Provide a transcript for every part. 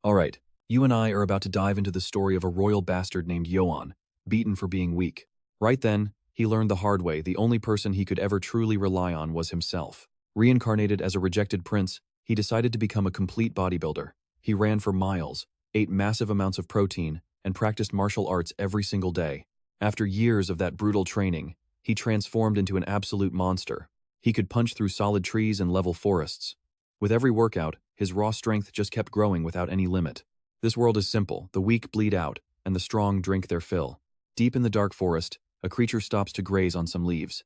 Alright, you and I are about to dive into the story of a royal bastard named Yoan, beaten for being weak. Right then, he learned the hard way the only person he could ever truly rely on was himself. Reincarnated as a rejected prince, he decided to become a complete bodybuilder. He ran for miles, ate massive amounts of protein, and practiced martial arts every single day. After years of that brutal training, he transformed into an absolute monster. He could punch through solid trees and level forests. With every workout, his raw strength just kept growing without any limit. This world is simple: the weak bleed out, and the strong drink their fill. Deep in the dark forest, a creature stops to graze on some leaves.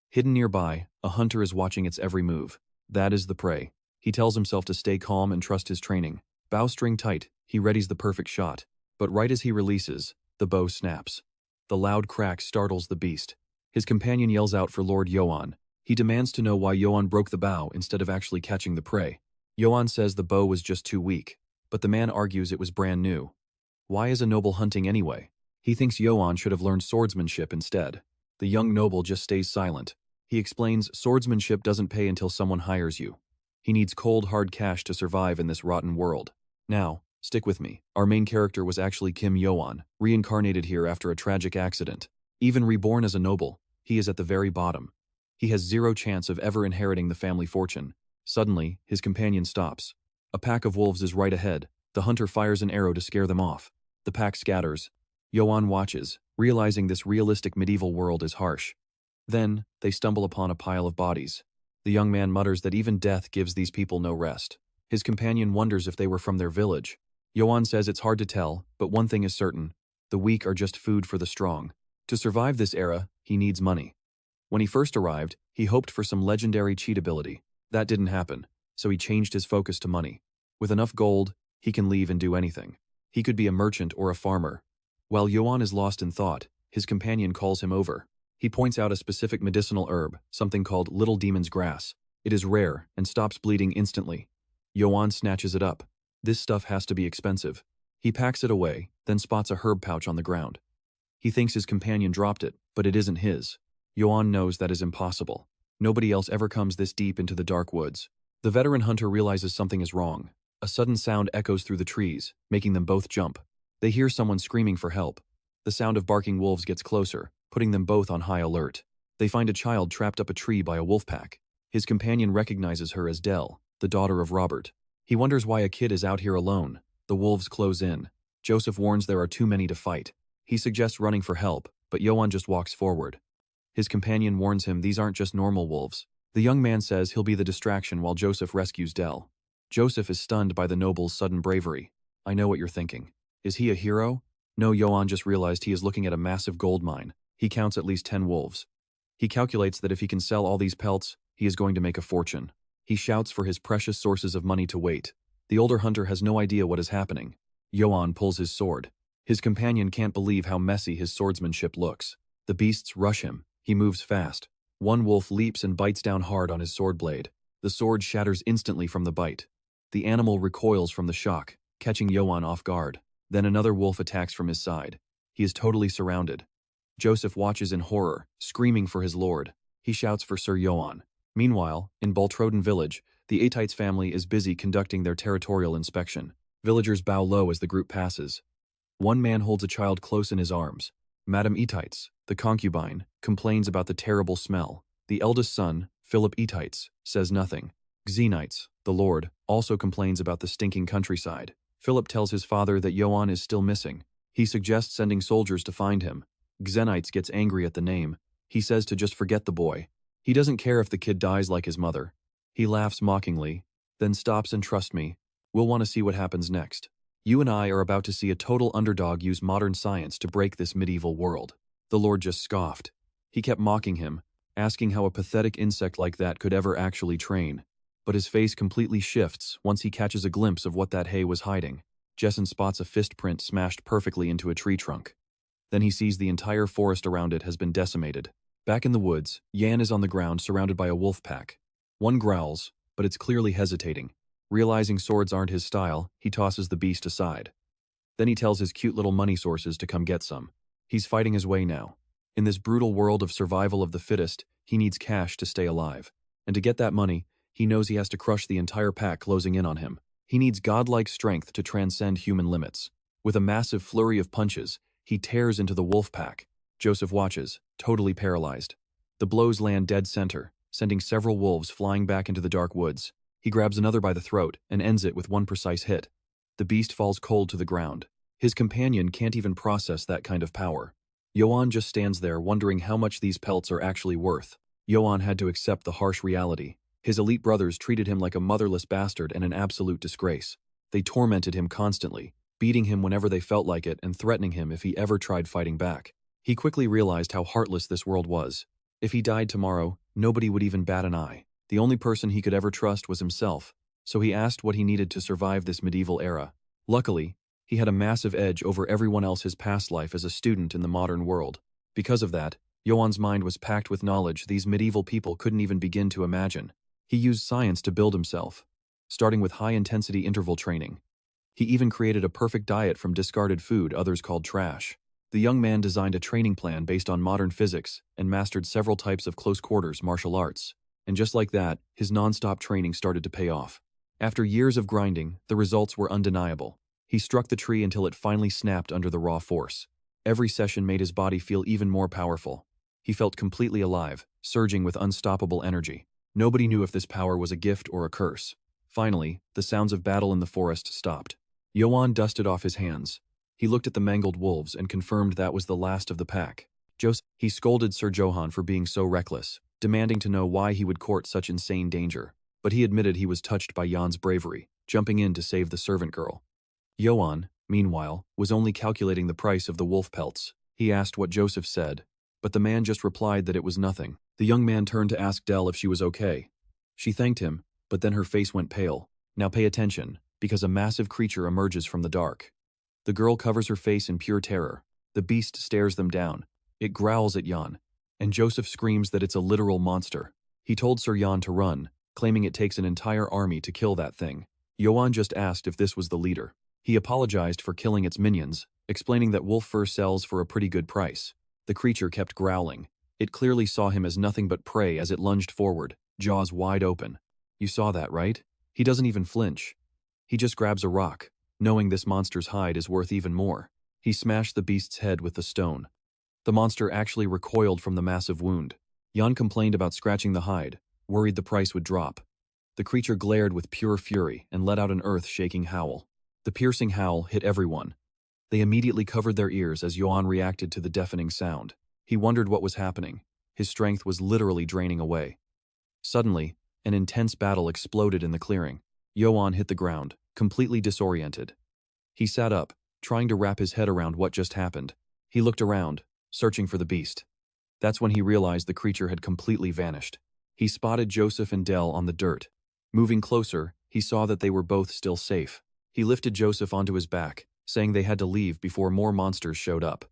Hidden nearby, a hunter is watching its every move. That is the prey. He tells himself to stay calm and trust his training. Bowstring tight, he readies the perfect shot. But right as he releases, the bow snaps. The loud crack startles the beast. His companion yells out for Lord Yoan. He demands to know why Yoan broke the bow instead of actually catching the prey. Yoan says the bow was just too weak, but the man argues it was brand new. Why is a noble hunting anyway? He thinks Yoan should have learned swordsmanship instead. The young noble just stays silent. He explains swordsmanship doesn't pay until someone hires you. He needs cold, hard cash to survive in this rotten world. Now, stick with me. Our main character was actually Kim Yoan, reincarnated here after a tragic accident. Even reborn as a noble, he is at the very bottom. He has zero chance of ever inheriting the family fortune. Suddenly, his companion stops. A pack of wolves is right ahead. The hunter fires an arrow to scare them off. The pack scatters. Yoan watches, realizing this realistic medieval world is harsh. Then, they stumble upon a pile of bodies. The young man mutters that even death gives these people no rest. His companion wonders if they were from their village. Yoan says it's hard to tell, but one thing is certain: the weak are just food for the strong. To survive this era, he needs money. When he first arrived, he hoped for some legendary cheat ability. That didn't happen, so he changed his focus to money. With enough gold, he can leave and do anything. He could be a merchant or a farmer. While Yoan is lost in thought, his companion calls him over. He points out a specific medicinal herb, something called Little Demon's Grass. It is rare and stops bleeding instantly. Yoan snatches it up. This stuff has to be expensive. He packs it away, then spots a herb pouch on the ground. He thinks his companion dropped it, but it isn't his. Yoan knows that is impossible. Nobody else ever comes this deep into the dark woods. The veteran hunter realizes something is wrong. A sudden sound echoes through the trees, making them both jump. They hear someone screaming for help. The sound of barking wolves gets closer, putting them both on high alert. They find a child trapped up a tree by a wolf pack. His companion recognizes her as Dell, the daughter of Robert. He wonders why a kid is out here alone. The wolves close in. Joseph warns there are too many to fight. He suggests running for help, but Yoan just walks forward. His companion warns him these aren't just normal wolves. The young man says he'll be the distraction while Joseph rescues Dell. Joseph is stunned by the noble's sudden bravery. I know what you're thinking. Is he a hero? No, Yoan just realized he is looking at a massive gold mine. He counts at least 10 wolves. He calculates that if he can sell all these pelts, he is going to make a fortune. He shouts for his precious sources of money to wait. The older hunter has no idea what is happening. Yoan pulls his sword. His companion can't believe how messy his swordsmanship looks. The beasts rush him. He moves fast. One wolf leaps and bites down hard on his sword blade. The sword shatters instantly from the bite. The animal recoils from the shock, catching Yoan off guard. Then another wolf attacks from his side. He is totally surrounded. Joseph watches in horror, screaming for his lord. He shouts for Sir Yoan. Meanwhile, in Baltroden village, the Ites family is busy conducting their territorial inspection. Villagers bow low as the group passes. One man holds a child close in his arms. Madame Ites, the concubine, complains about the terrible smell. The eldest son, Philip Ites, says nothing. Xenites, the lord, also complains about the stinking countryside. Philip tells his father that Yoan is still missing. He suggests sending soldiers to find him. Xenites gets angry at the name. He says to just forget the boy. He doesn't care if the kid dies like his mother. He laughs mockingly, then stops and trust me. We'll want to see what happens next. You and I are about to see a total underdog use modern science to break this medieval world. The Lord just scoffed. He kept mocking him, asking how a pathetic insect like that could ever actually train. But his face completely shifts once he catches a glimpse of what that hay was hiding. Jessen spots a fist print smashed perfectly into a tree trunk. Then he sees the entire forest around it has been decimated. Back in the woods, Yan is on the ground surrounded by a wolf pack. One growls, but it's clearly hesitating. Realizing swords aren't his style, he tosses the beast aside. Then he tells his cute little money sources to come get some. He's fighting his way now. In this brutal world of survival of the fittest, he needs cash to stay alive. And to get that money, he knows he has to crush the entire pack closing in on him. He needs godlike strength to transcend human limits. With a massive flurry of punches, he tears into the wolf pack. Joseph watches, totally paralyzed. The blows land dead center, sending several wolves flying back into the dark woods. He grabs another by the throat and ends it with one precise hit. The beast falls cold to the ground. His companion can't even process that kind of power. Yoan just stands there wondering how much these pelts are actually worth. Yoan had to accept the harsh reality. His elite brothers treated him like a motherless bastard and an absolute disgrace. They tormented him constantly, beating him whenever they felt like it and threatening him if he ever tried fighting back. He quickly realized how heartless this world was. If he died tomorrow, nobody would even bat an eye. The only person he could ever trust was himself, so he asked what he needed to survive this medieval era. Luckily, he had a massive edge over everyone else his past life as a student in the modern world. Because of that, Yoan's mind was packed with knowledge these medieval people couldn't even begin to imagine. He used science to build himself, starting with high-intensity interval training. He even created a perfect diet from discarded food others called trash. The young man designed a training plan based on modern physics and mastered several types of close-quarters martial arts. And just like that, his non-stop training started to pay off. After years of grinding, the results were undeniable. He struck the tree until it finally snapped under the raw force. Every session made his body feel even more powerful. He felt completely alive, surging with unstoppable energy. Nobody knew if this power was a gift or a curse. Finally, the sounds of battle in the forest stopped. Yoan dusted off his hands. He looked at the mangled wolves and confirmed that was the last of the pack. He scolded Sir Johan for being so reckless, demanding to know why he would court such insane danger. But he admitted he was touched by Jan's bravery, jumping in to save the servant girl. Yoan, meanwhile, was only calculating the price of the wolf pelts. He asked what Joseph said, but the man just replied that it was nothing. The young man turned to ask Dell if she was okay. She thanked him, but then her face went pale. Now pay attention, because a massive creature emerges from the dark. The girl covers her face in pure terror. The beast stares them down. It growls at Yoan, and Joseph screams that it's a literal monster. He told Sir Yoan to run, claiming it takes an entire army to kill that thing. Yoan just asked if this was the leader. He apologized for killing its minions, explaining that wolf fur sells for a pretty good price. The creature kept growling. It clearly saw him as nothing but prey as it lunged forward, jaws wide open. You saw that, right? He doesn't even flinch. He just grabs a rock, knowing this monster's hide is worth even more. He smashed the beast's head with the stone. The monster actually recoiled from the massive wound. Yoan complained about scratching the hide, worried the price would drop. The creature glared with pure fury and let out an earth-shaking howl. The piercing howl hit everyone. They immediately covered their ears as Yoan reacted to the deafening sound. He wondered what was happening. His strength was literally draining away. Suddenly, an intense battle exploded in the clearing. Yoan hit the ground, completely disoriented. He sat up, trying to wrap his head around what just happened. He looked around, searching for the beast. That's when he realized the creature had completely vanished. He spotted Joseph and Dell on the dirt. Moving closer, he saw that they were both still safe. He lifted Joseph onto his back, saying they had to leave before more monsters showed up.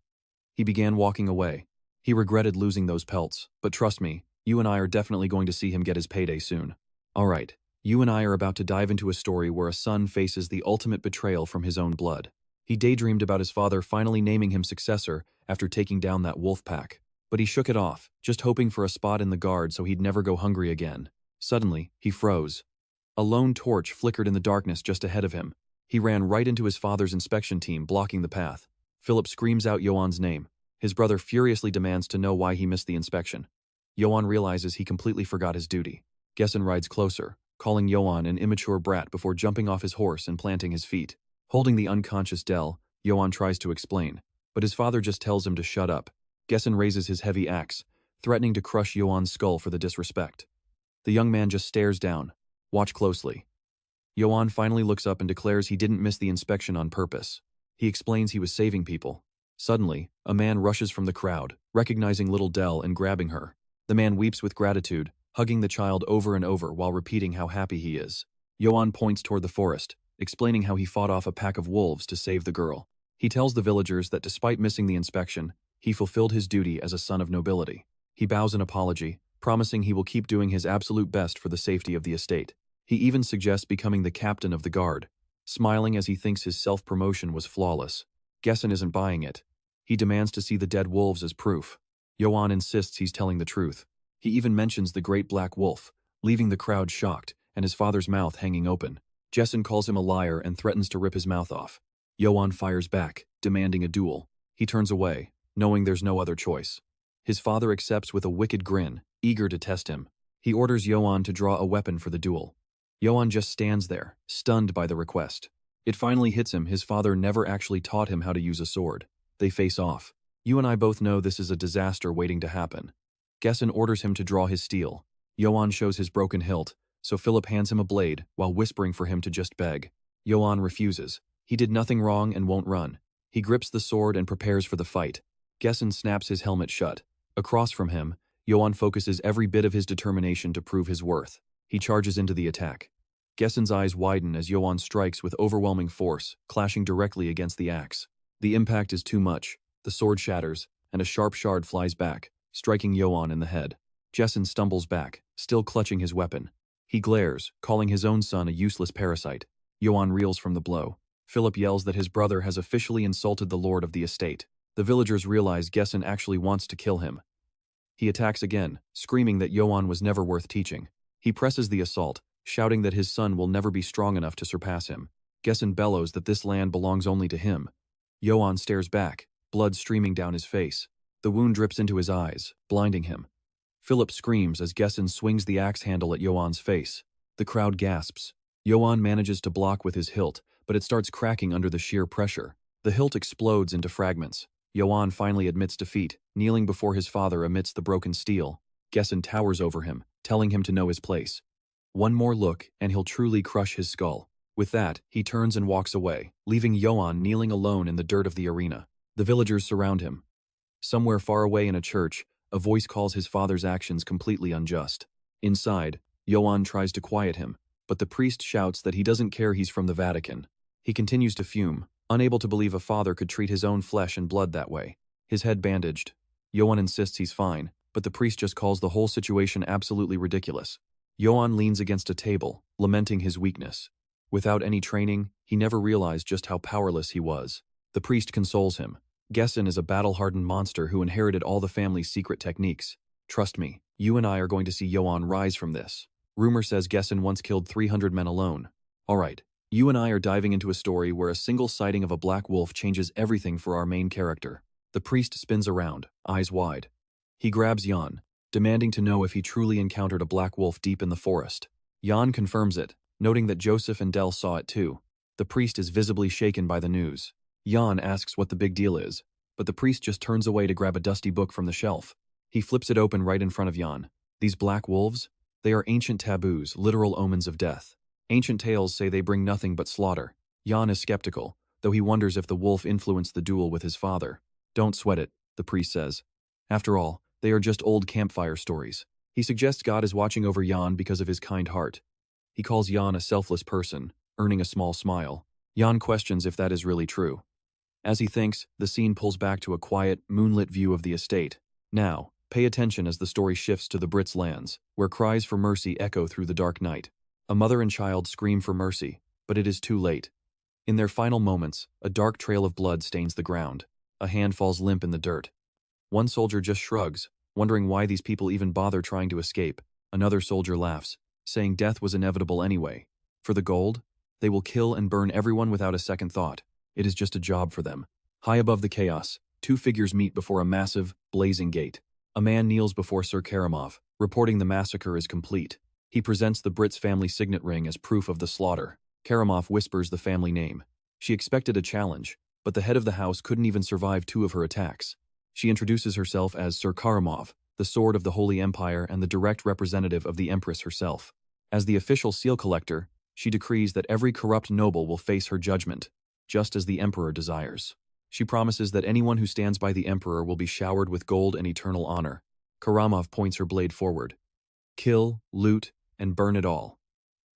He began walking away. He regretted losing those pelts, but trust me, you and I are definitely going to see him get his payday soon. Alright, you and I are about to dive into a story where a son faces the ultimate betrayal from his own blood. He daydreamed about his father finally naming him successor after taking down that wolf pack. But he shook it off, just hoping for a spot in the guard so he'd never go hungry again. Suddenly, he froze. A lone torch flickered in the darkness just ahead of him. He ran right into his father's inspection team, blocking the path. Philip screams out Yoan's name. His brother furiously demands to know why he missed the inspection. Yoan realizes he completely forgot his duty. Gesson rides closer, calling Yoan an immature brat before jumping off his horse and planting his feet. Holding the unconscious Dell, Yoan tries to explain, but his father just tells him to shut up. Gesson raises his heavy axe, threatening to crush Yoan's skull for the disrespect. The young man just stares down. Watch closely. Yoan finally looks up and declares he didn't miss the inspection on purpose. He explains he was saving people. Suddenly, a man rushes from the crowd, recognizing little Dell and grabbing her. The man weeps with gratitude, hugging the child over and over while repeating how happy he is. Yoan points toward the forest, explaining how he fought off a pack of wolves to save the girl. He tells the villagers that despite missing the inspection, he fulfilled his duty as a son of nobility. He bows an apology, promising he will keep doing his absolute best for the safety of the estate. He even suggests becoming the captain of the guard, smiling as he thinks his self-promotion was flawless. Gesson isn't buying it. He demands to see the dead wolves as proof. Yoan insists he's telling the truth. He even mentions the great black wolf, leaving the crowd shocked and his father's mouth hanging open. Jessen calls him a liar and threatens to rip his mouth off. Yoan fires back, demanding a duel. He turns away, knowing there's no other choice. His father accepts with a wicked grin, eager to test him. He orders Yoan to draw a weapon for the duel. Yoan just stands there, stunned by the request. It finally hits him his father never actually taught him how to use a sword. They face off. You and I both know this is a disaster waiting to happen. Gessen orders him to draw his steel. Yoan shows his broken hilt, so Philip hands him a blade while whispering for him to just beg. Yoan refuses. He did nothing wrong and won't run. He grips the sword and prepares for the fight. Gessen snaps his helmet shut. Across from him, Yoan focuses every bit of his determination to prove his worth. He charges into the attack. Gessen's eyes widen as Yoan strikes with overwhelming force, clashing directly against the axe. The impact is too much. The sword shatters, and a sharp shard flies back, striking Yoan in the head. Gessen stumbles back, still clutching his weapon. He glares, calling his own son a useless parasite. Yoan reels from the blow. Philip yells that his brother has officially insulted the lord of the estate. The villagers realize Gessen actually wants to kill him. He attacks again, screaming that Yoan was never worth teaching. He presses the assault, shouting that his son will never be strong enough to surpass him. Gessen bellows that this land belongs only to him. Yoan stares back, blood streaming down his face. The wound drips into his eyes, blinding him. Philip screams as Gessen swings the axe handle at Yoan's face. The crowd gasps. Yoan manages to block with his hilt, but it starts cracking under the sheer pressure. The hilt explodes into fragments. Yoan finally admits defeat, kneeling before his father amidst the broken steel. Gessen towers over him, telling him to know his place. One more look, and he'll truly crush his skull. With that, he turns and walks away, leaving Yoan kneeling alone in the dirt of the arena. The villagers surround him. Somewhere far away in a church, a voice calls his father's actions completely unjust. Inside, Yoan tries to quiet him, but the priest shouts that he doesn't care he's from the Vatican. He continues to fume, unable to believe a father could treat his own flesh and blood that way. His head bandaged. Yoan insists he's fine, but the priest just calls the whole situation absolutely ridiculous. Yoan leans against a table, lamenting his weakness. Without any training, he never realized just how powerless he was. The priest consoles him. Gessen is a battle-hardened monster who inherited all the family's secret techniques. Trust me, you and I are going to see Yoan rise from this. Rumor says Gessen once killed 300 men alone. Alright, you and I are diving into a story where a single sighting of a black wolf changes everything for our main character. The priest spins around, eyes wide. He grabs Yoan, demanding to know if he truly encountered a black wolf deep in the forest. Yoan confirms it, noting that Joseph and Del saw it too. The priest is visibly shaken by the news. Yoan asks what the big deal is, but the priest just turns away to grab a dusty book from the shelf. He flips it open right in front of Yoan. These black wolves? They are ancient taboos, literal omens of death. Ancient tales say they bring nothing but slaughter. Yoan is skeptical, though he wonders if the wolf influenced the duel with his father. Don't sweat it, the priest says. After all, they are just old campfire stories. He suggests God is watching over Yoan because of his kind heart. He calls Yoan a selfless person, earning a small smile. Yoan questions if that is really true. As he thinks, the scene pulls back to a quiet, moonlit view of the estate. Now, pay attention as the story shifts to the Brits' lands, where cries for mercy echo through the dark night. A mother and child scream for mercy, but it is too late. In their final moments, a dark trail of blood stains the ground. A hand falls limp in the dirt. One soldier just shrugs, wondering why these people even bother trying to escape. Another soldier laughs, saying death was inevitable anyway. For the gold, they will kill and burn everyone without a second thought. It is just a job for them. High above the chaos, two figures meet before a massive, blazing gate. A man kneels before Sir Karamov, reporting the massacre is complete. He presents the Brits' family signet ring as proof of the slaughter. Karamov whispers the family name. She expected a challenge, but the head of the house couldn't even survive 2 of her attacks. She introduces herself as Sir Karamov, the sword of the Holy Empire and the direct representative of the Empress herself. As the official seal collector, she decrees that every corrupt noble will face her judgment, just as the Emperor desires. She promises that anyone who stands by the Emperor will be showered with gold and eternal honor. Karamov points her blade forward. Kill, loot, and burn it all.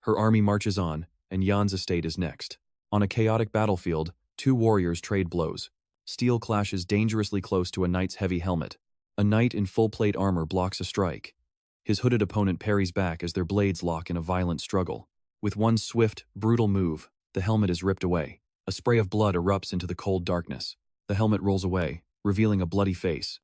Her army marches on, and Yoan's estate is next. On a chaotic battlefield, 2 warriors trade blows. Steel clashes dangerously close to a knight's heavy helmet. A knight in full-plate armor blocks a strike. His hooded opponent parries back as their blades lock in a violent struggle. With one swift, brutal move, the helmet is ripped away. A spray of blood erupts into the cold darkness. The helmet rolls away, revealing a bloody face.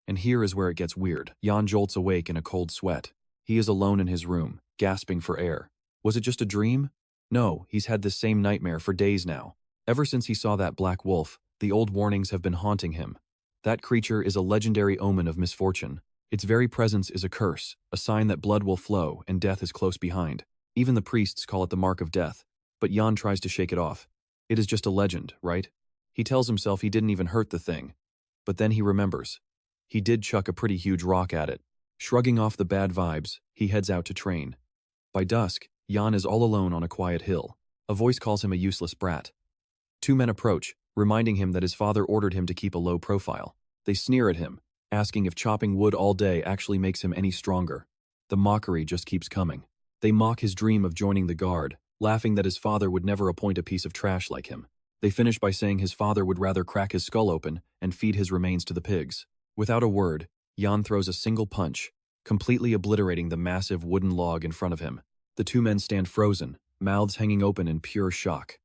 And here is where it gets weird. Yoan jolts awake in a cold sweat. He is alone in his room, gasping for air. Was it just a dream? No, he's had this same nightmare for days now. Ever since he saw that black wolf, the old warnings have been haunting him. That creature is a legendary omen of misfortune. Its very presence is a curse, a sign that blood will flow and death is close behind. Even the priests call it the mark of death, but Yoan tries to shake it off. It is just a legend, right? He tells himself he didn't even hurt the thing. But then he remembers. He did chuck a pretty huge rock at it. Shrugging off the bad vibes, he heads out to train. By dusk, Yoan is all alone on a quiet hill. A voice calls him a useless brat. Two men approach, reminding him that his father ordered him to keep a low profile. They sneer at him, asking if chopping wood all day actually makes him any stronger. The mockery just keeps coming. They mock his dream of joining the guard, laughing that his father would never appoint a piece of trash like him. They finish by saying his father would rather crack his skull open and feed his remains to the pigs. Without a word, Yoan throws a single punch, completely obliterating the massive wooden log in front of him. The two men stand frozen, mouths hanging open in pure shock.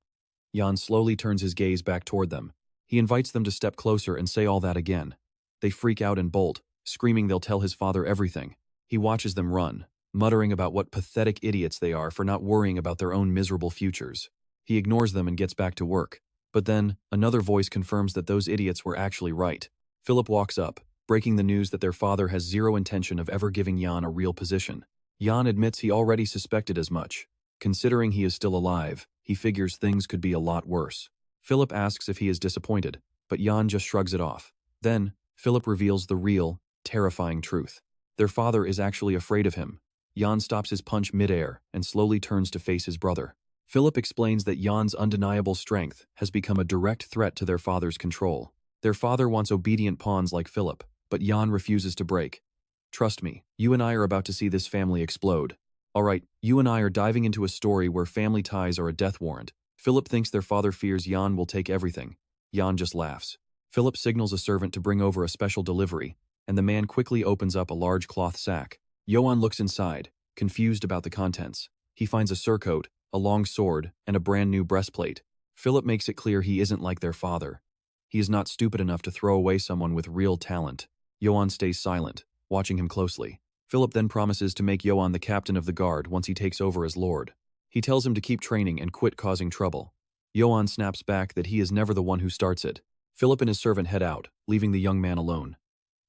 Yoan slowly turns his gaze back toward them. He invites them to step closer and say all that again. They freak out and bolt, screaming they'll tell his father everything. He watches them run, muttering about what pathetic idiots they are for not worrying about their own miserable futures. He ignores them and gets back to work. But then, another voice confirms that those idiots were actually right. Philip walks up, breaking the news that their father has zero intention of ever giving Yoan a real position. Yoan admits he already suspected as much. Considering he is still alive, he figures things could be a lot worse. Philip asks if he is disappointed, but Yoan just shrugs it off. Then, Philip reveals the real, terrifying truth. Their father is actually afraid of him. Yoan stops his punch midair and slowly turns to face his brother. Philip explains that Yoan's undeniable strength has become a direct threat to their father's control. Their father wants obedient pawns like Philip, but Yoan refuses to break. Trust me, you and I are about to see this family explode. Alright, you and I are diving into a story where family ties are a death warrant. Philip thinks their father fears Yoan will take everything. Yoan just laughs. Philip signals a servant to bring over a special delivery, and the man quickly opens up a large cloth sack. Yoan looks inside, confused about the contents. He finds a surcoat, a long sword, and a brand new breastplate. Philip makes it clear he isn't like their father. He is not stupid enough to throw away someone with real talent. Yoan stays silent, watching him closely. Philip then promises to make Yoan the captain of the guard once he takes over as lord. He tells him to keep training and quit causing trouble. Yoan snaps back that he is never the one who starts it. Philip and his servant head out, leaving the young man alone.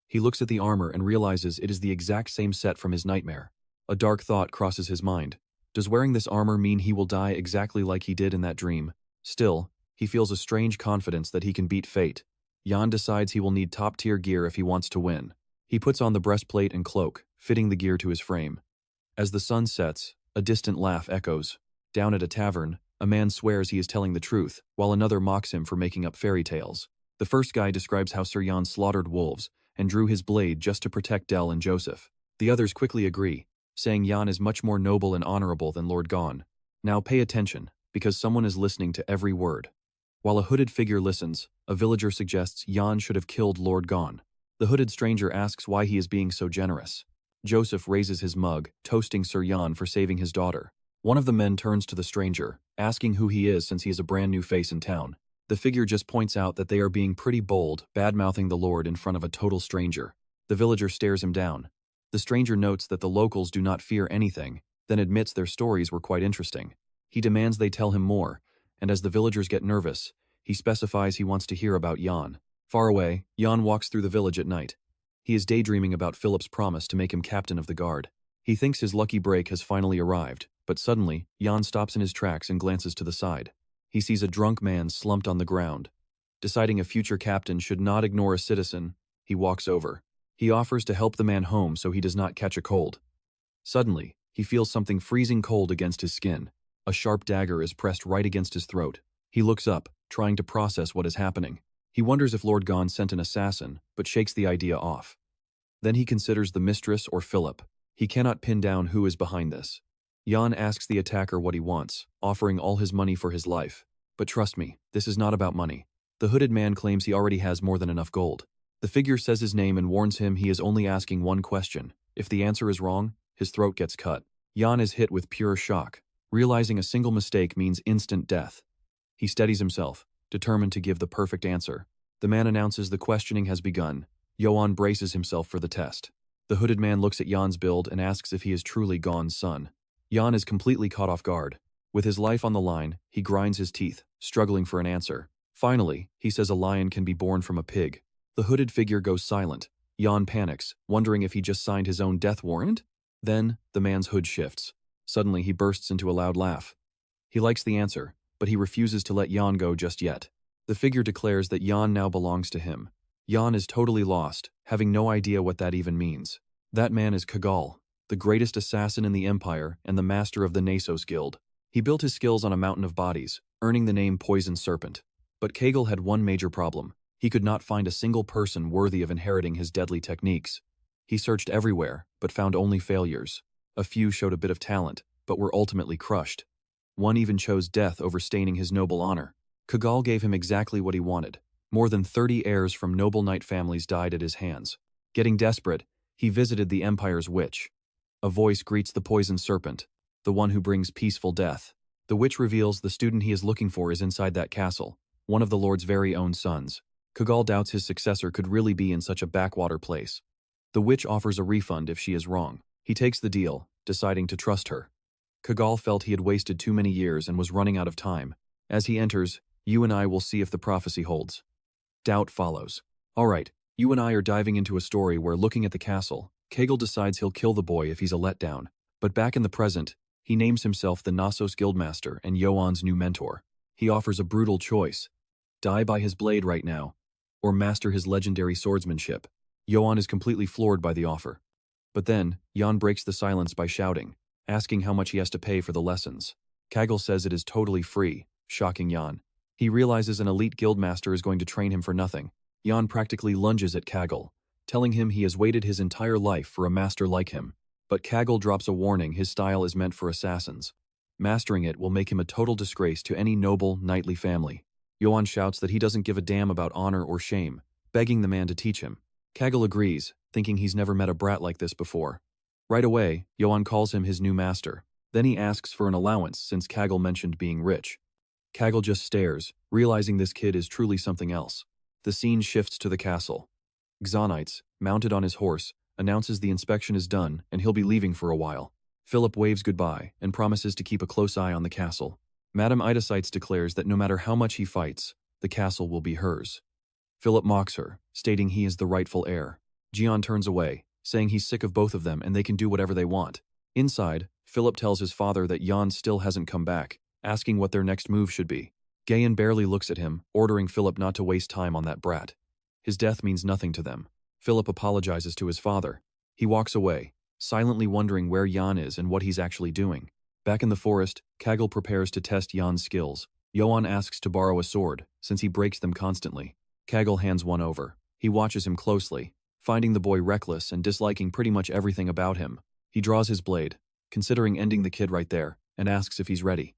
He looks at the armor and realizes it is the exact same set from his nightmare. A dark thought crosses his mind. Does wearing this armor mean he will die exactly like he did in that dream? Still, he feels a strange confidence that he can beat fate. Yoan decides he will need top-tier gear if he wants to win. He puts on the breastplate and cloak, fitting the gear to his frame. As the sun sets, a distant laugh echoes. Down at a tavern, a man swears he is telling the truth, while another mocks him for making up fairy tales. The first guy describes how Sir Yoan slaughtered wolves and drew his blade just to protect Del and Joseph. The others quickly agree, saying Yoan is much more noble and honorable than Lord Gon. Now pay attention, because someone is listening to every word. While a hooded figure listens, a villager suggests Yoan should have killed Lord Gon. The hooded stranger asks why he is being so generous. Joseph raises his mug, toasting Sir Yoan for saving his daughter. One of the men turns to the stranger, asking who he is since he is a brand new face in town. The figure just points out that they are being pretty bold, bad-mouthing the Lord in front of a total stranger. The villager stares him down. The stranger notes that the locals do not fear anything, then admits their stories were quite interesting. He demands they tell him more, and as the villagers get nervous, he specifies he wants to hear about Yoan. Far away, Yoan walks through the village at night. He is daydreaming about Philip's promise to make him captain of the guard. He thinks his lucky break has finally arrived, but suddenly, Yoan stops in his tracks and glances to the side. He sees a drunk man slumped on the ground. Deciding a future captain should not ignore a citizen, he walks over. He offers to help the man home so he does not catch a cold. Suddenly, he feels something freezing cold against his skin. A sharp dagger is pressed right against his throat. He looks up, trying to process what is happening. He wonders if Lord Gon sent an assassin, but shakes the idea off. Then he considers the mistress or Philip. He cannot pin down who is behind this. Yoan asks the attacker what he wants, offering all his money for his life. But trust me, this is not about money. The hooded man claims he already has more than enough gold. The figure says his name and warns him he is only asking one question. If the answer is wrong, his throat gets cut. Yoan is hit with pure shock, realizing a single mistake means instant death. He steadies himself, determined to give the perfect answer. The man announces the questioning has begun. Yoan braces himself for the test. The hooded man looks at Yoan's build and asks if he is truly Gon's son. Yoan is completely caught off guard. With his life on the line, he grinds his teeth, struggling for an answer. Finally, he says a lion can be born from a pig. The hooded figure goes silent. Yoan panics, wondering if he just signed his own death warrant. Then, the man's hood shifts. Suddenly, he bursts into a loud laugh. He likes the answer, but he refuses to let Yoan go just yet. The figure declares that Yoan now belongs to him. Yoan is totally lost, having no idea what that even means. That man is Kagal, the greatest assassin in the Empire and the master of the Nasos Guild. He built his skills on a mountain of bodies, earning the name Poison Serpent. But Kagal had one major problem. He could not find a single person worthy of inheriting his deadly techniques. He searched everywhere, but found only failures. A few showed a bit of talent, but were ultimately crushed. One even chose death over staining his noble honor. Kagal gave him exactly what he wanted. More than 30 heirs from noble knight families died at his hands. Getting desperate, he visited the Empire's witch. A voice greets the Poison Serpent, the one who brings peaceful death. The witch reveals the student he is looking for is inside that castle, one of the Lord's very own sons. Kagal doubts his successor could really be in such a backwater place. The witch offers a refund if she is wrong. He takes the deal, deciding to trust her. Kagal felt he had wasted too many years and was running out of time. As he enters, you and I will see if the prophecy holds. Doubt follows. Alright, you and I are diving into a story where, looking at the castle, Kagal decides he'll kill the boy if he's a letdown. But back in the present, he names himself the Nasos Guildmaster and Yoan's new mentor. He offers a brutal choice. Die by his blade right now, or master his legendary swordsmanship. Yoan is completely floored by the offer. But then, Yoan breaks the silence by shouting, asking how much he has to pay for the lessons. Kagal says it is totally free, shocking Yoan. He realizes an elite guildmaster is going to train him for nothing. Yoan practically lunges at Kagal, telling him he has waited his entire life for a master like him. But Kagal drops a warning his style is meant for assassins. Mastering it will make him a total disgrace to any noble, knightly family. Yoan shouts that he doesn't give a damn about honor or shame, begging the man to teach him. Kagal agrees, thinking he's never met a brat like this before. Right away, Yoan calls him his new master. Then he asks for an allowance since Kagal mentioned being rich. Kagal just stares, realizing this kid is truly something else. The scene shifts to the castle. Yoan Ites, mounted on his horse, announces the inspection is done and he'll be leaving for a while. Philip waves goodbye and promises to keep a close eye on the castle. Madame Ites declares that no matter how much he fights, the castle will be hers. Philip mocks her, stating he is the rightful heir. Yoan turns away, saying he's sick of both of them and they can do whatever they want. Inside, Philip tells his father that Yoan still hasn't come back, asking what their next move should be. Yoan barely looks at him, ordering Philip not to waste time on that brat. His death means nothing to them. Philip apologizes to his father. He walks away, silently wondering where Yoan is and what he's actually doing. Back in the forest, Kagal prepares to test Yoan's skills. Yoan asks to borrow a sword, since he breaks them constantly. Kagal hands one over. He watches him closely, finding the boy reckless and disliking pretty much everything about him. He draws his blade, considering ending the kid right there, and asks if he's ready.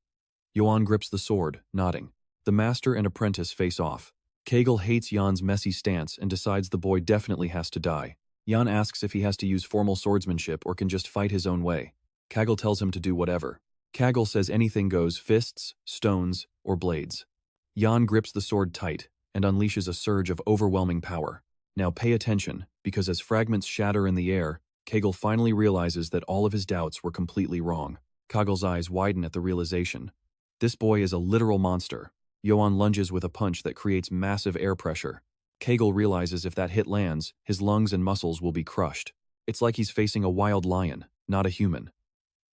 Yoan grips the sword, nodding. The master and apprentice face off. Kagal hates Yoan's messy stance and decides the boy definitely has to die. Yoan asks if he has to use formal swordsmanship or can just fight his own way. Kagal tells him to do whatever. Kagal says anything goes: fists, stones, or blades. Yoan grips the sword tight and unleashes a surge of overwhelming power. Now pay attention, because as fragments shatter in the air, Kagal finally realizes that all of his doubts were completely wrong. Kagal's eyes widen at the realization. This boy is a literal monster. Yoan lunges with a punch that creates massive air pressure. Kagal realizes if that hit lands, his lungs and muscles will be crushed. It's like he's facing a wild lion, not a human.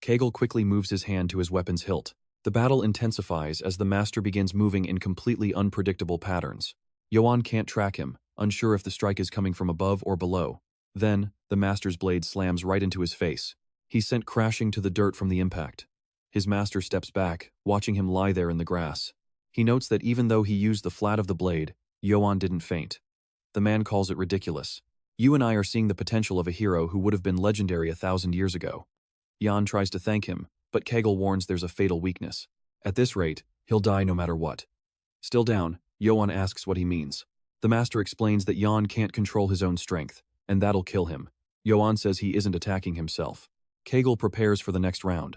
Kagal quickly moves his hand to his weapon's hilt. The battle intensifies as the master begins moving in completely unpredictable patterns. Yoan can't track him, unsure if the strike is coming from above or below. Then, the master's blade slams right into his face. He's sent crashing to the dirt from the impact. His master steps back, watching him lie there in the grass. He notes that even though he used the flat of the blade, Yoan didn't faint. The man calls it ridiculous. You and I are seeing the potential of a hero who would have been legendary 1,000 years ago. Yoan tries to thank him, but Kagal warns there's a fatal weakness. At this rate, he'll die no matter what. Still down, Yoan asks what he means. The master explains that Yoan can't control his own strength, and that'll kill him. Yoan says he isn't attacking himself. Kagal prepares for the next round.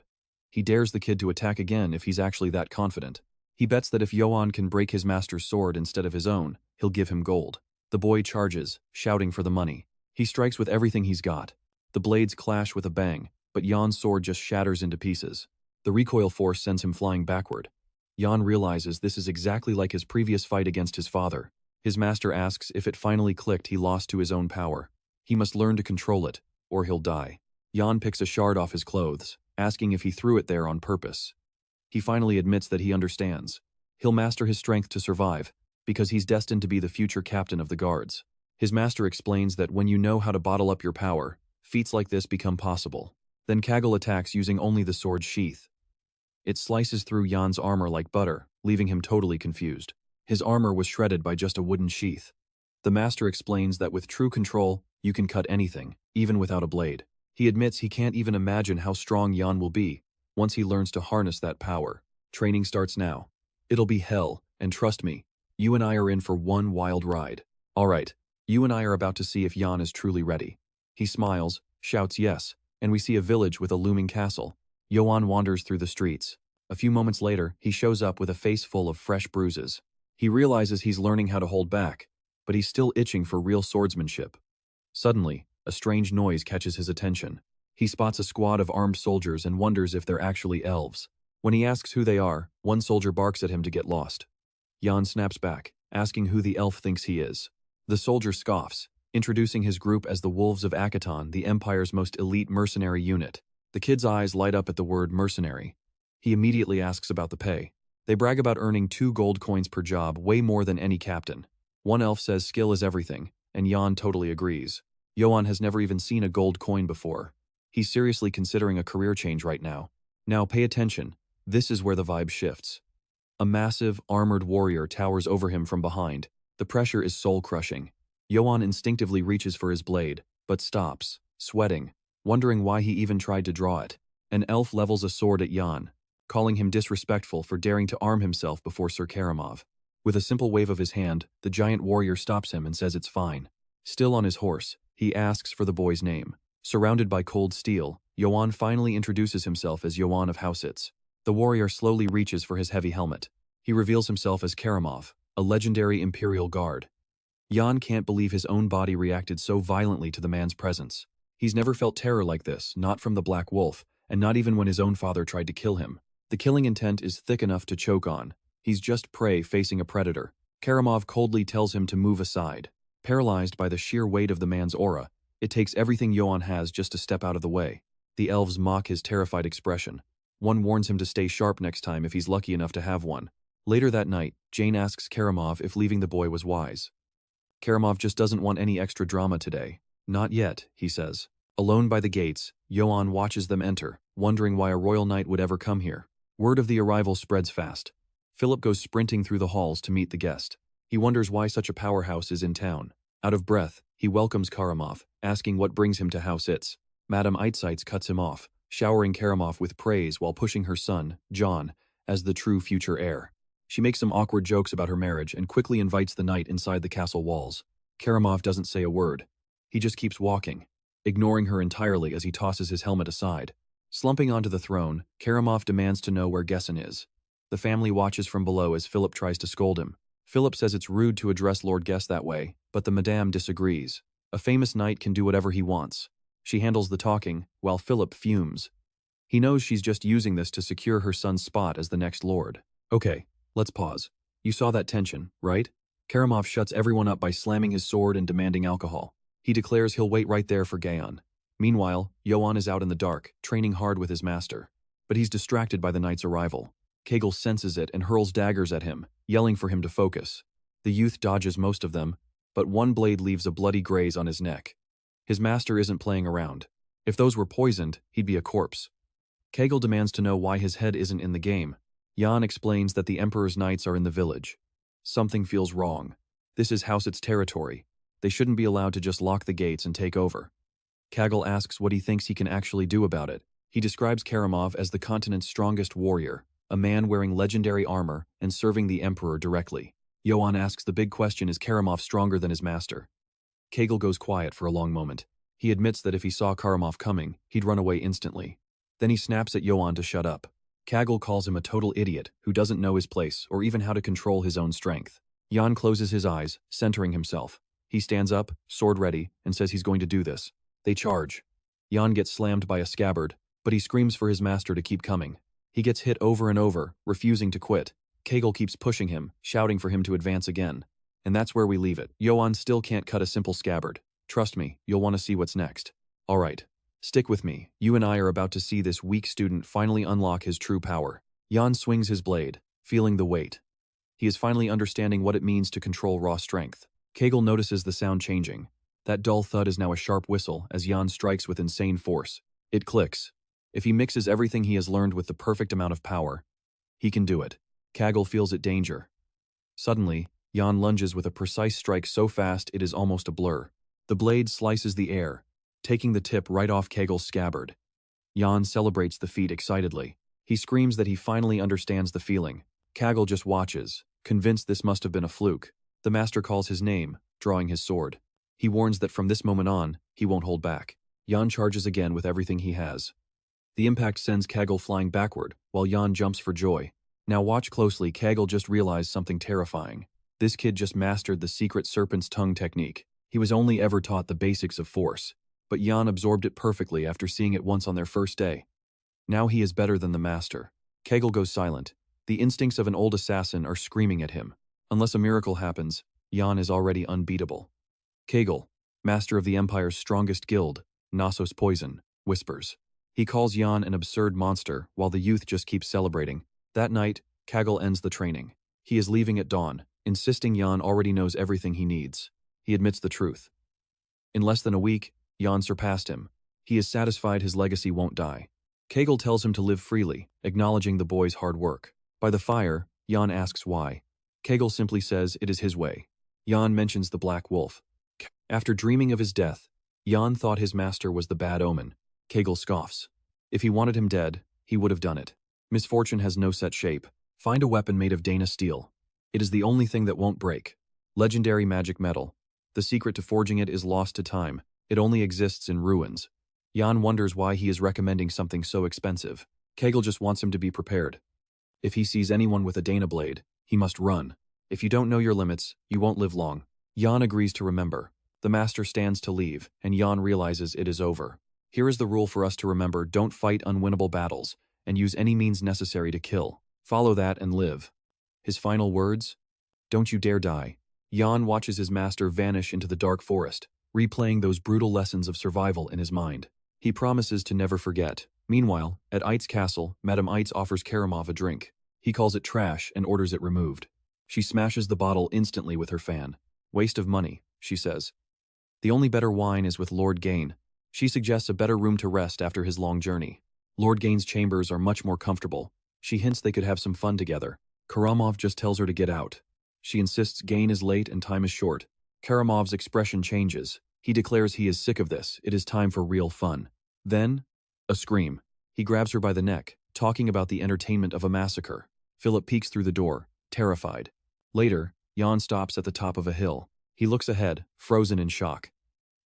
He dares the kid to attack again if he's actually that confident. He bets that if Yoan can break his master's sword instead of his own, he'll give him gold. The boy charges, shouting for the money. He strikes with everything he's got. The blades clash with a bang, but Yoan's sword just shatters into pieces. The recoil force sends him flying backward. Yoan realizes this is exactly like his previous fight against his father. His master asks if it finally clicked he lost to his own power. He must learn to control it, or he'll die. Yoan picks a shard off his clothes, asking if he threw it there on purpose. He finally admits that he understands. He'll master his strength to survive, because he's destined to be the future captain of the guards. His master explains that when you know how to bottle up your power, feats like this become possible. Then Kaggle attacks using only the sword's sheath. It slices through Yoan's armor like butter, leaving him totally confused. His armor was shredded by just a wooden sheath. The master explains that with true control, you can cut anything, even without a blade. He admits he can't even imagine how strong Yoan will be once he learns to harness that power. Training starts now. It'll be hell, and trust me, you and I are in for one wild ride. Alright, you and I are about to see if Yoan is truly ready. He smiles, shouts yes, and we see a village with a looming castle. Yoan wanders through the streets. A few moments later, he shows up with a face full of fresh bruises. He realizes he's learning how to hold back, but he's still itching for real swordsmanship. Suddenly, a strange noise catches his attention. He spots a squad of armed soldiers and wonders if they're actually elves. When he asks who they are, one soldier barks at him to get lost. Yoan snaps back, asking who the elf thinks he is. The soldier scoffs, introducing his group as the Wolves of Akaton, the Empire's most elite mercenary unit. The kid's eyes light up at the word mercenary. He immediately asks about the pay. They brag about earning 2 gold coins per job, way more than any captain. One elf says skill is everything, and Yoan totally agrees. Yoan has never even seen a gold coin before. He's seriously considering a career change right now. Now pay attention, this is where the vibe shifts. A massive, armored warrior towers over him from behind. The pressure is soul-crushing. Yoan instinctively reaches for his blade, but stops, sweating, wondering why he even tried to draw it. An elf levels a sword at Yoan, calling him disrespectful for daring to arm himself before Sir Karamov. With a simple wave of his hand, the giant warrior stops him and says it's fine. Still on his horse, he asks for the boy's name. Surrounded by cold steel, Yoan finally introduces himself as Yoan of House Ites. The warrior slowly reaches for his heavy helmet. He reveals himself as Karamov, a legendary imperial guard. Yoan can't believe his own body reacted so violently to the man's presence. He's never felt terror like this, not from the Black Wolf, and not even when his own father tried to kill him. The killing intent is thick enough to choke on. He's just prey facing a predator. Karamov coldly tells him to move aside. Paralyzed by the sheer weight of the man's aura, it takes everything Yoan has just to step out of the way. The elves mock his terrified expression. One warns him to stay sharp next time if he's lucky enough to have one. Later that night, Jane asks Karamov if leaving the boy was wise. Karamov just doesn't want any extra drama today. Not yet, he says. Alone by the gates, Yoan watches them enter, wondering why a royal knight would ever come here. Word of the arrival spreads fast. Philip goes sprinting through the halls to meet the guest. He wonders why such a powerhouse is in town. Out of breath, he welcomes Karamov, asking what brings him to House Ites. Madame Ites cuts him off, showering Karamov with praise while pushing her son, John, as the true future heir. She makes some awkward jokes about her marriage and quickly invites the knight inside the castle walls. Karamov doesn't say a word. He just keeps walking, ignoring her entirely as he tosses his helmet aside. Slumping onto the throne, Karamov demands to know where Gesson is. The family watches from below as Philip tries to scold him. Philip says it's rude to address Lord Guess that way, but the Madame disagrees. A famous knight can do whatever he wants. She handles the talking, while Philip fumes. He knows she's just using this to secure her son's spot as the next lord. Okay, let's pause. You saw that tension, right? Karamov shuts everyone up by slamming his sword and demanding alcohol. He declares he'll wait right there for Gaon. Meanwhile, Yoan is out in the dark, training hard with his master. But he's distracted by the knight's arrival. Kaggle senses it and hurls daggers at him, yelling for him to focus. The youth dodges most of them, but one blade leaves a bloody graze on his neck. His master isn't playing around. If those were poisoned, he'd be a corpse. Kaggle demands to know why his head isn't in the game. Yoan explains that the Emperor's knights are in the village. Something feels wrong. This is House Ites territory. They shouldn't be allowed to just lock the gates and take over. Kaggle asks what he thinks he can actually do about it. He describes Karamov as the continent's strongest warrior, a man wearing legendary armor and serving the Emperor directly. Yoan asks the big question, is Karamov stronger than his master? Kaggle goes quiet for a long moment. He admits that if he saw Karamov coming, he'd run away instantly. Then he snaps at Yoan to shut up. Kaggle calls him a total idiot who doesn't know his place or even how to control his own strength. Yoan closes his eyes, centering himself. He stands up, sword ready, and says he's going to do this. They charge. Yoan gets slammed by a scabbard, but he screams for his master to keep coming. He gets hit over and over, refusing to quit. Kegel keeps pushing him, shouting for him to advance again. And that's where we leave it. Yoan still can't cut a simple scabbard. Trust me, you'll want to see what's next. Alright. Stick with me. You and I are about to see this weak student finally unlock his true power. Yoan swings his blade, feeling the weight. He is finally understanding what it means to control raw strength. Kegel notices the sound changing. That dull thud is now a sharp whistle as Yoan strikes with insane force. It clicks. If he mixes everything he has learned with the perfect amount of power, he can do it. Kegel feels it danger. Suddenly, Yoan lunges with a precise strike so fast it is almost a blur. The blade slices the air, taking the tip right off Kegel's scabbard. Yoan celebrates the feat excitedly. He screams that he finally understands the feeling. Kegel just watches, convinced this must have been a fluke. The master calls his name, drawing his sword. He warns that from this moment on, he won't hold back. Yoan charges again with everything he has. The impact sends Kegel flying backward, while Yoan jumps for joy. Now watch closely. Kegel just realized something terrifying. This kid just mastered the secret serpent's tongue technique. He was only ever taught the basics of force, but Yoan absorbed it perfectly after seeing it once on their first day. Now he is better than the master. Kegel goes silent. The instincts of an old assassin are screaming at him. Unless a miracle happens, Yoan is already unbeatable. Kegel, master of the Empire's strongest guild, Knossos Poison, whispers. He calls Yoan an absurd monster, while the youth just keeps celebrating. That night, Kegel ends the training. He is leaving at dawn, insisting Yoan already knows everything he needs. He admits the truth. In less than a week, Yoan surpassed him. He is satisfied his legacy won't die. Kegel tells him to live freely, acknowledging the boy's hard work. By the fire, Yoan asks why. Kegel simply says it is his way. Yoan mentions the Black Wolf. After dreaming of his death, Yoan thought his master was the bad omen. Kegel scoffs. If he wanted him dead, he would have done it. Misfortune has no set shape. Find a weapon made of Dana steel. It is the only thing that won't break. Legendary magic metal. The secret to forging it is lost to time. It only exists in ruins. Yoan wonders why he is recommending something so expensive. Kegel just wants him to be prepared. If he sees anyone with a Dana blade, he must run. If you don't know your limits, you won't live long. Yoan agrees to remember. The master stands to leave, and Yoan realizes it is over. Here is the rule for us to remember: don't fight unwinnable battles, and use any means necessary to kill. Follow that and live. His final words? Don't you dare die. Yoan watches his master vanish into the dark forest, replaying those brutal lessons of survival in his mind. He promises to never forget. Meanwhile, at Ites' castle, Madame Ites offers Karamov a drink. He calls it trash and orders it removed. She smashes the bottle instantly with her fan. Waste of money, she says. The only better wine is with Lord Gain. She suggests a better room to rest after his long journey. Lord Gain's chambers are much more comfortable. She hints they could have some fun together. Karamov just tells her to get out. She insists Gain is late and time is short. Karamov's expression changes. He declares he is sick of this. It is time for real fun. Then, a scream. He grabs her by the neck, talking about the entertainment of a massacre. Philip peeks through the door, terrified. Later, Yoan stops at the top of a hill. He looks ahead, frozen in shock.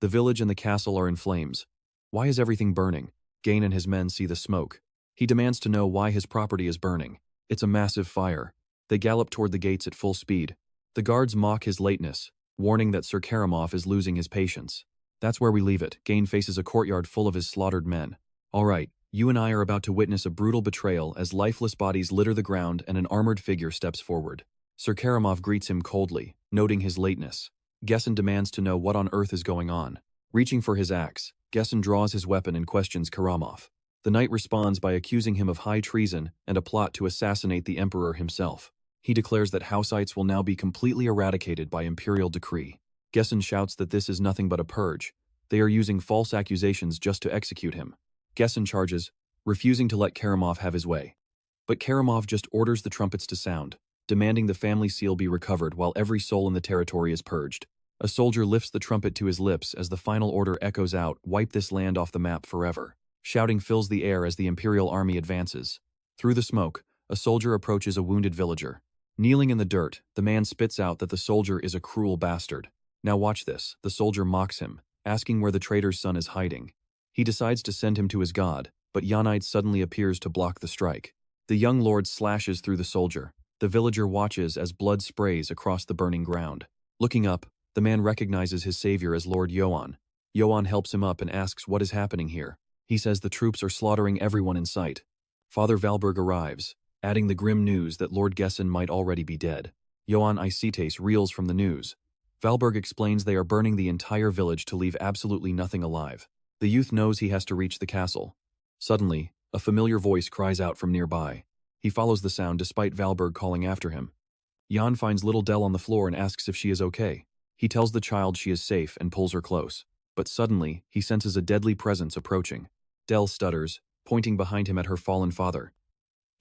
The village and the castle are in flames. Why is everything burning? Gain and his men see the smoke. He demands to know why his property is burning. It's a massive fire. They gallop toward the gates at full speed. The guards mock his lateness, warning that Sir Karamov is losing his patience. That's where we leave it. Gain faces a courtyard full of his slaughtered men. All right, you and I are about to witness a brutal betrayal as lifeless bodies litter the ground and an armored figure steps forward. Sir Karamov greets him coldly, noting his lateness. Gesson demands to know what on earth is going on. Reaching for his axe, Gesson draws his weapon and questions Karamov. The knight responds by accusing him of high treason and a plot to assassinate the emperor himself. He declares that House Ites will now be completely eradicated by imperial decree. Gesson shouts that this is nothing but a purge. They are using false accusations just to execute him. Gesson charges, refusing to let Karamov have his way. But Karamov just orders the trumpets to sound, demanding the family seal be recovered while every soul in the territory is purged. A soldier lifts the trumpet to his lips as the final order echoes out, "Wipe this land off the map forever." Shouting fills the air as the imperial army advances. Through the smoke, a soldier approaches a wounded villager. Kneeling in the dirt, the man spits out that the soldier is a cruel bastard. Now watch this. The soldier mocks him, asking where the traitor's son is hiding. He decides to send him to his god, but Yoan Ites suddenly appears to block the strike. The young lord slashes through the soldier. The villager watches as blood sprays across the burning ground. Looking up, the man recognizes his savior as Lord Yoan. Yoan helps him up and asks what is happening here. He says the troops are slaughtering everyone in sight. Father Valberg arrives, adding the grim news that Lord Gessen might already be dead. Yoan Ites reels from the news. Valberg explains they are burning the entire village to leave absolutely nothing alive. The youth knows he has to reach the castle. Suddenly, a familiar voice cries out from nearby. He follows the sound despite Valberg calling after him. Jan finds little Dell on the floor and asks if she is okay. He tells the child she is safe and pulls her close. But suddenly, he senses a deadly presence approaching. Dell stutters, pointing behind him at her fallen father.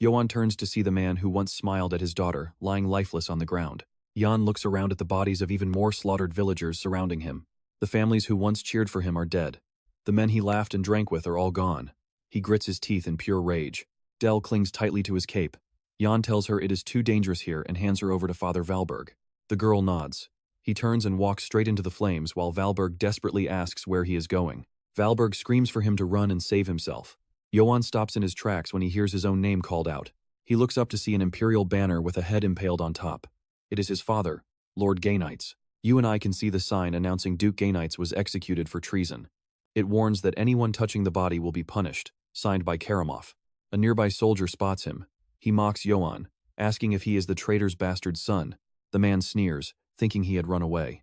Yoan turns to see the man who once smiled at his daughter, lying lifeless on the ground. Jan looks around at the bodies of even more slaughtered villagers surrounding him. The families who once cheered for him are dead. The men he laughed and drank with are all gone. He grits his teeth in pure rage. Dell clings tightly to his cape. Jan tells her it is too dangerous here and hands her over to Father Valberg. The girl nods. He turns and walks straight into the flames while Valberg desperately asks where he is going. Valberg screams for him to run and save himself. Yoan stops in his tracks when he hears his own name called out. He looks up to see an imperial banner with a head impaled on top. It is his father, Lord Yoan Ites. You and I can see the sign announcing Duke Yoan Ites was executed for treason. It warns that anyone touching the body will be punished, signed by Karamov. A nearby soldier spots him. He mocks Yoan, asking if he is the traitor's bastard son. The man sneers, thinking he had run away.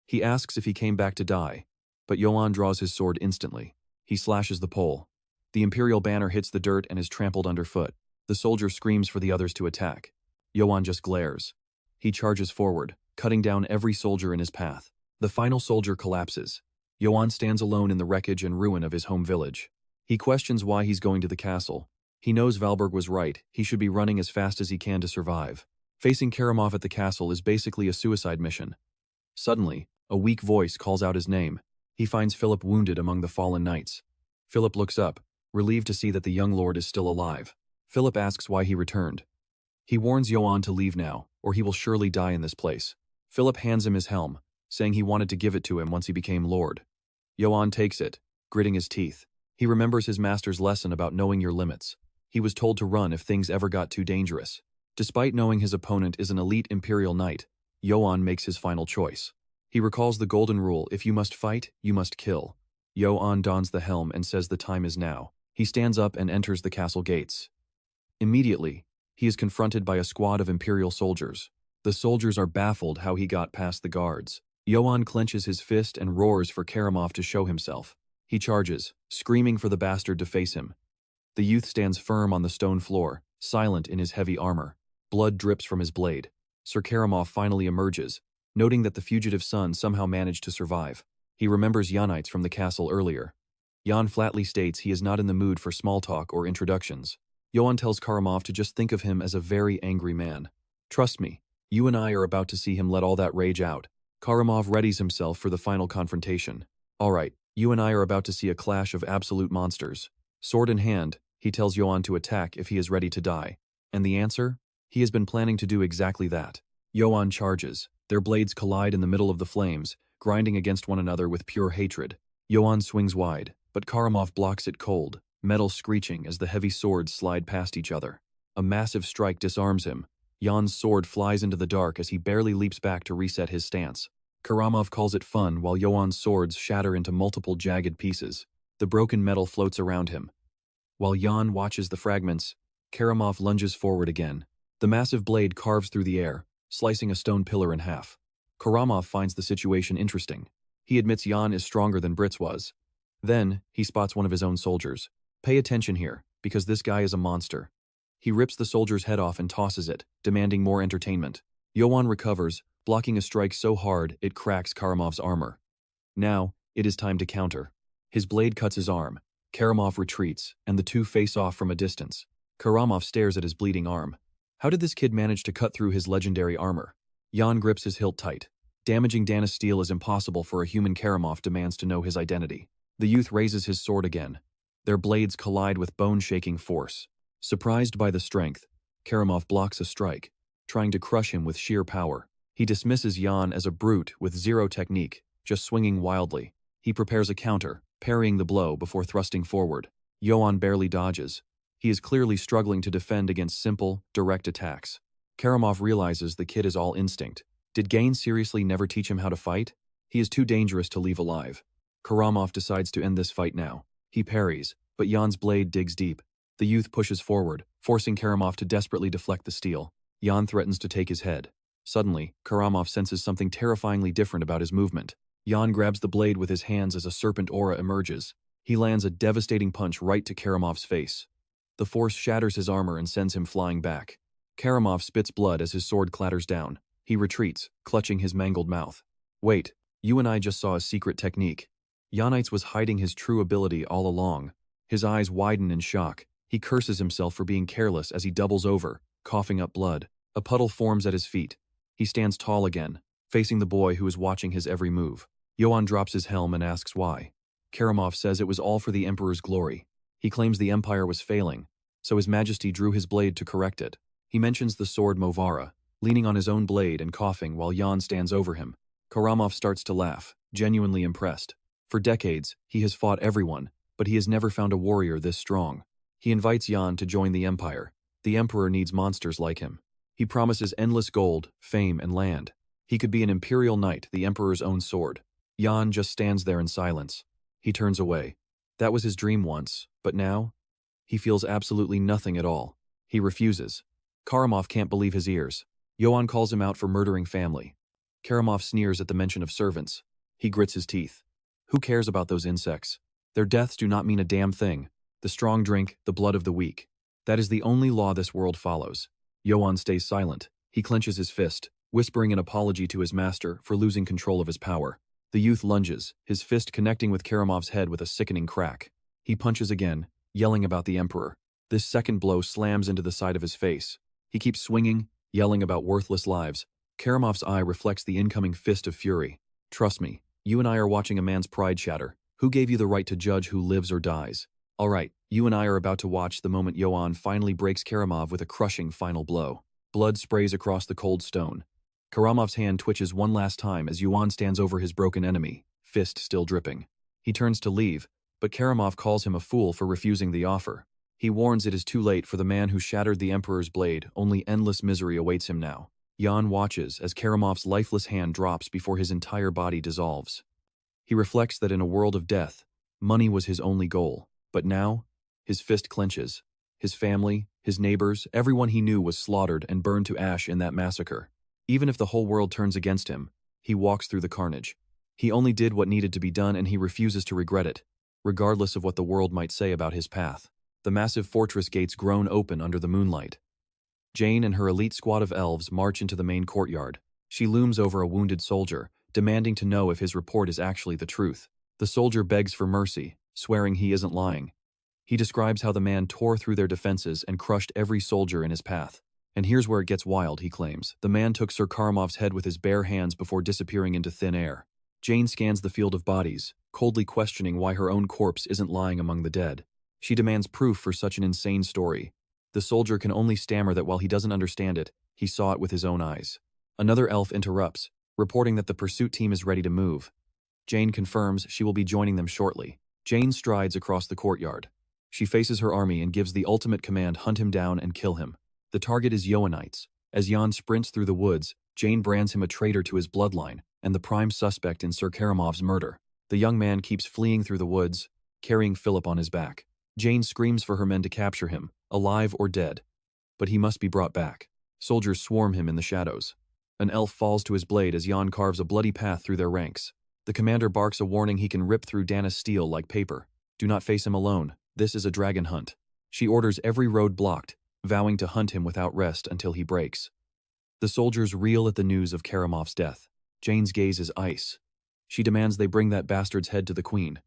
He asks if he came back to die, but Yoan draws his sword instantly. He slashes the pole. The imperial banner hits the dirt and is trampled underfoot. The soldier screams for the others to attack. Yoan just glares. He charges forward, cutting down every soldier in his path. The final soldier collapses. Yoan stands alone in the wreckage and ruin of his home village. He questions why he's going to the castle. He knows Valberg was right, he should be running as fast as he can to survive. Facing Karamov at the castle is basically a suicide mission. Suddenly, a weak voice calls out his name. He finds Philip wounded among the fallen knights. Philip looks up, relieved to see that the young lord is still alive. Philip asks why he returned. He warns Yoan to leave now, or he will surely die in this place. Philip hands him his helm, saying he wanted to give it to him once he became lord. Yoan takes it, gritting his teeth. He remembers his master's lesson about knowing your limits. He was told to run if things ever got too dangerous. Despite knowing his opponent is an elite imperial knight, Yoan makes his final choice. He recalls the golden rule: if you must fight, you must kill. Yoan dons the helm and says the time is now. He stands up and enters the castle gates. Immediately, he is confronted by a squad of imperial soldiers. The soldiers are baffled how he got past the guards. Yoan clenches his fist and roars for Karamov to show himself. He charges, screaming for the bastard to face him. The youth stands firm on the stone floor, silent in his heavy armor. Blood drips from his blade. Sir Karamov finally emerges, noting that the fugitive son somehow managed to survive. He remembers Yoan Ites from the castle earlier. Jan flatly states he is not in the mood for small talk or introductions. Yoan tells Karamov to just think of him as a very angry man. Trust me, you and I are about to see him let all that rage out. Karamov readies himself for the final confrontation. Alright, you and I are about to see a clash of absolute monsters. Sword in hand, he tells Yoan to attack if he is ready to die. And the answer? He has been planning to do exactly that. Yoan charges. Their blades collide in the middle of the flames, grinding against one another with pure hatred. Yoan swings wide, but Karamov blocks it cold, metal screeching as the heavy swords slide past each other. A massive strike disarms him. Jan's sword flies into the dark as he barely leaps back to reset his stance. Karamov calls it fun while Yoan's swords shatter into multiple jagged pieces. The broken metal floats around him. While Yoan watches the fragments, Karamov lunges forward again. The massive blade carves through the air, slicing a stone pillar in half. Karamov finds the situation interesting. He admits Yoan is stronger than Brits was. Then, he spots one of his own soldiers. Pay attention here, because this guy is a monster. He rips the soldier's head off and tosses it, demanding more entertainment. Yoan recovers, blocking a strike so hard it cracks Karamov's armor. Now, it is time to counter. His blade cuts his arm. Karamov retreats, and the two face off from a distance. Karamov stares at his bleeding arm. How did this kid manage to cut through his legendary armor? Yoan grips his hilt tight. Damaging Dana's steel is impossible for a human. Karamov demands to know his identity. The youth raises his sword again. Their blades collide with bone-shaking force. Surprised by the strength, Karamov blocks a strike, trying to crush him with sheer power. He dismisses Yoan as a brute with zero technique, just swinging wildly. He prepares a counter, parrying the blow before thrusting forward. Yoan barely dodges. He is clearly struggling to defend against simple, direct attacks. Karamov realizes the kid is all instinct. Did Gain seriously never teach him how to fight? He is too dangerous to leave alive. Karamov decides to end this fight now. He parries, but Yoan's blade digs deep. The youth pushes forward, forcing Karamov to desperately deflect the steel. Yoan threatens to take his head. Suddenly, Karamov senses something terrifyingly different about his movement. Yoan grabs the blade with his hands as a serpent aura emerges. He lands a devastating punch right to Karamov's face. The force shatters his armor and sends him flying back. Karamov spits blood as his sword clatters down. He retreats, clutching his mangled mouth. Wait, you and I just saw a secret technique. Yoan Ites was hiding his true ability all along. His eyes widen in shock. He curses himself for being careless as he doubles over, coughing up blood. A puddle forms at his feet. He stands tall again, facing the boy who is watching his every move. Yoan drops his helm and asks why. Karamov says it was all for the Emperor's glory. He claims the Empire was failing, so His Majesty drew his blade to correct it. He mentions the sword Movara, leaning on his own blade and coughing while Yoan stands over him. Karamov starts to laugh, genuinely impressed. For decades, he has fought everyone, but he has never found a warrior this strong. He invites Yoan to join the Empire. The Emperor needs monsters like him. He promises endless gold, fame, and land. He could be an imperial knight, the Emperor's own sword. Yoan just stands there in silence. He turns away. That was his dream once, but now? He feels absolutely nothing at all. He refuses. Karamov can't believe his ears. Yoan calls him out for murdering family. Karamov sneers at the mention of servants. He grits his teeth. Who cares about those insects? Their deaths do not mean a damn thing. The strong drink the blood of the weak. That is the only law this world follows. Yoan stays silent. He clenches his fist, whispering an apology to his master for losing control of his power. The youth lunges, his fist connecting with Karamov's head with a sickening crack. He punches again, yelling about the Emperor. This second blow slams into the side of his face. He keeps swinging, yelling about worthless lives. Karamov's eye reflects the incoming fist of fury. Trust me, you and I are watching a man's pride shatter. Who gave you the right to judge who lives or dies? All right, you and I are about to watch the moment Yoan finally breaks Karamov with a crushing final blow. Blood sprays across the cold stone. Karamov's hand twitches one last time as Yoan stands over his broken enemy, fist still dripping. He turns to leave, but Karamov calls him a fool for refusing the offer. He warns it is too late for the man who shattered the Emperor's blade, only endless misery awaits him now. Yoan watches as Karamov's lifeless hand drops before his entire body dissolves. He reflects that in a world of death, money was his only goal. But now, his fist clenches. His family, his neighbors, everyone he knew was slaughtered and burned to ash in that massacre. Even if the whole world turns against him, he walks through the carnage. He only did what needed to be done and he refuses to regret it, regardless of what the world might say about his path. The massive fortress gates groan open under the moonlight. Jane and her elite squad of elves march into the main courtyard. She looms over a wounded soldier, demanding to know if his report is actually the truth. The soldier begs for mercy, swearing he isn't lying. He describes how the man tore through their defenses and crushed every soldier in his path. And here's where it gets wild, he claims. The man took Sir Karamov's head with his bare hands before disappearing into thin air. Jane scans the field of bodies, coldly questioning why her own corpse isn't lying among the dead. She demands proof for such an insane story. The soldier can only stammer that while he doesn't understand it, he saw it with his own eyes. Another elf interrupts, reporting that the pursuit team is ready to move. Jane confirms she will be joining them shortly. Jane strides across the courtyard. She faces her army and gives the ultimate command: hunt him down and kill him. The target is Yoan Ites. As Yoan sprints through the woods, Jane brands him a traitor to his bloodline and the prime suspect in Sir Karamov's murder. The young man keeps fleeing through the woods, carrying Philip on his back. Jane screams for her men to capture him, alive or dead. But he must be brought back. Soldiers swarm him in the shadows. An elf falls to his blade as Yoan carves a bloody path through their ranks. The commander barks a warning he can rip through Dana's steel like paper. Do not face him alone. This is a dragon hunt. She orders every road blocked, vowing to hunt him without rest until he breaks. The soldiers reel at the news of Karamov's death. Jane's gaze is ice. She demands they bring that bastard's head to the queen.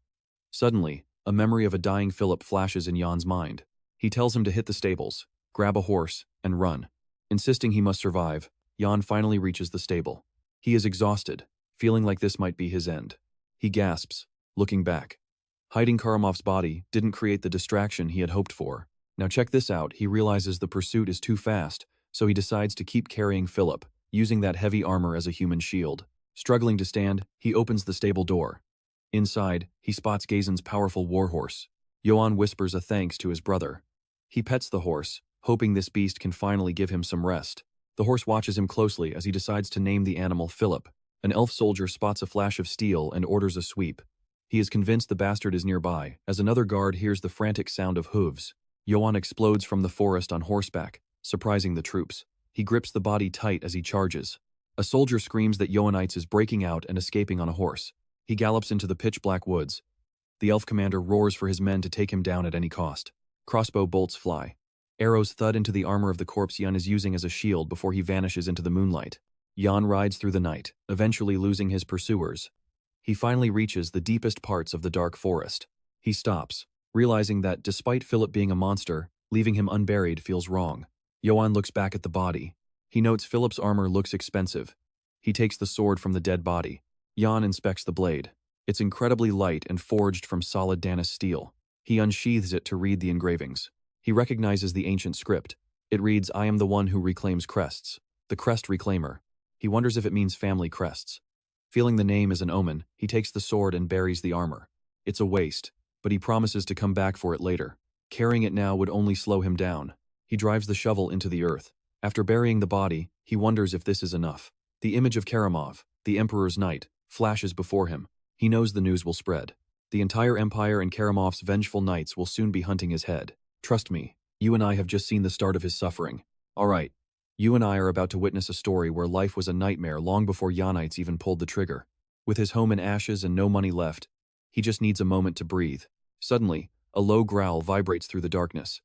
Suddenly, a memory of a dying Philip flashes in Yoan's mind. He tells him to hit the stables, grab a horse, and run. Insisting he must survive, Yoan finally reaches the stable. He is exhausted, feeling like this might be his end. He gasps, looking back. Hiding Karamov's body didn't create the distraction he had hoped for. Now check this out, he realizes the pursuit is too fast, so he decides to keep carrying Philip, using that heavy armor as a human shield. Struggling to stand, he opens the stable door. Inside, he spots Gazen's powerful warhorse. Yoan whispers a thanks to his brother. He pets the horse, hoping this beast can finally give him some rest. The horse watches him closely as he decides to name the animal Philip. An elf soldier spots a flash of steel and orders a sweep. He is convinced the bastard is nearby, as another guard hears the frantic sound of hooves. Yoan explodes from the forest on horseback, surprising the troops. He grips the body tight as he charges. A soldier screams that Yoan Ites is breaking out and escaping on a horse. He gallops into the pitch-black woods. The elf commander roars for his men to take him down at any cost. Crossbow bolts fly. Arrows thud into the armor of the corpse Yoan is using as a shield before he vanishes into the moonlight. Yoan rides through the night, eventually losing his pursuers. He finally reaches the deepest parts of the dark forest. He stops, realizing that despite Philip being a monster, leaving him unburied feels wrong. Yoan looks back at the body. He notes Philip's armor looks expensive. He takes the sword from the dead body. Yoan inspects the blade. It's incredibly light and forged from solid Danis steel. He unsheathes it to read the engravings. He recognizes the ancient script. It reads, "I am the one who reclaims crests. The crest reclaimer." He wonders if it means family crests. Feeling the name as an omen, he takes the sword and buries the armor. It's a waste, but he promises to come back for it later. Carrying it now would only slow him down. He drives the shovel into the earth. After burying the body, he wonders if this is enough. The image of Karamov, the Emperor's knight, flashes before him. He knows the news will spread. The entire empire and Karamov's vengeful knights will soon be hunting his head. Trust me, you and I have just seen the start of his suffering. All right, you and I are about to witness a story where life was a nightmare long before Yoan Ites even pulled the trigger. With his home in ashes and no money left, he just needs a moment to breathe. Suddenly, a low growl vibrates through the darkness.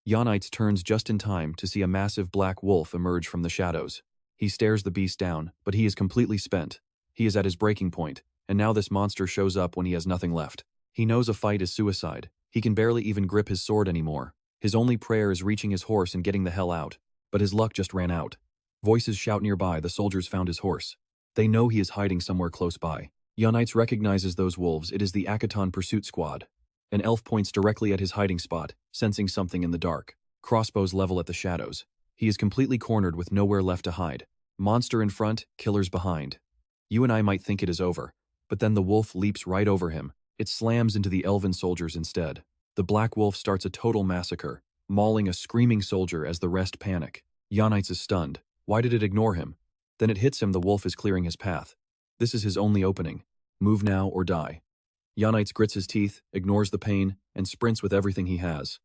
Yoan Ites turns just in time to see a massive black wolf emerge from the shadows. He stares the beast down, but he is completely spent. He is at his breaking point, and now this monster shows up when he has nothing left. He knows a fight is suicide. He can barely even grip his sword anymore. His only prayer is reaching his horse and getting the hell out. But his luck just ran out. Voices shout nearby the soldiers found his horse. They know he is hiding somewhere close by. Yoan Ites recognizes those wolves. It is the Akaton pursuit squad. An elf points directly at his hiding spot, sensing something in the dark. Crossbows level at the shadows. He is completely cornered with nowhere left to hide. Monster in front, killers behind. You and I might think it is over, but then the wolf leaps right over him. It slams into the elven soldiers instead. The black wolf starts a total massacre, mauling a screaming soldier as the rest panic. Yoan Ites is stunned. Why did it ignore him? Then it hits him. The wolf is clearing his path. This is his only opening. Move now or die. Yoan Ites grits his teeth, ignores the pain, and sprints with everything he has.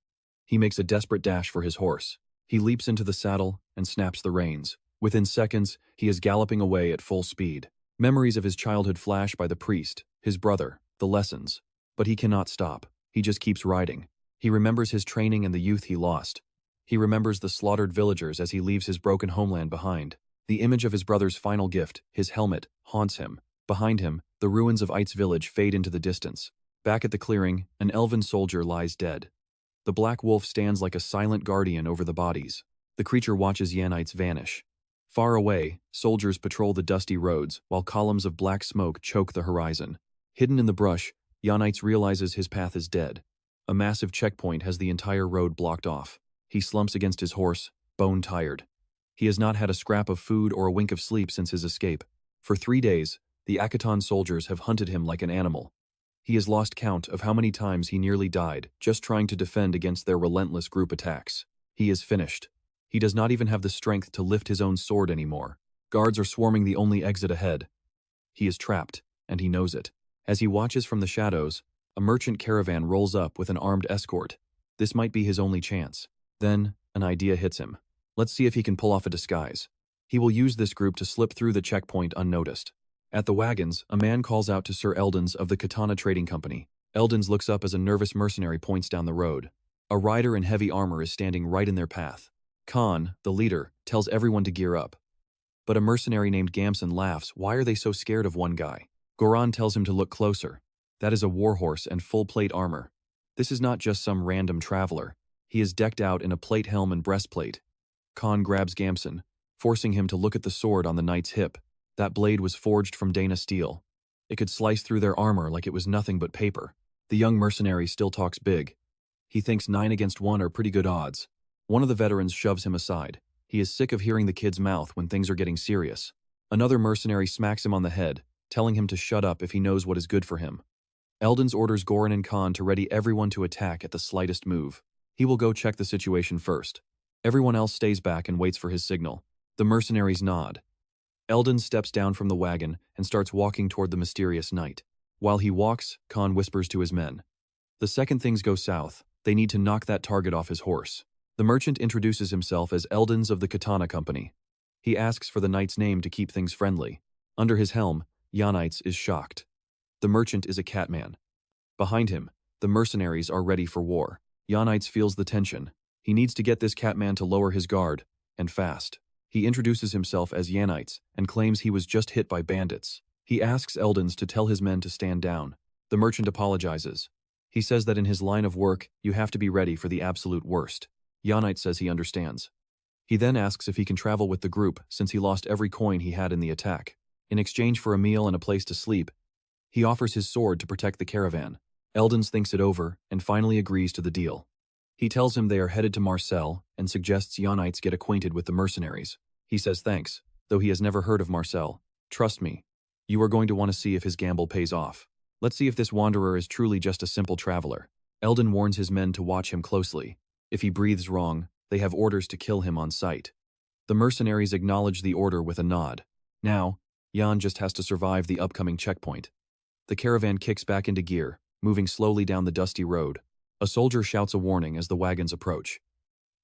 He makes a desperate dash for his horse. He leaps into the saddle and snaps the reins. Within seconds, he is galloping away at full speed. Memories of his childhood flash by the priest, his brother, the lessons. But he cannot stop. He just keeps riding. He remembers his training and the youth he lost. He remembers the slaughtered villagers as he leaves his broken homeland behind. The image of his brother's final gift, his helmet, haunts him. Behind him, the ruins of Ites village fade into the distance. Back at the clearing, an elven soldier lies dead. The black wolf stands like a silent guardian over the bodies. The creature watches Yoan Ites vanish. Far away, soldiers patrol the dusty roads while columns of black smoke choke the horizon. Hidden in the brush, Yoan Ites realizes his path is dead. A massive checkpoint has the entire road blocked off. He slumps against his horse, bone-tired. He has not had a scrap of food or a wink of sleep since his escape. For 3 days, the Akaton soldiers have hunted him like an animal. He has lost count of how many times he nearly died just trying to defend against their relentless group attacks. He is finished. He does not even have the strength to lift his own sword anymore. Guards are swarming the only exit ahead. He is trapped, and he knows it. As he watches from the shadows, a merchant caravan rolls up with an armed escort. This might be his only chance. Then, an idea hits him. Let's see if he can pull off a disguise. He will use this group to slip through the checkpoint unnoticed. At the wagons, a man calls out to Sir Eldons of the Katana Trading Company. Eldons looks up as a nervous mercenary points down the road. A rider in heavy armor is standing right in their path. Khan, the leader, tells everyone to gear up. But a mercenary named Gamson laughs. Why are they so scared of one guy? Goran tells him to look closer. That is a warhorse and full plate armor. This is not just some random traveler. He is decked out in a plate helm and breastplate. Khan grabs Gamson, forcing him to look at the sword on the knight's hip. That blade was forged from Dana steel. It could slice through their armor like it was nothing but paper. The young mercenary still talks big. He thinks 9 against 1 are pretty good odds. One of the veterans shoves him aside. He is sick of hearing the kid's mouth when things are getting serious. Another mercenary smacks him on the head, telling him to shut up if he knows what is good for him. Eldons orders Goran and Khan to ready everyone to attack at the slightest move. He will go check the situation first. Everyone else stays back and waits for his signal. The mercenaries nod. Eldon steps down from the wagon and starts walking toward the mysterious knight. While he walks, Khan whispers to his men. The second things go south, They need to knock that target off his horse. The merchant introduces himself as Eldons of the Katana Company. He asks for the knight's name to keep things friendly. Under his helm, Yoan Ites is shocked. The merchant is a catman. Behind him, the mercenaries are ready for war. Yoan Ites feels the tension. He needs to get this catman to lower his guard, and fast. He introduces himself as Yoan Ites and claims he was just hit by bandits. He asks Eldons to tell his men to stand down. The merchant apologizes. He says that in his line of work, you have to be ready for the absolute worst. Yoan Ites says he understands. He then asks if he can travel with the group since he lost every coin he had in the attack. In exchange for a meal and a place to sleep, he offers his sword to protect the caravan. Eldons thinks it over and finally agrees to the deal. He tells him they are headed to Marcel and suggests Yoan Ites get acquainted with the mercenaries. He says thanks, though he has never heard of Marcel. Trust me, you are going to want to see if his gamble pays off. Let's see if this wanderer is truly just a simple traveler. Eldon warns his men to watch him closely. If he breathes wrong, they have orders to kill him on sight. The mercenaries acknowledge the order with a nod. Now, Yoan just has to survive the upcoming checkpoint. The caravan kicks back into gear, moving slowly down the dusty road. A soldier shouts a warning as the wagons approach.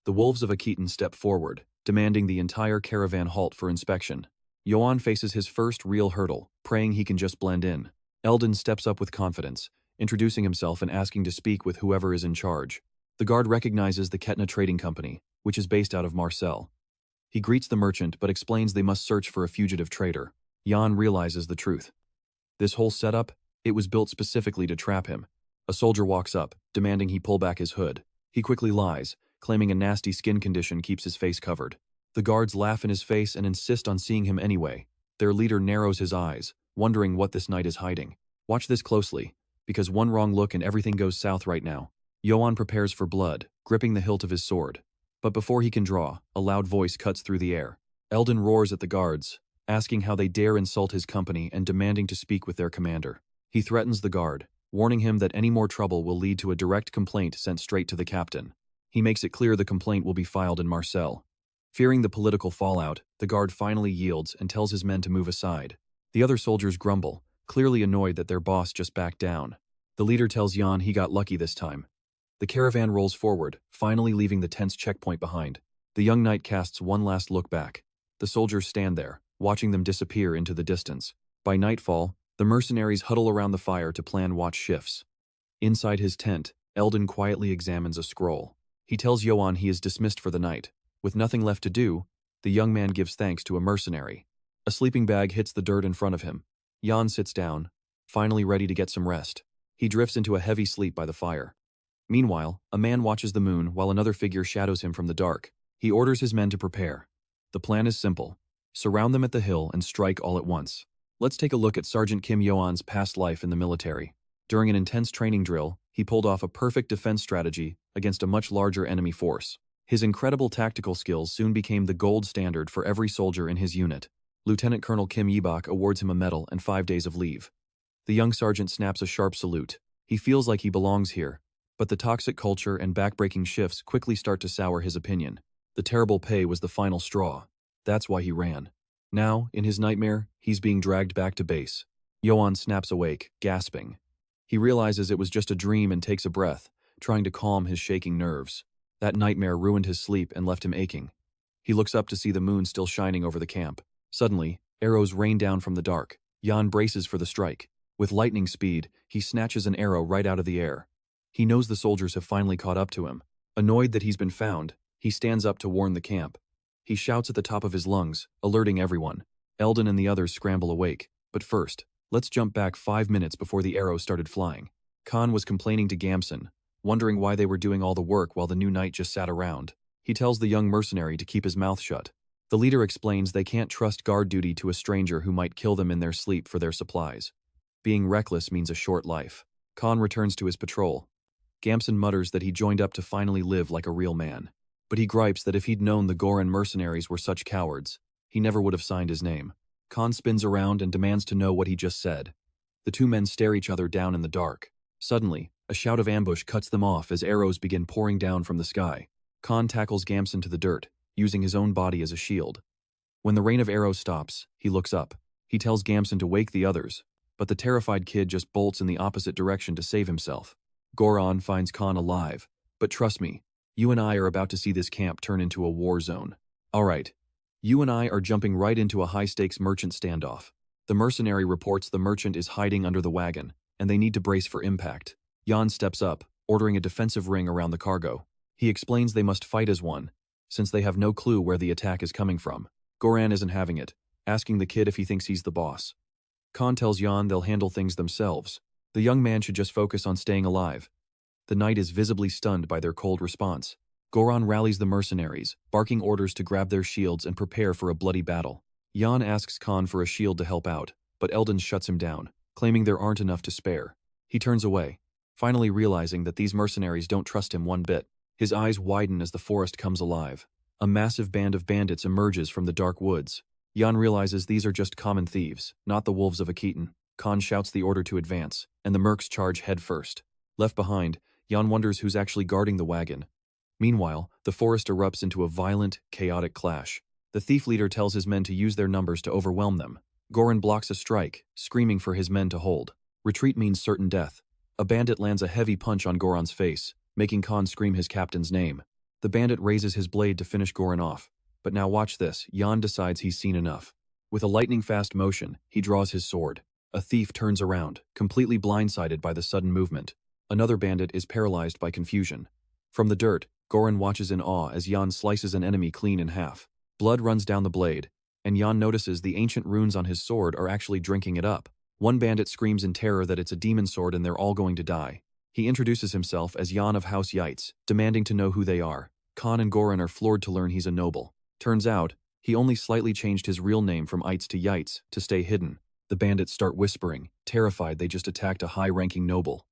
The wolves of Akitan step forward, demanding the entire caravan halt for inspection. Yoan faces his first real hurdle, praying he can just blend in. Eldon steps up with confidence, introducing himself and asking to speak with whoever is in charge. The guard recognizes the Ketna Trading Company, which is based out of Marcel. He greets the merchant but explains they must search for a fugitive trader. Yoan realizes the truth. This whole setup, it was built specifically to trap him. A soldier walks up, demanding he pull back his hood. He quickly lies, claiming a nasty skin condition keeps his face covered. The guards laugh in his face and insist on seeing him anyway. Their leader narrows his eyes, wondering what this knight is hiding. Watch this closely, because one wrong look and everything goes south right now. Yoan prepares for blood, gripping the hilt of his sword. But before he can draw, a loud voice cuts through the air. Eldon roars at the guards, asking how they dare insult his company and demanding to speak with their commander. He threatens the guard, warning him that any more trouble will lead to a direct complaint sent straight to the captain. He makes it clear the complaint will be filed in Marcel. Fearing the political fallout, the guard finally yields and tells his men to move aside. The other soldiers grumble, clearly annoyed that their boss just backed down. The leader tells Yoan he got lucky this time. The caravan rolls forward, finally leaving the tense checkpoint behind. The young knight casts one last look back. The soldiers stand there, watching them disappear into the distance. By nightfall, the mercenaries huddle around the fire to plan watch shifts. Inside his tent, Eldon quietly examines a scroll. He tells Yoan he is dismissed for the night. With nothing left to do, the young man gives thanks to a mercenary. A sleeping bag hits the dirt in front of him. Yoan sits down, finally ready to get some rest. He drifts into a heavy sleep by the fire. Meanwhile, a man watches the moon while another figure shadows him from the dark. He orders his men to prepare. The plan is simple. Surround them at the hill and strike all at once. Let's take a look at Sergeant Kim Yoan's past life in the military. During an intense training drill, he pulled off a perfect defense strategy against a much larger enemy force. His incredible tactical skills soon became the gold standard for every soldier in his unit. Lieutenant Colonel Kim Yibok awards him a medal and 5 days of leave. The young sergeant snaps a sharp salute. He feels like he belongs here, but the toxic culture and backbreaking shifts quickly start to sour his opinion. The terrible pay was the final straw. That's why he ran. Now, in his nightmare, he's being dragged back to base. Yoan snaps awake, gasping. He realizes it was just a dream and takes a breath, trying to calm his shaking nerves. That nightmare ruined his sleep and left him aching. He looks up to see the moon still shining over the camp. Suddenly, arrows rain down from the dark. Yoan braces for the strike. With lightning speed, he snatches an arrow right out of the air. He knows the soldiers have finally caught up to him. Annoyed that he's been found, he stands up to warn the camp. He shouts at the top of his lungs, alerting everyone. Eldon and the others scramble awake. But first, let's jump back 5 minutes before the arrow started flying. Khan was complaining to Gamson, wondering why they were doing all the work while the new knight just sat around. He tells the young mercenary to keep his mouth shut. The leader explains they can't trust guard duty to a stranger who might kill them in their sleep for their supplies. Being reckless means a short life. Khan returns to his patrol. Gamson mutters that he joined up to finally live like a real man. But he gripes that if he'd known the Goran mercenaries were such cowards, he never would have signed his name. Khan spins around and demands to know what he just said. The two men stare each other down in the dark. Suddenly, a shout of ambush cuts them off as arrows begin pouring down from the sky. Khan tackles Gamson to the dirt, using his own body as a shield. When the rain of arrows stops, he looks up. He tells Gamson to wake the others, but the terrified kid just bolts in the opposite direction to save himself. Goran finds Khan alive, But trust me, you and I are about to see this camp turn into a war zone. Alright, you and I are jumping right into a high-stakes merchant standoff. The mercenary reports the merchant is hiding under the wagon, and they need to brace for impact. Yoan steps up, ordering a defensive ring around the cargo. He explains they must fight as one, since they have no clue where the attack is coming from. Goran isn't having it, asking the kid if he thinks he's the boss. Khan tells Yoan they'll handle things themselves. The young man should just focus on staying alive. The knight is visibly stunned by their cold response. Goran rallies the mercenaries, barking orders to grab their shields and prepare for a bloody battle. Yoan asks Khan for a shield to help out, but Eldon shuts him down, claiming there aren't enough to spare. He turns away, finally realizing that these mercenaries don't trust him one bit. His eyes widen as the forest comes alive. A massive band of bandits emerges from the dark woods. Yoan realizes these are just common thieves, not the wolves of Aketon. Khan shouts the order to advance, and the mercs charge headfirst. Left behind, Yoan wonders who's actually guarding the wagon. Meanwhile, the forest erupts into a violent, chaotic clash. The thief leader tells his men to use their numbers to overwhelm them. Goran blocks a strike, screaming for his men to hold. Retreat means certain death. A bandit lands a heavy punch on Goran's face, making Khan scream his captain's name. The bandit raises his blade to finish Goran off. But now watch this, Yoan decides he's seen enough. With a lightning-fast motion, he draws his sword. A thief turns around, completely blindsided by the sudden movement. Another bandit is paralyzed by confusion. From the dirt, Goran watches in awe as Yoan slices an enemy clean in half. Blood runs down the blade, and Yoan notices the ancient runes on his sword are actually drinking it up. One bandit screams in terror that it's a demon sword and they're all going to die. He introduces himself as Yoan of House Ites, demanding to know who they are. Khan and Goran are floored to learn he's a noble. Turns out, he only slightly changed his real name from Ites to Yites to stay hidden. The bandits start whispering, terrified they just attacked a high-ranking noble.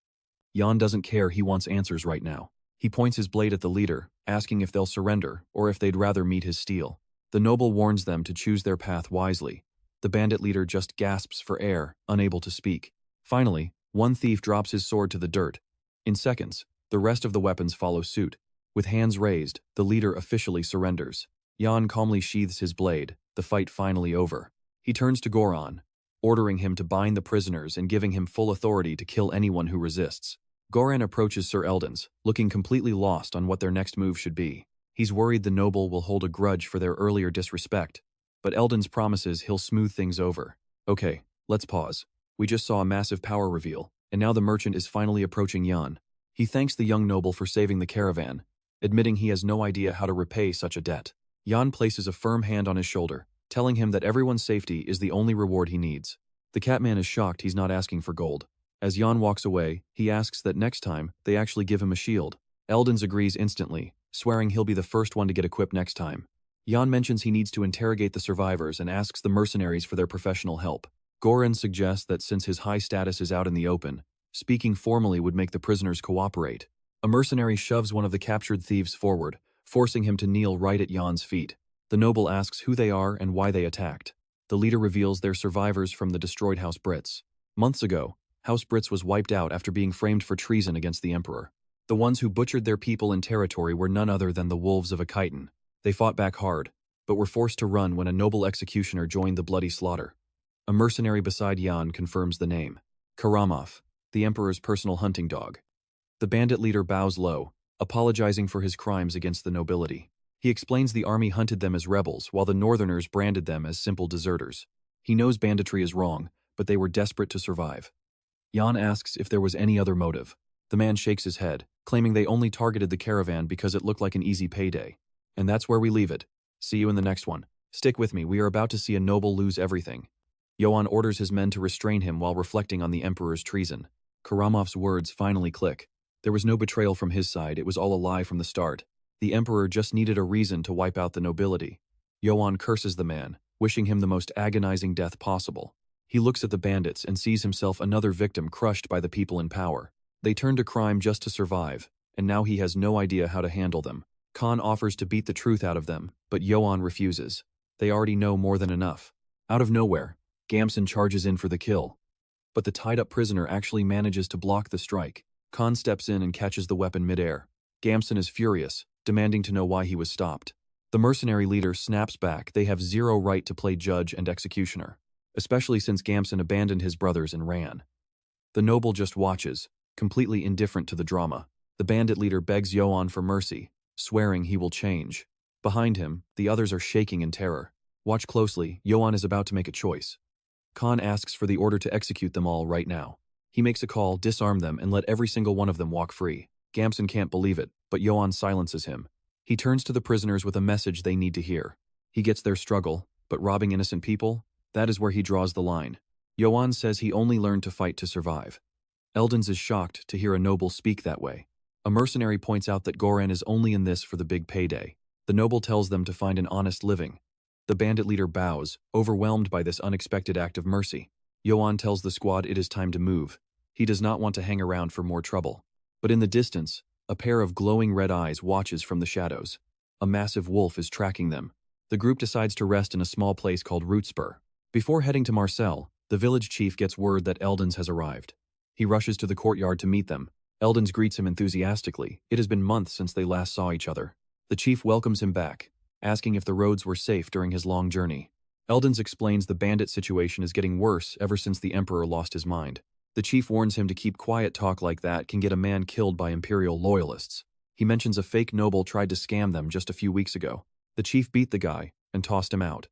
Yoan doesn't care, he wants answers right now. He points his blade at the leader, asking if they'll surrender or if they'd rather meet his steel. The noble warns them to choose their path wisely. The bandit leader just gasps for air, unable to speak. Finally, one thief drops his sword to the dirt. In seconds, the rest of the weapons follow suit. With hands raised, the leader officially surrenders. Yoan calmly sheathes his blade, the fight finally over. He turns to Goran, ordering him to bind the prisoners and giving him full authority to kill anyone who resists. Goran approaches Sir Eldon's, looking completely lost on what their next move should be. He's worried the noble will hold a grudge for their earlier disrespect, but Eldon's promises he'll smooth things over. Okay, let's pause. We just saw a massive power reveal, and now the merchant is finally approaching Yoan. He thanks the young noble for saving the caravan, admitting he has no idea how to repay such a debt. Yoan places a firm hand on his shoulder, telling him that everyone's safety is the only reward he needs. The Catman is shocked he's not asking for gold. As Yoan walks away, he asks that next time, they actually give him a shield. Eldon's agrees instantly, swearing he'll be the first one to get equipped next time. Yoan mentions he needs to interrogate the survivors and asks the mercenaries for their professional help. Goran suggests that since his high status is out in the open, speaking formally would make the prisoners cooperate. A mercenary shoves one of the captured thieves forward, forcing him to kneel right at Yoan's feet. The noble asks who they are and why they attacked. The leader reveals they're survivors from the destroyed House Brits. Months ago, House Brits was wiped out after being framed for treason against the Emperor. The ones who butchered their people and territory were none other than the wolves of Aketon. They fought back hard, but were forced to run when a noble executioner joined the bloody slaughter. A mercenary beside Yoan confirms the name. Karamov, the Emperor's personal hunting dog. The bandit leader bows low, apologizing for his crimes against the nobility. He explains the army hunted them as rebels while the northerners branded them as simple deserters. He knows banditry is wrong, but they were desperate to survive. Yoan asks if there was any other motive. The man shakes his head, claiming they only targeted the caravan because it looked like an easy payday. And that's where we leave it. See you in the next one. Stick with me, we are about to see a noble lose everything. Yoan orders his men to restrain him while reflecting on the Emperor's treason. Karamov's words finally click. There was no betrayal from his side, it was all a lie from the start. The Emperor just needed a reason to wipe out the nobility. Yoan curses the man, wishing him the most agonizing death possible. He looks at the bandits and sees himself another victim crushed by the people in power. They turned to crime just to survive, and now he has no idea how to handle them. Khan offers to beat the truth out of them, but Yoan refuses. They already know more than enough. Out of nowhere, Gamson charges in for the kill. But the tied-up prisoner actually manages to block the strike. Khan steps in and catches the weapon midair. Gamson is furious, demanding to know why he was stopped. The mercenary leader snaps back they have zero right to play judge and executioner, especially since Gamson abandoned his brothers and ran. The noble just watches, completely indifferent to the drama. The bandit leader begs Yoan for mercy, swearing he will change. Behind him, the others are shaking in terror. Watch closely, Yoan is about to make a choice. Khan asks for the order to execute them all right now. He makes a call, disarm them, and let every single one of them walk free. Gamson can't believe it, but Yoan silences him. He turns to the prisoners with a message they need to hear. He gets their struggle, but robbing innocent people? That is where he draws the line. Yoan says he only learned to fight to survive. Eldens is shocked to hear a noble speak that way. A mercenary points out that Goran is only in this for the big payday. The noble tells them to find an honest living. The bandit leader bows, overwhelmed by this unexpected act of mercy. Yoan tells the squad it is time to move. He does not want to hang around for more trouble. But in the distance, a pair of glowing red eyes watches from the shadows. A massive wolf is tracking them. The group decides to rest in a small place called Rootspur. Before heading to Marcel, the village chief gets word that Eldens has arrived. He rushes to the courtyard to meet them. Eldens greets him enthusiastically. It has been months since they last saw each other. The chief welcomes him back, asking if the roads were safe during his long journey. Eldens explains the bandit situation is getting worse ever since the emperor lost his mind. The chief warns him to keep quiet. Talk like that can get a man killed by imperial loyalists. He mentions a fake noble tried to scam them just a few weeks ago. The chief beat the guy and tossed him out.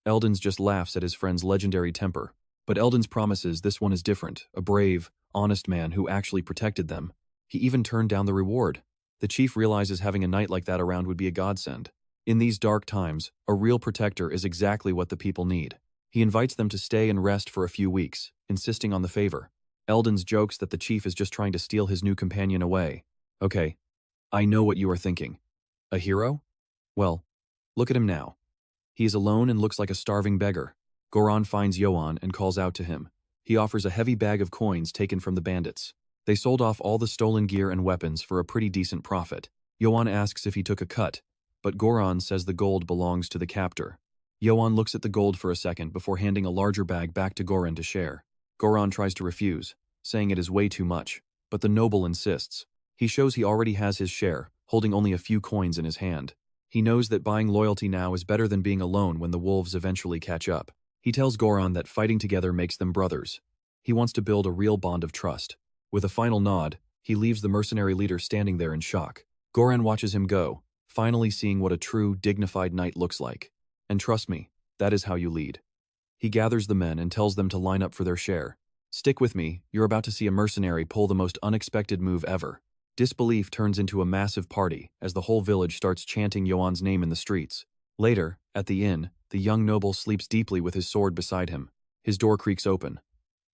Eldens just laughs at his friend's legendary temper. But Eldens promises this one is different, a brave, honest man who actually protected them. He even turned down the reward. The chief realizes having a knight like that around would be a godsend. In these dark times, a real protector is exactly what the people need. He invites them to stay and rest for a few weeks, insisting on the favor. Eldens jokes that the chief is just trying to steal his new companion away. Okay, I know what you are thinking. A hero? Well, look at him now. He is alone and looks like a starving beggar. Goran finds Yoan and calls out to him. He offers a heavy bag of coins taken from the bandits. They sold off all the stolen gear and weapons for a pretty decent profit. Yoan asks if he took a cut, but Goran says the gold belongs to the captor. Yoan looks at the gold for a second before handing a larger bag back to Goran to share. Goran tries to refuse, saying it is way too much, but the noble insists. He shows he already has his share, holding only a few coins in his hand. He knows that buying loyalty now is better than being alone when the wolves eventually catch up. He tells Goran that fighting together makes them brothers. He wants to build a real bond of trust. With a final nod, he leaves the mercenary leader standing there in shock. Goran watches him go, finally seeing what a true, dignified knight looks like. And trust me, that is how you lead. He gathers the men and tells them to line up for their share. Stick with me, you're about to see a mercenary pull the most unexpected move ever. Disbelief turns into a massive party as the whole village starts chanting Yoan's name in the streets. Later, at the inn, the young noble sleeps deeply with his sword beside him. His door creaks open.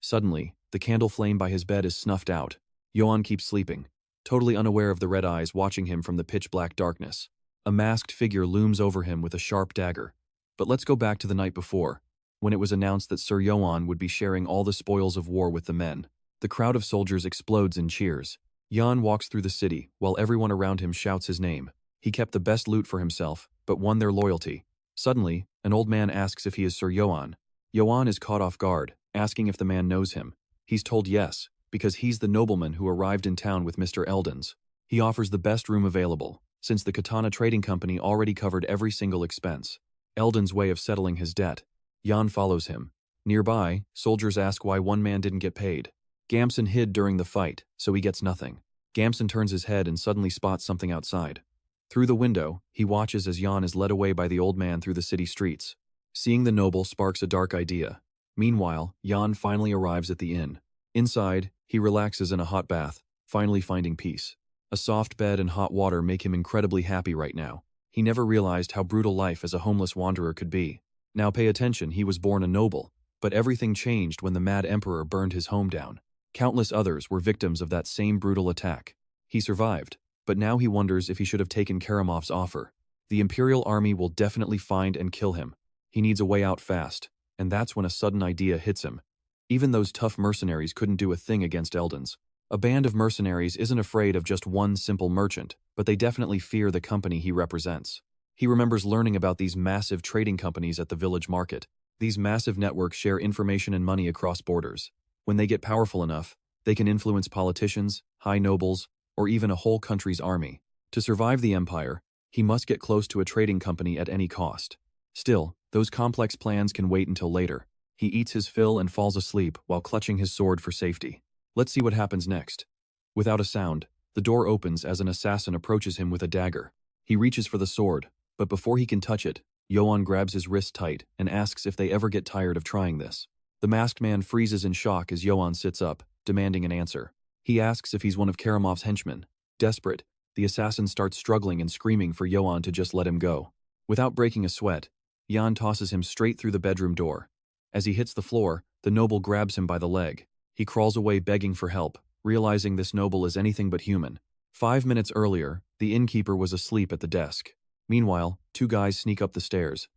Suddenly, the candle flame by his bed is snuffed out. Yoan keeps sleeping, totally unaware of the red eyes watching him from the pitch-black darkness. A masked figure looms over him with a sharp dagger. But let's go back to the night before, when it was announced that Sir Yoan would be sharing all the spoils of war with the men. The crowd of soldiers explodes in cheers. Yoan walks through the city, while everyone around him shouts his name. He kept the best loot for himself, but won their loyalty. Suddenly, an old man asks if he is Sir Yoan. Yoan is caught off guard, asking if the man knows him. He's told yes, because he's the nobleman who arrived in town with Mr. Eldens. He offers the best room available, since the Katana Trading Company already covered every single expense. Eldens' way of settling his debt. Yoan follows him. Nearby, soldiers ask why one man didn't get paid. Gamson hid during the fight, so he gets nothing. Gamson turns his head and suddenly spots something outside. Through the window, he watches as Yoan is led away by the old man through the city streets. Seeing the noble sparks a dark idea. Meanwhile, Yoan finally arrives at the inn. Inside, he relaxes in a hot bath, finally finding peace. A soft bed and hot water make him incredibly happy right now. He never realized how brutal life as a homeless wanderer could be. Now pay attention, he was born a noble, but everything changed when the mad emperor burned his home down. Countless others were victims of that same brutal attack. He survived, but now he wonders if he should have taken Karamov's offer. The Imperial Army will definitely find and kill him. He needs a way out fast, and that's when a sudden idea hits him. Even those tough mercenaries couldn't do a thing against Eldens. A band of mercenaries isn't afraid of just one simple merchant, but they definitely fear the company he represents. He remembers learning about these massive trading companies at the village market. These massive networks share information and money across borders. When they get powerful enough, they can influence politicians, high nobles, or even a whole country's army. To survive the empire, he must get close to a trading company at any cost. Still, those complex plans can wait until later. He eats his fill and falls asleep while clutching his sword for safety. Let's see what happens next. Without a sound, The door opens as an assassin approaches him with a dagger. He reaches for the sword, but before he can touch it, Yoan grabs his wrist tight and asks if they ever get tired of trying this. The masked man freezes in shock as Yoan sits up, demanding an answer. He asks if he's one of Karamov's henchmen. Desperate, the assassin starts struggling and screaming for Yoan to just let him go. Without breaking a sweat, Yoan tosses him straight through the bedroom door. As he hits the floor, the noble grabs him by the leg. He crawls away begging for help, realizing this noble is anything but human. 5 minutes earlier, the innkeeper was asleep at the desk. Meanwhile, 2 guys sneak up the stairs.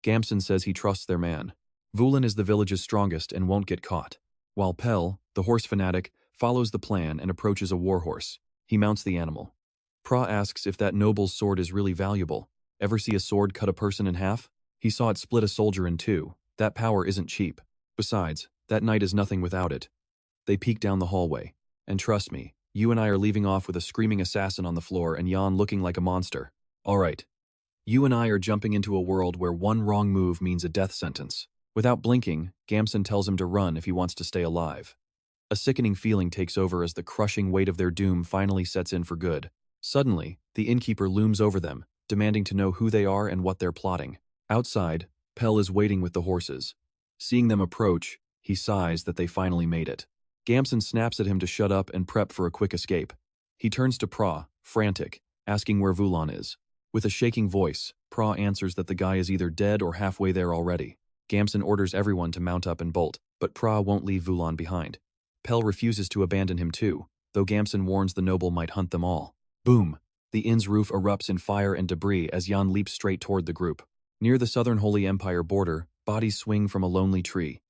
Gamson says he trusts their man. Vulan is the village's strongest and won't get caught. While Pell, the horse fanatic, follows the plan and approaches a warhorse. He mounts the animal. Pra asks if that noble's sword is really valuable. Ever see a sword cut a person in half? He saw it split a soldier in 2. That power isn't cheap. Besides, that knight is nothing without it. They peek down the hallway. And trust me, you and I are leaving off with a screaming assassin on the floor and Yoan looking like a monster. Alright. You and I are jumping into a world where one wrong move means a death sentence. Without blinking, Gamson tells him to run if he wants to stay alive. A sickening feeling takes over as the crushing weight of their doom finally sets in for good. Suddenly, the innkeeper looms over them, demanding to know who they are and what they're plotting. Outside, Pell is waiting with the horses. Seeing them approach, he sighs that they finally made it. Gamson snaps at him to shut up and prep for a quick escape. He turns to Pra, frantic, asking where Vulan is. With a shaking voice, Pra answers that the guy is either dead or halfway there already. Gamson orders everyone to mount up and bolt, but Pra won't leave Vulan behind. Pell refuses to abandon him too, though Gamson warns the noble might hunt them all. Boom! The inn's roof erupts in fire and debris as Yoan leaps straight toward the group. Near the southern Holy Empire border, bodies swing from a lonely tree.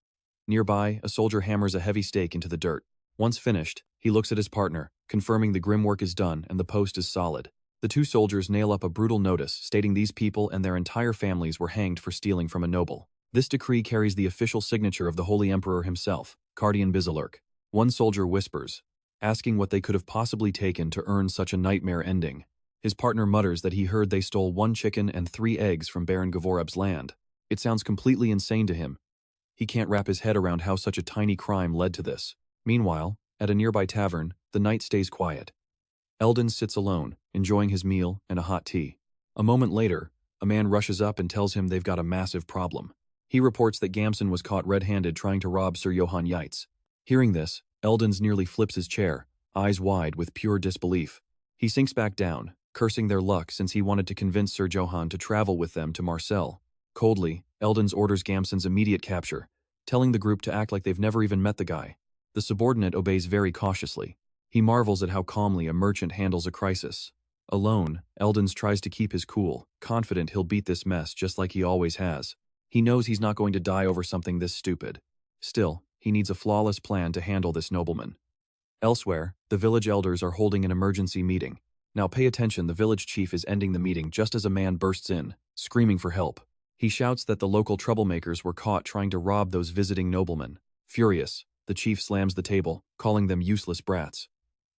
Nearby, a soldier hammers a heavy stake into the dirt. Once finished, he looks at his partner, confirming the grim work is done and the post is solid. The 2 soldiers nail up a brutal notice stating these people and their entire families were hanged for stealing from a noble. This decree carries the official signature of the Holy Emperor himself, Kardian Bizalurk. One soldier whispers, asking what they could have possibly taken to earn such a nightmare ending. His partner mutters that he heard they stole 1 chicken and 3 eggs from Baron Gavoreb's land. It sounds completely insane to him. He can't wrap his head around how such a tiny crime led to this. Meanwhile, at a nearby tavern, the knight stays quiet. Eldon sits alone, enjoying his meal and a hot tea. A moment later, a man rushes up and tells him they've got a massive problem. He reports that Gamson was caught red-handed trying to rob Sir Yoan Ites. Hearing this, Eldons nearly flips his chair, eyes wide with pure disbelief. He sinks back down, cursing their luck since he wanted to convince Sir Johan to travel with them to Marseille. Coldly, Eldons orders Gamson's immediate capture, telling the group to act like they've never even met the guy. The subordinate obeys very cautiously. He marvels at how calmly a merchant handles a crisis. Alone, Eldons tries to keep his cool, confident he'll beat this mess just like he always has. He knows he's not going to die over something this stupid. Still, he needs a flawless plan to handle this nobleman. Elsewhere, the village elders are holding an emergency meeting. Now pay attention, the village chief is ending the meeting just as a man bursts in, screaming for help. He shouts that the local troublemakers were caught trying to rob those visiting noblemen. Furious, the chief slams the table, calling them useless brats.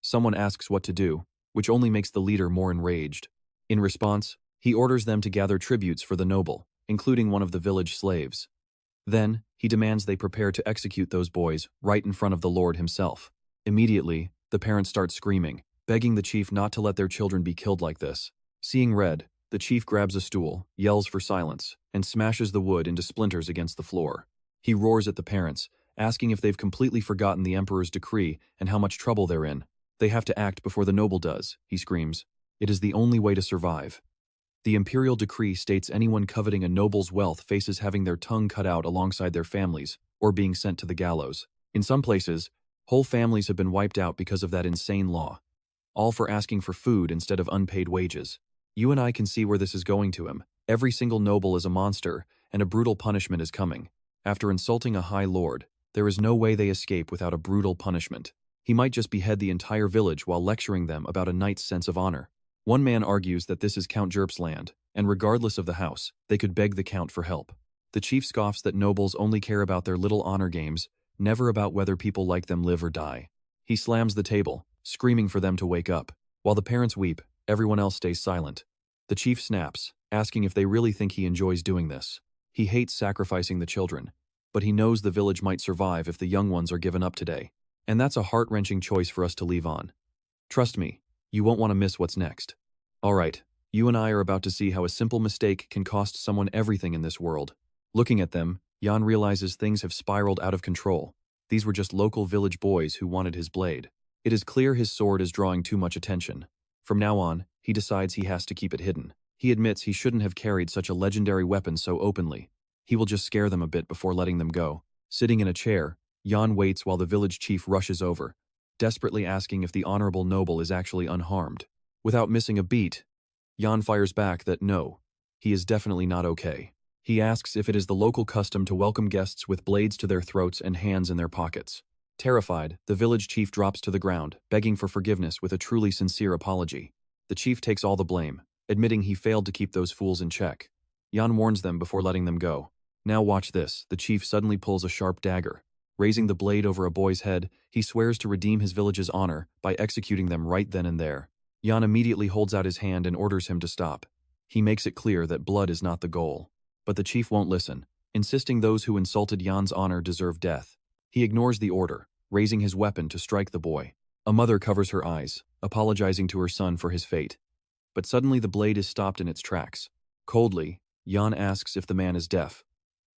Someone asks what to do, which only makes the leader more enraged. In response, he orders them to gather tributes for the noble, including one of the village slaves. Then, he demands they prepare to execute those boys right in front of the Lord himself. Immediately, the parents start screaming, begging the chief not to let their children be killed like this. Seeing red, the chief grabs a stool, yells for silence, and smashes the wood into splinters against the floor. He roars at the parents, asking if they've completely forgotten the emperor's decree and how much trouble they're in. They have to act before the noble does, he screams. It is the only way to survive. The imperial decree states anyone coveting a noble's wealth faces having their tongue cut out alongside their families, or being sent to the gallows. In some places, whole families have been wiped out because of that insane law. All for asking for food instead of unpaid wages. You and I can see where this is going to him. Every single noble is a monster, and a brutal punishment is coming. After insulting a high lord, there is no way they escape without a brutal punishment. He might just behead the entire village while lecturing them about a knight's sense of honor. One man argues that this is Count Jerp's land, and regardless of the house, they could beg the count for help. The chief scoffs that nobles only care about their little honor games, never about whether people like them live or die. He slams the table, screaming for them to wake up. While the parents weep, everyone else stays silent. The chief snaps, asking if they really think he enjoys doing this. He hates sacrificing the children, but he knows the village might survive if the young ones are given up today. And that's a heart-wrenching choice for us to leave on. Trust me, You won't want to miss what's next. Alright, you and I are about to see how a simple mistake can cost someone everything in this world. Looking at them, Yoan realizes things have spiraled out of control. These were just local village boys who wanted his blade. It is clear his sword is drawing too much attention. From now on, he decides he has to keep it hidden. He admits he shouldn't have carried such a legendary weapon so openly. He will just scare them a bit before letting them go. Sitting in a chair, Yoan waits while the village chief rushes over, desperately asking if the honorable noble is actually unharmed. Without missing a beat, Yoan fires back that no, he is definitely not okay. He asks if it is the local custom to welcome guests with blades to their throats and hands in their pockets. Terrified, the village chief drops to the ground, begging for forgiveness with a truly sincere apology. The chief takes all the blame, admitting he failed to keep those fools in check. Yoan warns them before letting them go. Now watch this, the chief suddenly pulls a sharp dagger. Raising the blade over a boy's head, he swears to redeem his village's honor by executing them right then and there. Yoan immediately holds out his hand and orders him to stop. He makes it clear that blood is not the goal. But the chief won't listen, insisting those who insulted Yoan's honor deserve death. He ignores the order, raising his weapon to strike the boy. A mother covers her eyes, apologizing to her son for his fate. But suddenly the blade is stopped in its tracks. Coldly, Yoan asks if the man is deaf.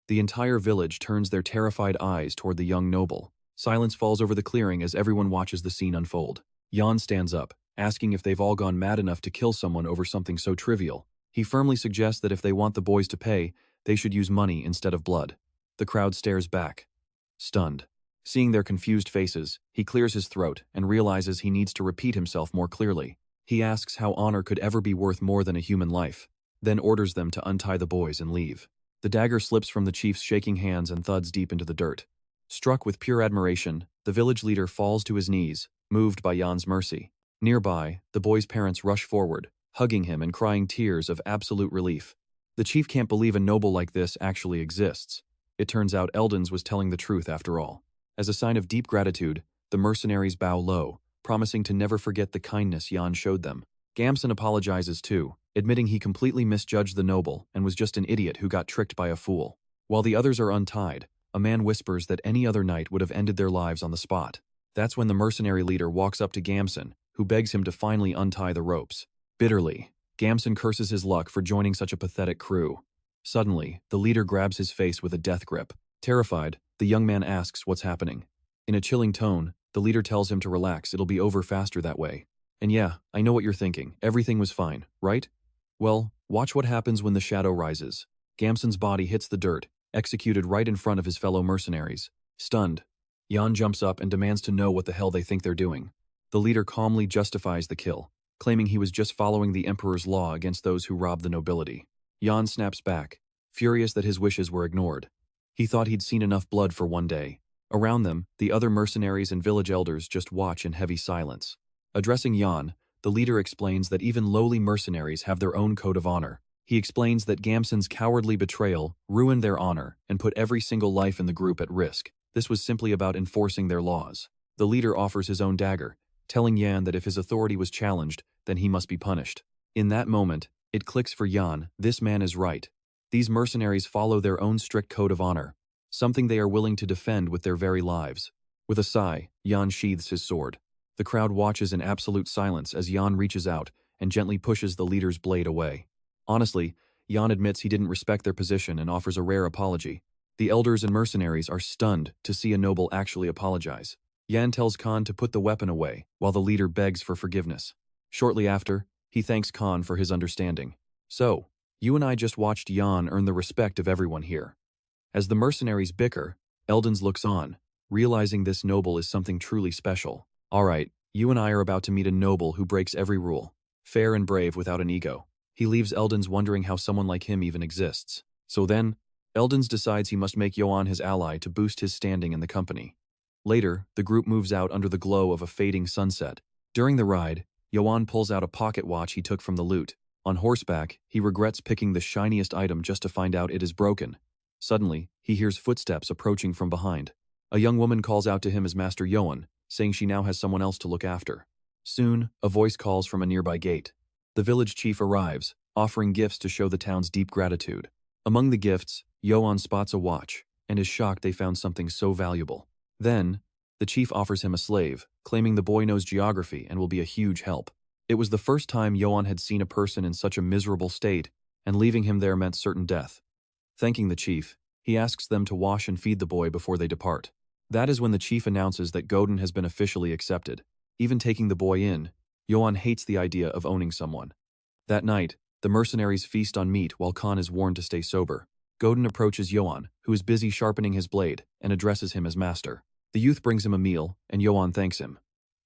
The entire village turns their terrified eyes toward the young noble. Silence falls over the clearing as everyone watches the scene unfold. Yoan stands up, asking if they've all gone mad enough to kill someone over something so trivial. He firmly suggests that if they want the boys to pay, they should use money instead of blood. The crowd stares back, stunned. Seeing their confused faces, he clears his throat and realizes he needs to repeat himself more clearly. He asks how honor could ever be worth more than a human life, then orders them to untie the boys and leave. The dagger slips from the chief's shaking hands and thuds deep into the dirt. Struck with pure admiration, the village leader falls to his knees, moved by Yoan's mercy. Nearby, the boy's parents rush forward, hugging him and crying tears of absolute relief. The chief can't believe a noble like this actually exists. It turns out Eldons was telling the truth after all. As a sign of deep gratitude, the mercenaries bow low, promising to never forget the kindness Yoan showed them. Gamson apologizes too, admitting he completely misjudged the noble and was just an idiot who got tricked by a fool. While the others are untied, a man whispers that any other night would have ended their lives on the spot. That's when the mercenary leader walks up to Gamson, who begs him to finally untie the ropes. Bitterly, Gamson curses his luck for joining such a pathetic crew. Suddenly, the leader grabs his face with a death grip. Terrified, the young man asks what's happening. In a chilling tone, the leader tells him to relax, it'll be over faster that way. And yeah, I know what you're thinking, everything was fine, right? Well, watch what happens when the shadow rises. Gamson's body hits the dirt, executed right in front of his fellow mercenaries. Stunned, Yoan jumps up and demands to know what the hell they think they're doing. The leader calmly justifies the kill, claiming he was just following the emperor's law against those who robbed the nobility. Yoan snaps back, furious that his wishes were ignored. He thought he'd seen enough blood for one day. Around them, the other mercenaries and village elders just watch in heavy silence. Addressing Yoan, the leader explains that even lowly mercenaries have their own code of honor. He explains that Gamson's cowardly betrayal ruined their honor and put every single life in the group at risk. This was simply about enforcing their laws. The leader offers his own dagger, telling Yoan that if his authority was challenged, then he must be punished. In that moment, it clicks for Yoan, this man is right. These mercenaries follow their own strict code of honor, something they are willing to defend with their very lives. With a sigh, Yoan sheathes his sword. The crowd watches in absolute silence as Yoan reaches out and gently pushes the leader's blade away. Honestly, Yoan admits he didn't respect their position and offers a rare apology. The elders and mercenaries are stunned to see a noble actually apologize. Yoan tells Khan to put the weapon away, while the leader begs for forgiveness. Shortly after, he thanks Khan for his understanding. So, you and I just watched Yoan earn the respect of everyone here. As the mercenaries bicker, Eldons looks on, realizing this noble is something truly special. Alright, you and I are about to meet a noble who breaks every rule. Fair and brave without an ego. He leaves Eldons wondering how someone like him even exists. So then, Eldons decides he must make Yoan his ally to boost his standing in the company. Later, the group moves out under the glow of a fading sunset. During the ride, Yoan pulls out a pocket watch he took from the loot. On horseback, he regrets picking the shiniest item just to find out it is broken. Suddenly, he hears footsteps approaching from behind. A young woman calls out to him as Master Yoan, saying she now has someone else to look after. Soon, a voice calls from a nearby gate. The village chief arrives, offering gifts to show the town's deep gratitude. Among the gifts, Yoan spots a watch, and is shocked they found something so valuable. Then, the chief offers him a slave, claiming the boy knows geography and will be a huge help. It was the first time Yoan had seen a person in such a miserable state, and leaving him there meant certain death. Thanking the chief, he asks them to wash and feed the boy before they depart. That is when the chief announces that Godin has been officially accepted. Even taking the boy in, Yoan hates the idea of owning someone. That night, the mercenaries feast on meat while Khan is warned to stay sober. Godin approaches Yoan, who is busy sharpening his blade, and addresses him as master. The youth brings him a meal, and Yoan thanks him.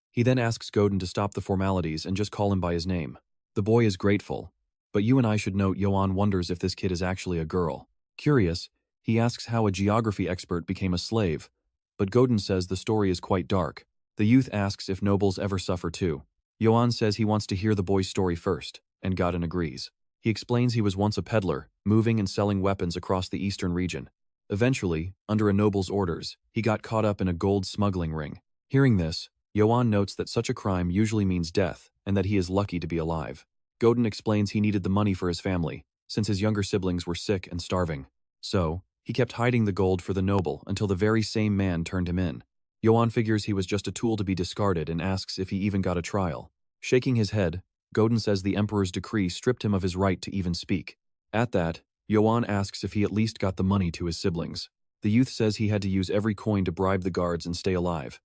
He then asks Godin to stop the formalities and just call him by his name. The boy is grateful, but you and I should note Yoan wonders if this kid is actually a girl. Curious, he asks how a geography expert became a slave, but Godin says the story is quite dark. The youth asks if nobles ever suffer too. Yoan says he wants to hear the boy's story first, and Godin agrees. He explains he was once a peddler, moving and selling weapons across the eastern region. Eventually, under a noble's orders, he got caught up in a gold smuggling ring. Hearing this, Yoan notes that such a crime usually means death, and that he is lucky to be alive. Godin explains he needed the money for his family, since his younger siblings were sick and starving. So, he kept hiding the gold for the noble until the very same man turned him in. Yoan figures he was just a tool to be discarded and asks if he even got a trial. Shaking his head, Godin says the emperor's decree stripped him of his right to even speak. At that, Yoan asks if he at least got the money to his siblings. The youth says he had to use every coin to bribe the guards and stay alive.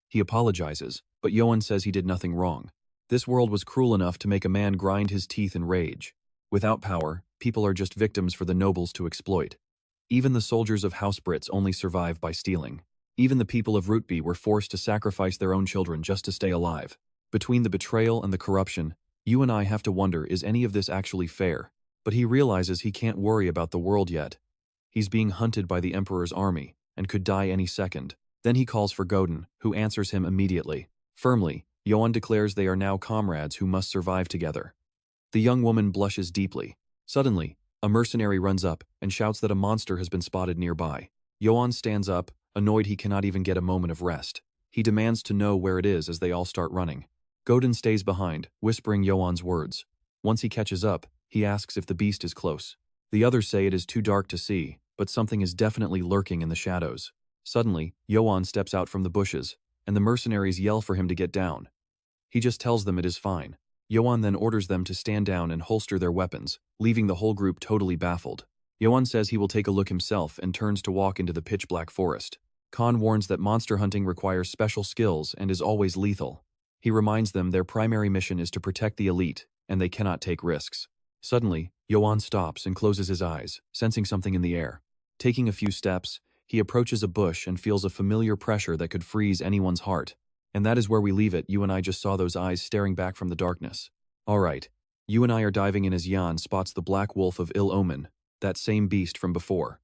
He apologizes, but Yoan says he did nothing wrong. This world was cruel enough to make a man grind his teeth in rage. Without power, people are just victims for the nobles to exploit. Even the soldiers of House Brits only survive by stealing. Even the people of Rootby were forced to sacrifice their own children just to stay alive. Between the betrayal and the corruption, you and I have to wonder, is any of this actually fair? But he realizes he can't worry about the world yet. He's being hunted by the Emperor's army, and could die any second. Then he calls for Godin, who answers him immediately. Firmly, Yoan declares they are now comrades who must survive together. The young woman blushes deeply. Suddenly, a mercenary runs up and shouts that a monster has been spotted nearby. Yoan stands up, annoyed he cannot even get a moment of rest. He demands to know where it is as they all start running. Godin stays behind, whispering Yoan's words. Once he catches up, he asks if the beast is close. The others say it is too dark to see, but something is definitely lurking in the shadows. Suddenly, Yoan steps out from the bushes, and the mercenaries yell for him to get down. He just tells them it is fine. Yoan then orders them to stand down and holster their weapons, leaving the whole group totally baffled. Yoan says he will take a look himself and turns to walk into the pitch-black forest. Khan warns that monster hunting requires special skills and is always lethal. He reminds them their primary mission is to protect the elite, and they cannot take risks. Suddenly, Yoan stops and closes his eyes, sensing something in the air. Taking a few steps, he approaches a bush and feels a familiar pressure that could freeze anyone's heart. And that is where we leave it. You and I just saw those eyes staring back from the darkness. Alright, you and I are diving in as Yoan spots the black wolf of ill omen, that same beast from before.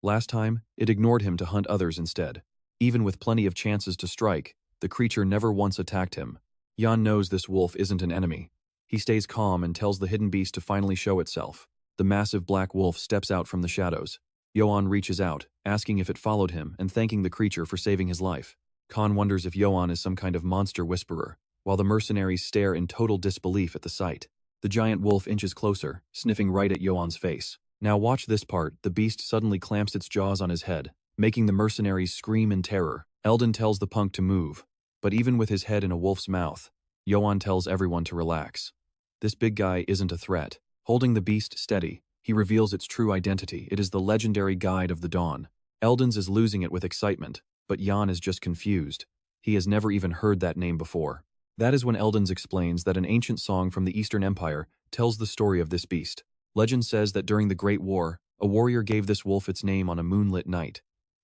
Last time, it ignored him to hunt others instead. Even with plenty of chances to strike, the creature never once attacked him. Yoan knows this wolf isn't an enemy. He stays calm and tells the hidden beast to finally show itself. The massive black wolf steps out from the shadows. Yoan reaches out, asking if it followed him and thanking the creature for saving his life. Khan wonders if Yoan is some kind of monster whisperer, while the mercenaries stare in total disbelief at the sight. The giant wolf inches closer, sniffing right at Yoan's face. Now watch this part. The beast suddenly clamps its jaws on his head, making the mercenaries scream in terror. Eldon tells the punk to move, but even with his head in a wolf's mouth, Yoan tells everyone to relax. This big guy isn't a threat. Holding the beast steady, he reveals its true identity. It is the legendary Guide of the Dawn. Eldon's is losing it with excitement, but Yoan is just confused. He has never even heard that name before. That is when Eldon's explains that an ancient song from the Eastern Empire tells the story of this beast. Legend says that during the Great War, a warrior gave this wolf its name on a moonlit night.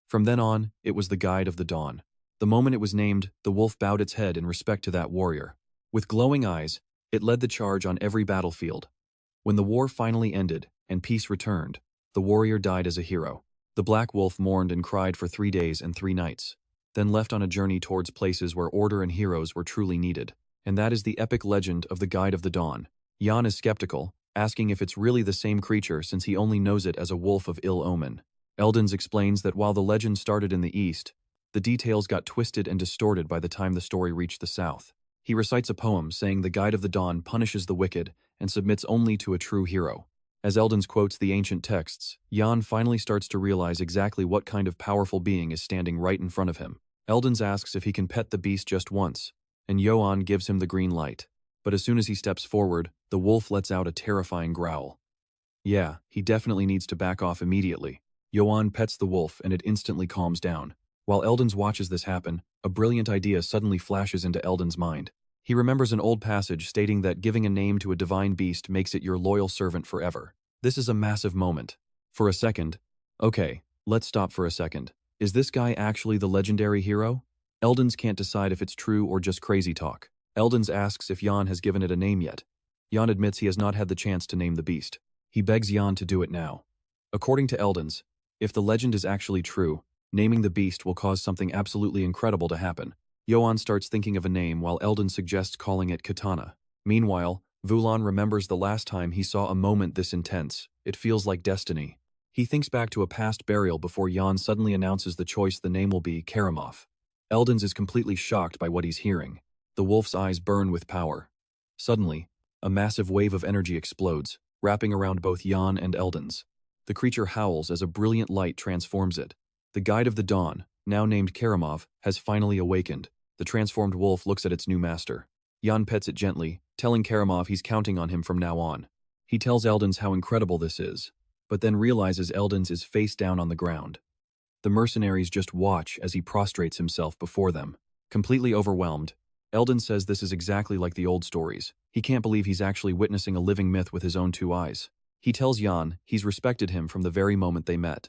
From then on, it was the Guide of the Dawn. The moment it was named, the wolf bowed its head in respect to that warrior. With glowing eyes, it led the charge on every battlefield. When the war finally ended and peace returned, the warrior died as a hero. The black wolf mourned and cried for 3 days and 3 nights, then left on a journey towards places where order and heroes were truly needed. And that is the epic legend of the Guide of the Dawn. Yoan is skeptical, asking if it's really the same creature since he only knows it as a wolf of ill omen. Eldons explains that while the legend started in the East, the details got twisted and distorted by the time the story reached the South. He recites a poem saying the Guide of the Dawn punishes the wicked and submits only to a true hero. As Eldons quotes the ancient texts, Yoan finally starts to realize exactly what kind of powerful being is standing right in front of him. Eldons asks if he can pet the beast just once, and Yoan gives him the green light. But as soon as he steps forward, the wolf lets out a terrifying growl. Yeah, he definitely needs to back off immediately. Yoan pets the wolf and it instantly calms down. While Eldens watches this happen, a brilliant idea suddenly flashes into Eldens' mind. He remembers an old passage stating that giving a name to a divine beast makes it your loyal servant forever. This is a massive moment. For a second, okay, let's stop for a second. Is this guy actually the legendary hero? Eldens can't decide if it's true or just crazy talk. Eldens asks if Yoan has given it a name yet. Yoan admits he has not had the chance to name the beast. He begs Yoan to do it now. According to Eldens, if the legend is actually true, naming the beast will cause something absolutely incredible to happen. Yoan starts thinking of a name while Eldon suggests calling it Katana. Meanwhile, Vulan remembers the last time he saw a moment this intense. It feels like destiny. He thinks back to a past burial before Yoan suddenly announces the choice the name will be Karamov. Eldens is completely shocked by what he's hearing. The wolf's eyes burn with power. Suddenly, a massive wave of energy explodes, wrapping around both Yoan and Eldens. The creature howls as a brilliant light transforms it. The Guide of the Dawn, now named Karamov, has finally awakened. The transformed wolf looks at its new master. Yoan pets it gently, telling Karamov he's counting on him from now on. He tells Eldens how incredible this is, but then realizes Eldens is face down on the ground. The mercenaries just watch as he prostrates himself before them. Completely overwhelmed, Eldens says this is exactly like the old stories. He can't believe he's actually witnessing a living myth with his own two eyes. He tells Yoan he's respected him from the very moment they met.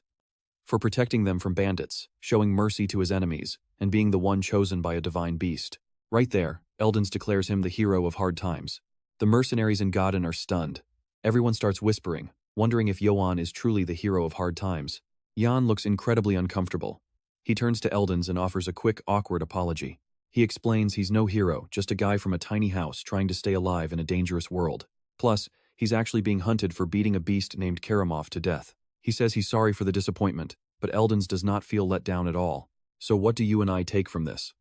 For protecting them from bandits, showing mercy to his enemies, and being the one chosen by a divine beast. Right there, Eldens declares him the hero of hard times. The mercenaries in Godin are stunned. Everyone starts whispering, wondering if Yoan is truly the hero of hard times. Yoan looks incredibly uncomfortable. He turns to Eldens and offers a quick, awkward apology. He explains he's no hero, just a guy from a tiny house trying to stay alive in a dangerous world. Plus, he's actually being hunted for beating a beast named Karamov to death. He says he's sorry for the disappointment, but Eldens does not feel let down at all. So what do you and I take from this?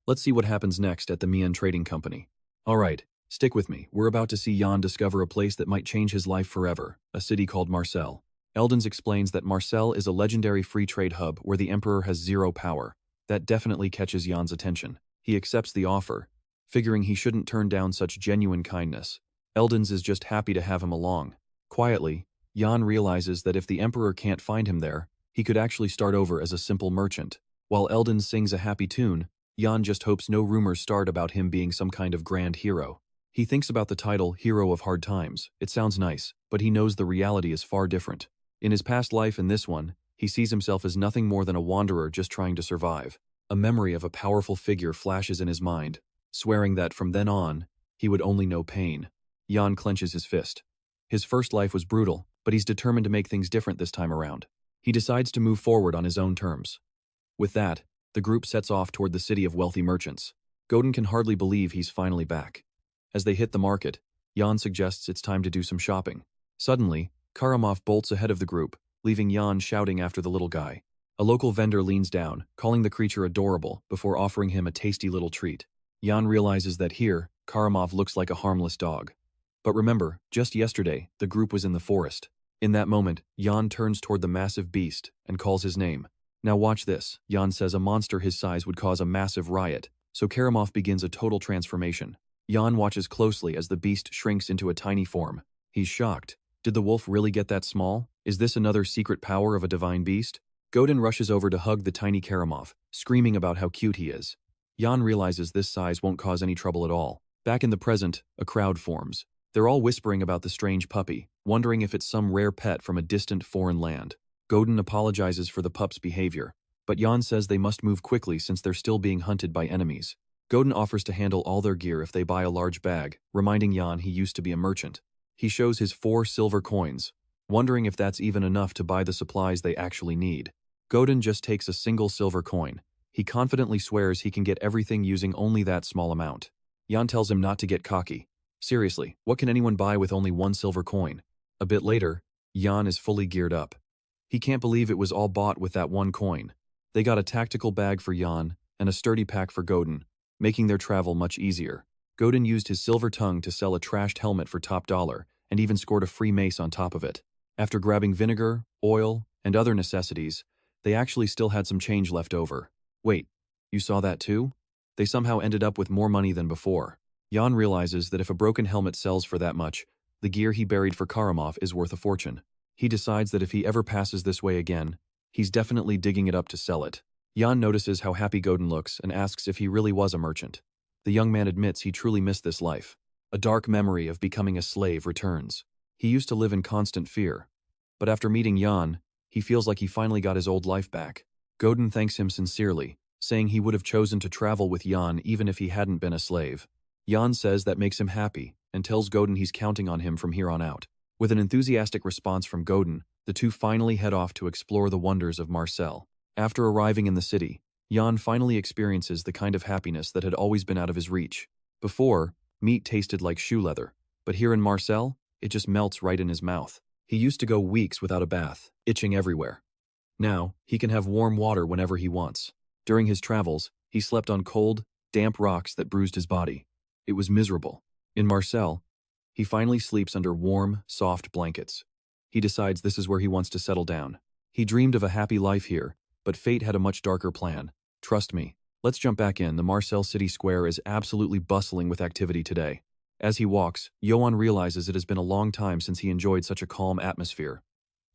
Let's see what happens next at the Mian Trading Company. Alright, stick with me. We're about to see Yoan discover a place that might change his life forever, a city called Marseille. Eldens explains that Marseille is a legendary free trade hub where the Emperor has zero power. That definitely catches Yoan's attention. He accepts the offer, figuring he shouldn't turn down such genuine kindness. Eldens is just happy to have him along. Quietly, Yoan realizes that if the Emperor can't find him there, he could actually start over as a simple merchant. While Eldens sings a happy tune, Yoan just hopes no rumors start about him being some kind of grand hero. He thinks about the title Hero of Hard Times. It sounds nice, but he knows the reality is far different. In his past life and this one, he sees himself as nothing more than a wanderer just trying to survive. A memory of a powerful figure flashes in his mind, swearing that from then on, he would only know pain. Yoan clenches his fist. His first life was brutal, but he's determined to make things different this time around. He decides to move forward on his own terms. With that, the group sets off toward the city of wealthy merchants. Godin can hardly believe he's finally back. As they hit the market, Yoan suggests it's time to do some shopping. Suddenly, Karamov bolts ahead of the group, leaving Yoan shouting after the little guy. A local vendor leans down, calling the creature adorable before offering him a tasty little treat. Yoan realizes that here, Karamov looks like a harmless dog. But remember, just yesterday, the group was in the forest. In that moment, Yoan turns toward the massive beast and calls his name. Now watch this. Yoan says a monster his size would cause a massive riot, so Karamov begins a total transformation. Yoan watches closely as the beast shrinks into a tiny form. He's shocked. Did the wolf really get that small? Is this another secret power of a divine beast? Godin rushes over to hug the tiny Karamov, screaming about how cute he is. Yoan realizes this size won't cause any trouble at all. Back in the present, a crowd forms. They're all whispering about the strange puppy, wondering if it's some rare pet from a distant foreign land. Godin apologizes for the pup's behavior, but Yoan says they must move quickly since they're still being hunted by enemies. Godin offers to handle all their gear if they buy a large bag, reminding Yoan he used to be a merchant. He shows his 4 silver coins, wondering if that's even enough to buy the supplies they actually need. Godin just takes a single silver coin. He confidently swears he can get everything using only that small amount. Yoan tells him not to get cocky. Seriously, what can anyone buy with only 1 silver coin? A bit later, Yoan is fully geared up. He can't believe it was all bought with that 1 coin. They got a tactical bag for Yoan and a sturdy pack for Godin, making their travel much easier. Godin used his silver tongue to sell a trashed helmet for top dollar and even scored a free mace on top of it. After grabbing vinegar, oil, and other necessities, they actually still had some change left over. Wait, you saw that too? They somehow ended up with more money than before. Yoan realizes that if a broken helmet sells for that much, the gear he buried for Karamov is worth a fortune. He decides that if he ever passes this way again, he's definitely digging it up to sell it. Yoan notices how happy Godin looks and asks if he really was a merchant. The young man admits he truly missed this life. A dark memory of becoming a slave returns. He used to live in constant fear. But after meeting Yoan, he feels like he finally got his old life back. Godin thanks him sincerely, saying he would have chosen to travel with Yoan even if he hadn't been a slave. Yoan says that makes him happy and tells Godin he's counting on him from here on out. With an enthusiastic response from Godin, the two finally head off to explore the wonders of Marseille. After arriving in the city, Yoan finally experiences the kind of happiness that had always been out of his reach. Before, meat tasted like shoe leather, but here in Marseille, it just melts right in his mouth. He used to go weeks without a bath, itching everywhere. Now, he can have warm water whenever he wants. During his travels, he slept on cold, damp rocks that bruised his body. It was miserable. In Marseille, he finally sleeps under warm, soft blankets. He decides this is where he wants to settle down. He dreamed of a happy life here, but fate had a much darker plan. Trust me. Let's jump back in. The Marseille city square is absolutely bustling with activity today. As he walks, Yoan realizes it has been a long time since he enjoyed such a calm atmosphere.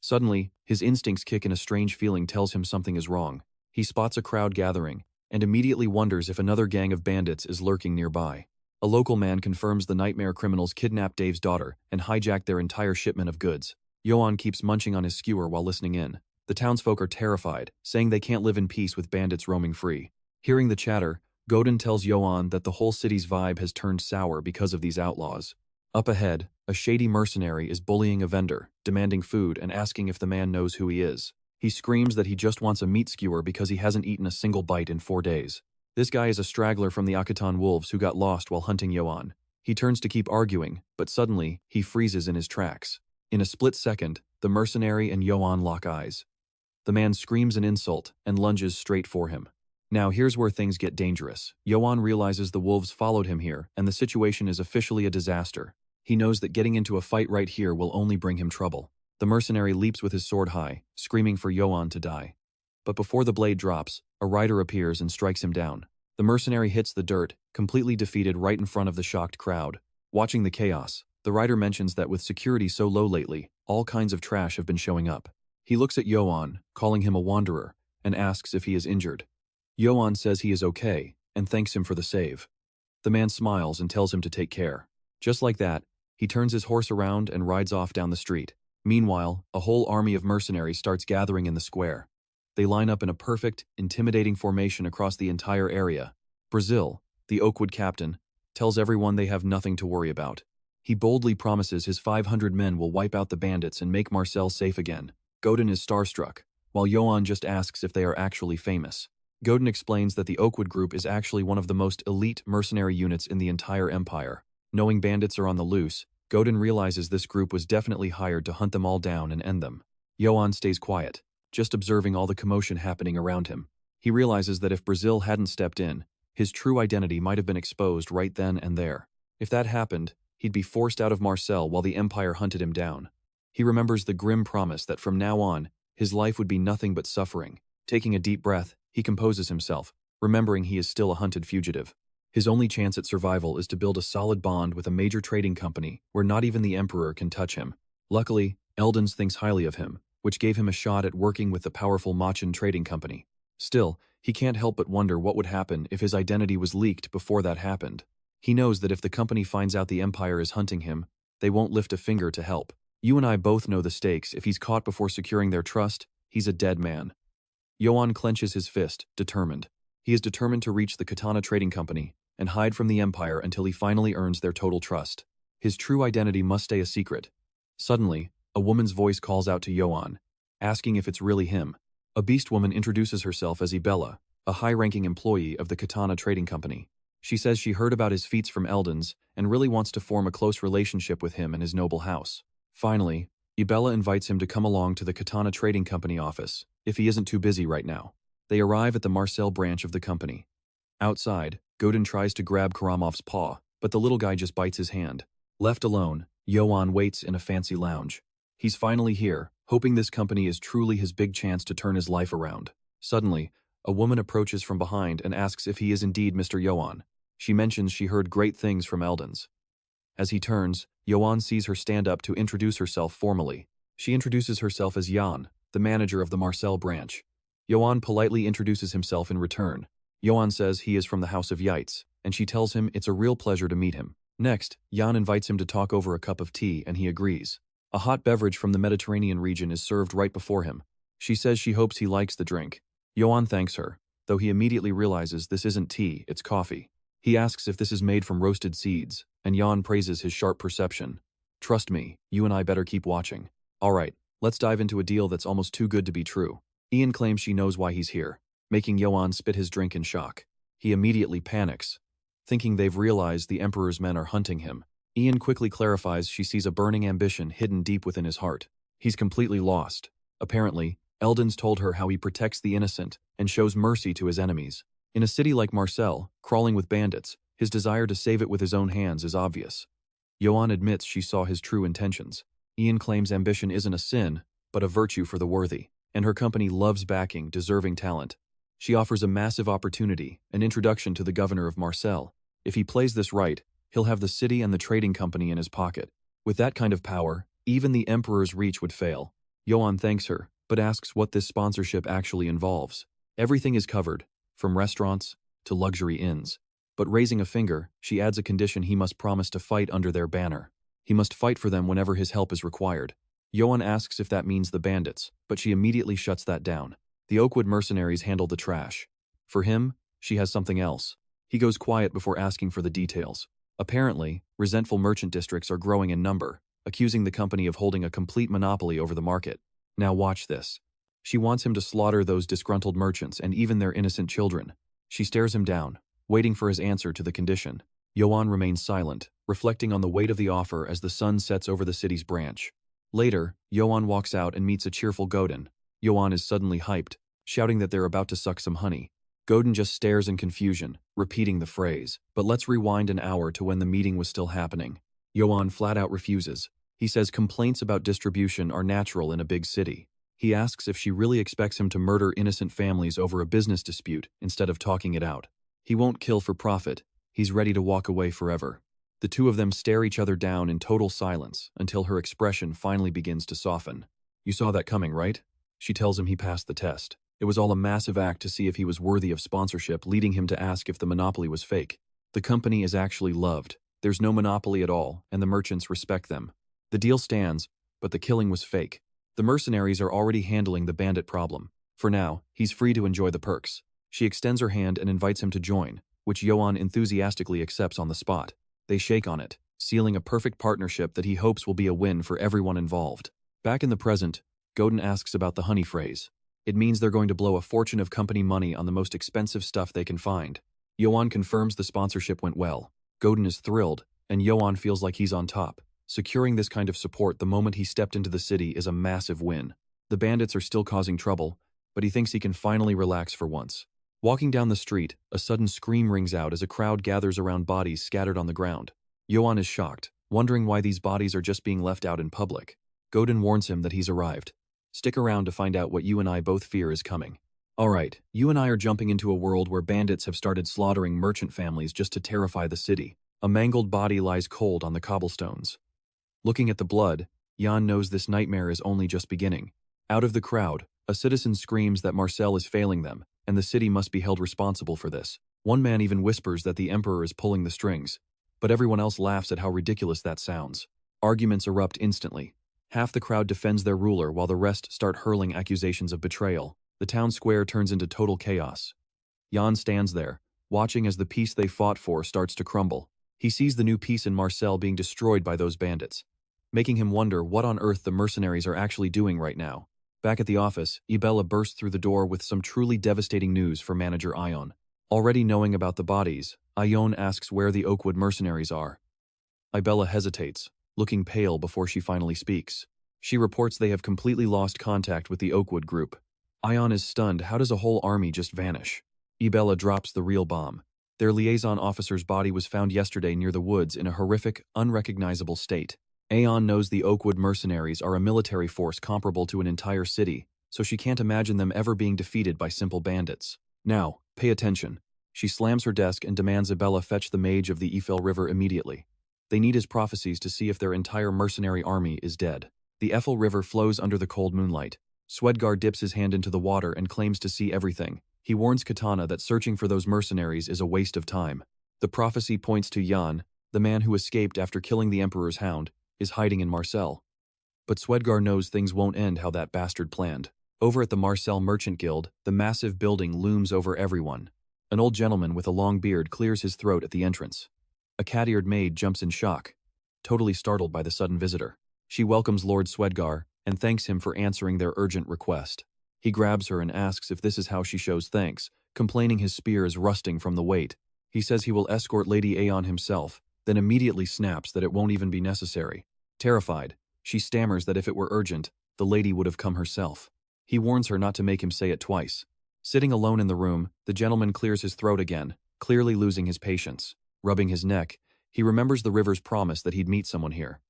Suddenly, his instincts kick and a strange feeling tells him something is wrong. He spots a crowd gathering, and immediately wonders if another gang of bandits is lurking nearby. A local man confirms the nightmare criminals kidnapped Dave's daughter and hijacked their entire shipment of goods. Yoan keeps munching on his skewer while listening in. The townsfolk are terrified, saying they can't live in peace with bandits roaming free. Hearing the chatter, Godin tells Yoan that the whole city's vibe has turned sour because of these outlaws. Up ahead, a shady mercenary is bullying a vendor, demanding food and asking if the man knows who he is. He screams that he just wants a meat skewer because he hasn't eaten a single bite in 4 days. This guy is a straggler from the Akitan wolves who got lost while hunting Yoan. He turns to keep arguing, but suddenly, he freezes in his tracks. In a split second, the mercenary and Yoan lock eyes. The man screams an insult and lunges straight for him. Now here's where things get dangerous. Yoan realizes the wolves followed him here, and the situation is officially a disaster. He knows that getting into a fight right here will only bring him trouble. The mercenary leaps with his sword high, screaming for Yoan to die. But before the blade drops, a rider appears and strikes him down. The mercenary hits the dirt, completely defeated right in front of the shocked crowd. Watching the chaos, the rider mentions that with security so low lately, all kinds of trash have been showing up. He looks at Yoan, calling him a wanderer, and asks if he is injured. Yoan says he is okay, and thanks him for the save. The man smiles and tells him to take care. Just like that, he turns his horse around and rides off down the street. Meanwhile, a whole army of mercenaries starts gathering in the square. They line up in a perfect, intimidating formation across the entire area. Brazil, the Oakwood captain, tells everyone they have nothing to worry about. He boldly promises his 500 men will wipe out the bandits and make Marseille safe again. Godin is starstruck, while Yoan just asks if they are actually famous. Godin explains that the Oakwood group is actually one of the most elite mercenary units in the entire empire. Knowing bandits are on the loose, Godin realizes this group was definitely hired to hunt them all down and end them. Yoan stays quiet, just observing all the commotion happening around him. He realizes that if Brazil hadn't stepped in, his true identity might have been exposed right then and there. If that happened, he'd be forced out of Marseille while the Empire hunted him down. He remembers the grim promise that from now on, his life would be nothing but suffering. Taking a deep breath, he composes himself, remembering he is still a hunted fugitive. His only chance at survival is to build a solid bond with a major trading company where not even the Emperor can touch him. Luckily, Eldens thinks highly of him, which gave him a shot at working with the powerful Machin trading company. Still, he can't help but wonder what would happen if his identity was leaked before that happened. He knows that if the company finds out the Empire is hunting him, they won't lift a finger to help. You and I both know the stakes. If he's caught before securing their trust, he's a dead man. Yoan clenches his fist, determined. He is determined to reach the Katana Trading Company and hide from the Empire until he finally earns their total trust. His true identity must stay a secret. Suddenly, a woman's voice calls out to Yoan, asking if it's really him. A beast woman introduces herself as Ibella, a high-ranking employee of the Katana Trading Company. She says she heard about his feats from Eldens and really wants to form a close relationship with him and his noble house. Finally, Ibella invites him to come along to the Katana Trading Company office, if he isn't too busy right now. They arrive at the Marseille branch of the company. Outside, Godin tries to grab Karamov's paw, but the little guy just bites his hand. Left alone, Yoan waits in a fancy lounge. He's finally here, hoping this company is truly his big chance to turn his life around. Suddenly, a woman approaches from behind and asks if he is indeed Mr. Yoan. She mentions she heard great things from Eldons. As he turns, Yoan sees her stand up to introduce herself formally. She introduces herself as Jan, the manager of the Marcel branch. Yoan politely introduces himself in return. Yoan says he is from the House of Ites, and she tells him it's a real pleasure to meet him. Next, Jan invites him to talk over a cup of tea and he agrees. A hot beverage from the Mediterranean region is served right before him. She says she hopes he likes the drink. Yoan thanks her, though he immediately realizes this isn't tea, it's coffee. He asks if this is made from roasted seeds, and Yoan praises his sharp perception. Trust me, you and I better keep watching. Alright, let's dive into a deal that's almost too good to be true. Ian claims she knows why he's here, making Yoan spit his drink in shock. He immediately panics, thinking they've realized the Emperor's men are hunting him. Ian quickly clarifies she sees a burning ambition hidden deep within his heart. He's completely lost. Apparently, Eldon's told her how he protects the innocent and shows mercy to his enemies. In a city like Marcel, crawling with bandits, his desire to save it with his own hands is obvious. Yoan admits she saw his true intentions. Ian claims ambition isn't a sin, but a virtue for the worthy, and her company loves backing deserving talent. She offers a massive opportunity, an introduction to the governor of Marcel. If he plays this right, he'll have the city and the trading company in his pocket. With that kind of power, even the Emperor's reach would fail. Yoan thanks her, but asks what this sponsorship actually involves. Everything is covered, from restaurants to luxury inns. But raising a finger, she adds a condition: he must promise to fight under their banner. He must fight for them whenever his help is required. Yoan asks if that means the bandits, but she immediately shuts that down. The Oakwood mercenaries handle the trash. For him, she has something else. He goes quiet before asking for the details. Apparently, resentful merchant districts are growing in number, accusing the company of holding a complete monopoly over the market. Now watch this. She wants him to slaughter those disgruntled merchants and even their innocent children. She stares him down, waiting for his answer to the condition. Yoan remains silent, reflecting on the weight of the offer as the sun sets over the city's branch. Later, Yoan walks out and meets a cheerful Godin. Yoan is suddenly hyped, shouting that they're about to suck some honey. Godin just stares in confusion, repeating the phrase. But let's rewind an hour to when the meeting was still happening. Yoan flat out refuses. He says complaints about distribution are natural in a big city. He asks if she really expects him to murder innocent families over a business dispute instead of talking it out. He won't kill for profit. He's ready to walk away forever. The two of them stare each other down in total silence until her expression finally begins to soften. You saw that coming, right? She tells him he passed the test. It was all a massive act to see if he was worthy of sponsorship, leading him to ask if the monopoly was fake. The company is actually loved. There's no monopoly at all, and the merchants respect them. The deal stands, but the killing was fake. The mercenaries are already handling the bandit problem. For now, he's free to enjoy the perks. She extends her hand and invites him to join, which Yoan enthusiastically accepts on the spot. They shake on it, sealing a perfect partnership that he hopes will be a win for everyone involved. Back in the present, Godin asks about the honey phrase. It means they're going to blow a fortune of company money on the most expensive stuff they can find. Yoan confirms the sponsorship went well. Godin is thrilled, and Yoan feels like he's on top. Securing this kind of support the moment he stepped into the city is a massive win. The bandits are still causing trouble, but he thinks he can finally relax for once. Walking down the street, a sudden scream rings out as a crowd gathers around bodies scattered on the ground. Yoan is shocked, wondering why these bodies are just being left out in public. Godin warns him that he's arrived. Stick around to find out what you and I both fear is coming. Alright, you and I are jumping into a world where bandits have started slaughtering merchant families just to terrify the city. A mangled body lies cold on the cobblestones. Looking at the blood, Jan knows this nightmare is only just beginning. Out of the crowd, a citizen screams that Marcel is failing them, and the city must be held responsible for this. One man even whispers that the Emperor is pulling the strings, but everyone else laughs at how ridiculous that sounds. Arguments erupt instantly. Half the crowd defends their ruler while the rest start hurling accusations of betrayal. The town square turns into total chaos. Jan stands there, watching as the peace they fought for starts to crumble. He sees the new peace in Marcel being destroyed by those bandits, making him wonder what on earth the mercenaries are actually doing right now. Back at the office, Ibella bursts through the door with some truly devastating news for manager Ion. Already knowing about the bodies, Ion asks where the Oakwood mercenaries are. Ibella hesitates, looking pale before she finally speaks. She reports they have completely lost contact with the Oakwood group. Ion is stunned. How does a whole army just vanish? Ibella drops the real bomb. Their liaison officer's body was found yesterday near the woods in a horrific, unrecognizable state. Aeon knows the Oakwood mercenaries are a military force comparable to an entire city, so she can't imagine them ever being defeated by simple bandits. Now, pay attention. She slams her desk and demands Abella fetch the mage of the Ephel River immediately. They need his prophecies to see if their entire mercenary army is dead. The Ephel River flows under the cold moonlight. Swedgar dips his hand into the water and claims to see everything. He warns Katana that searching for those mercenaries is a waste of time. The prophecy points to Yoan, the man who escaped after killing the Emperor's hound, is hiding in Marseille. But Swedgar knows things won't end how that bastard planned. Over at the Marseille Merchant Guild, the massive building looms over everyone. An old gentleman with a long beard clears his throat at the entrance. A cat-eared maid jumps in shock, totally startled by the sudden visitor. She welcomes Lord Swedgar and thanks him for answering their urgent request. He grabs her and asks if this is how she shows thanks, complaining his spear is rusting from the weight. He says he will escort Lady Aeon himself, then immediately snaps that it won't even be necessary. Terrified, she stammers that if it were urgent, the lady would have come herself. He warns her not to make him say it twice. Sitting alone in the room, the gentleman clears his throat again, clearly losing his patience. Rubbing his neck, he remembers the river's promise that he'd meet someone here.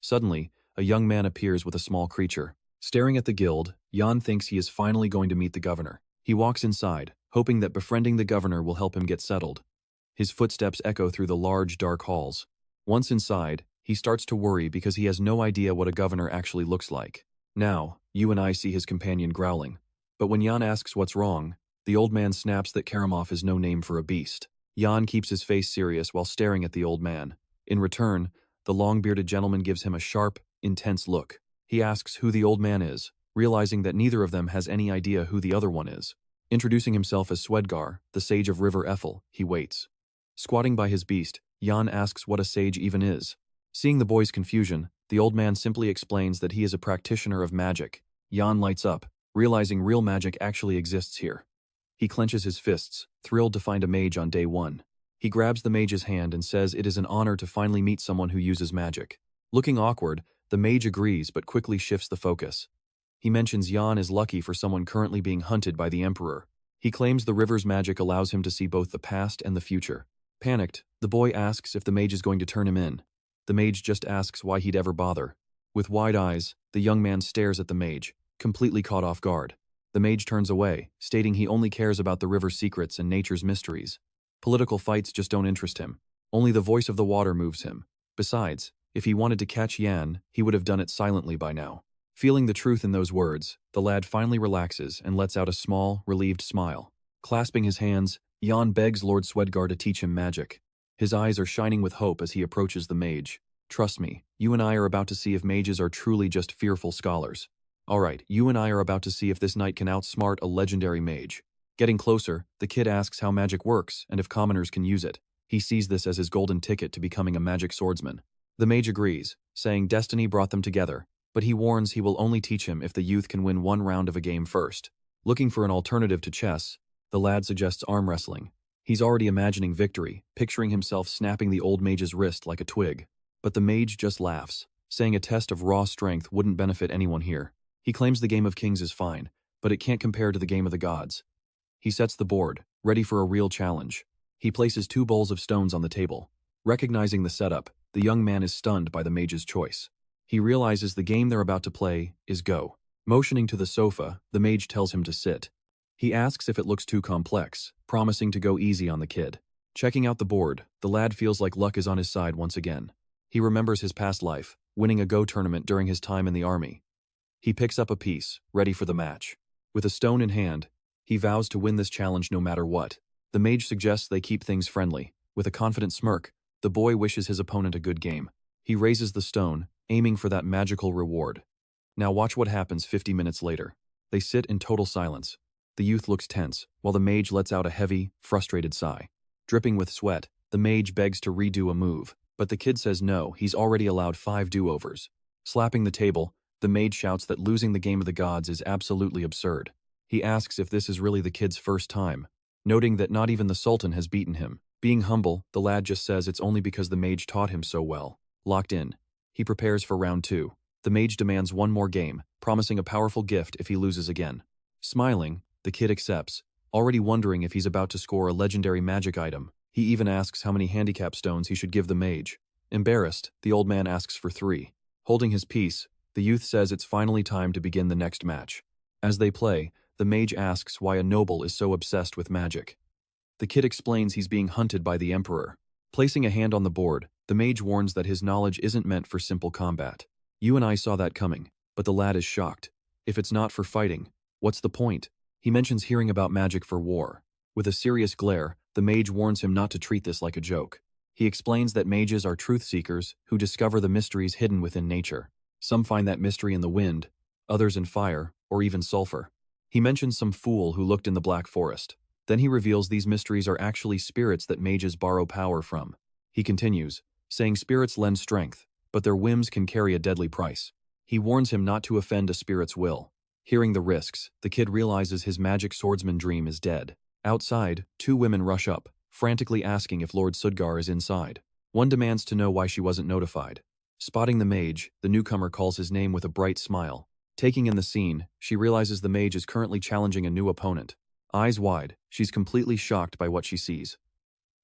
Suddenly, a young man appears with a small creature. Staring at the guild, Yoan thinks he is finally going to meet the governor. He walks inside, hoping that befriending the governor will help him get settled. His footsteps echo through the large, dark halls. Once inside, he starts to worry because he has no idea what a governor actually looks like. Now, you and I see his companion growling. But when Yoan asks what's wrong, the old man snaps that Karamov is no name for a beast. Yoan keeps his face serious while staring at the old man. In return, the long-bearded gentleman gives him a sharp, intense look. He asks who the old man is, realizing that neither of them has any idea who the other one is. Introducing himself as Swedgar, the sage of River Ephel, he waits. Squatting by his beast, Yoan asks what a sage even is. Seeing the boy's confusion, the old man simply explains that he is a practitioner of magic. Yoan lights up, realizing real magic actually exists here. He clenches his fists, thrilled to find a mage on day one. He grabs the mage's hand and says it is an honor to finally meet someone who uses magic. Looking awkward, the mage agrees but quickly shifts the focus. He mentions Yoan is lucky for someone currently being hunted by the Emperor. He claims the river's magic allows him to see both the past and the future. Panicked, the boy asks if the mage is going to turn him in. The mage just asks why he'd ever bother. With wide eyes, the young man stares at the mage, completely caught off guard. The mage turns away, stating he only cares about the river's secrets and nature's mysteries. Political fights just don't interest him. Only the voice of the water moves him. Besides, if he wanted to catch Yoan, he would have done it silently by now. Feeling the truth in those words, the lad finally relaxes and lets out a small, relieved smile. Clasping his hands, Yoan begs Lord Swedgar to teach him magic. His eyes are shining with hope as he approaches the mage. Trust me, you and I are about to see if mages are truly just fearful scholars. Alright, you and I are about to see if this knight can outsmart a legendary mage. Getting closer, the kid asks how magic works and if commoners can use it. He sees this as his golden ticket to becoming a magic swordsman. The mage agrees, saying destiny brought them together, but he warns he will only teach him if the youth can win one round of a game first. Looking for an alternative to chess, the lad suggests arm wrestling. He's already imagining victory, picturing himself snapping the old mage's wrist like a twig. But the mage just laughs, saying a test of raw strength wouldn't benefit anyone here. He claims the game of kings is fine, but it can't compare to the game of the gods. He sets the board, ready for a real challenge. He places 2 bowls of stones on the table. Recognizing the setup, the young man is stunned by the mage's choice. He realizes the game they're about to play is Go. Motioning to the sofa, the mage tells him to sit. He asks if it looks too complex, promising to go easy on the kid. Checking out the board, the lad feels like luck is on his side once again. He remembers his past life, winning a Go tournament during his time in the army. He picks up a piece, ready for the match. With a stone in hand, he vows to win this challenge no matter what. The mage suggests they keep things friendly. With a confident smirk, the boy wishes his opponent a good game. He raises the stone, aiming for that magical reward. Now watch what happens 50 minutes later. They sit in total silence. The youth looks tense, while the mage lets out a heavy, frustrated sigh. Dripping with sweat, the mage begs to redo a move, but the kid says no, he's already allowed 5 do-overs. Slapping the table, the mage shouts that losing the game of the gods is absolutely absurd. He asks if this is really the kid's first time, noting that not even the Sultan has beaten him. Being humble, the lad just says it's only because the mage taught him so well. Locked in, he prepares for round 2. The mage demands one more game, promising a powerful gift if he loses again. Smiling, the kid accepts, already wondering if he's about to score a legendary magic item. He even asks how many handicap stones he should give the mage. Embarrassed, the old man asks for 3. Holding his peace, the youth says it's finally time to begin the next match. As they play, the mage asks why a noble is so obsessed with magic. The kid explains he's being hunted by the Emperor. Placing a hand on the board, the mage warns that his knowledge isn't meant for simple combat. You and I saw that coming, but the lad is shocked. If it's not for fighting, what's the point? He mentions hearing about magic for war. With a serious glare, the mage warns him not to treat this like a joke. He explains that mages are truth seekers who discover the mysteries hidden within nature. Some find that mystery in the wind, others in fire, or even sulfur. He mentions some fool who looked in the Black Forest. Then he reveals these mysteries are actually spirits that mages borrow power from. He continues, saying spirits lend strength, but their whims can carry a deadly price. He warns him not to offend a spirit's will. Hearing the risks, the kid realizes his magic swordsman dream is dead. Outside, two women rush up, frantically asking if Lord Sudgar is inside. One demands to know why she wasn't notified. Spotting the mage, the newcomer calls his name with a bright smile. Taking in the scene, she realizes the mage is currently challenging a new opponent. Eyes wide, she's completely shocked by what she sees.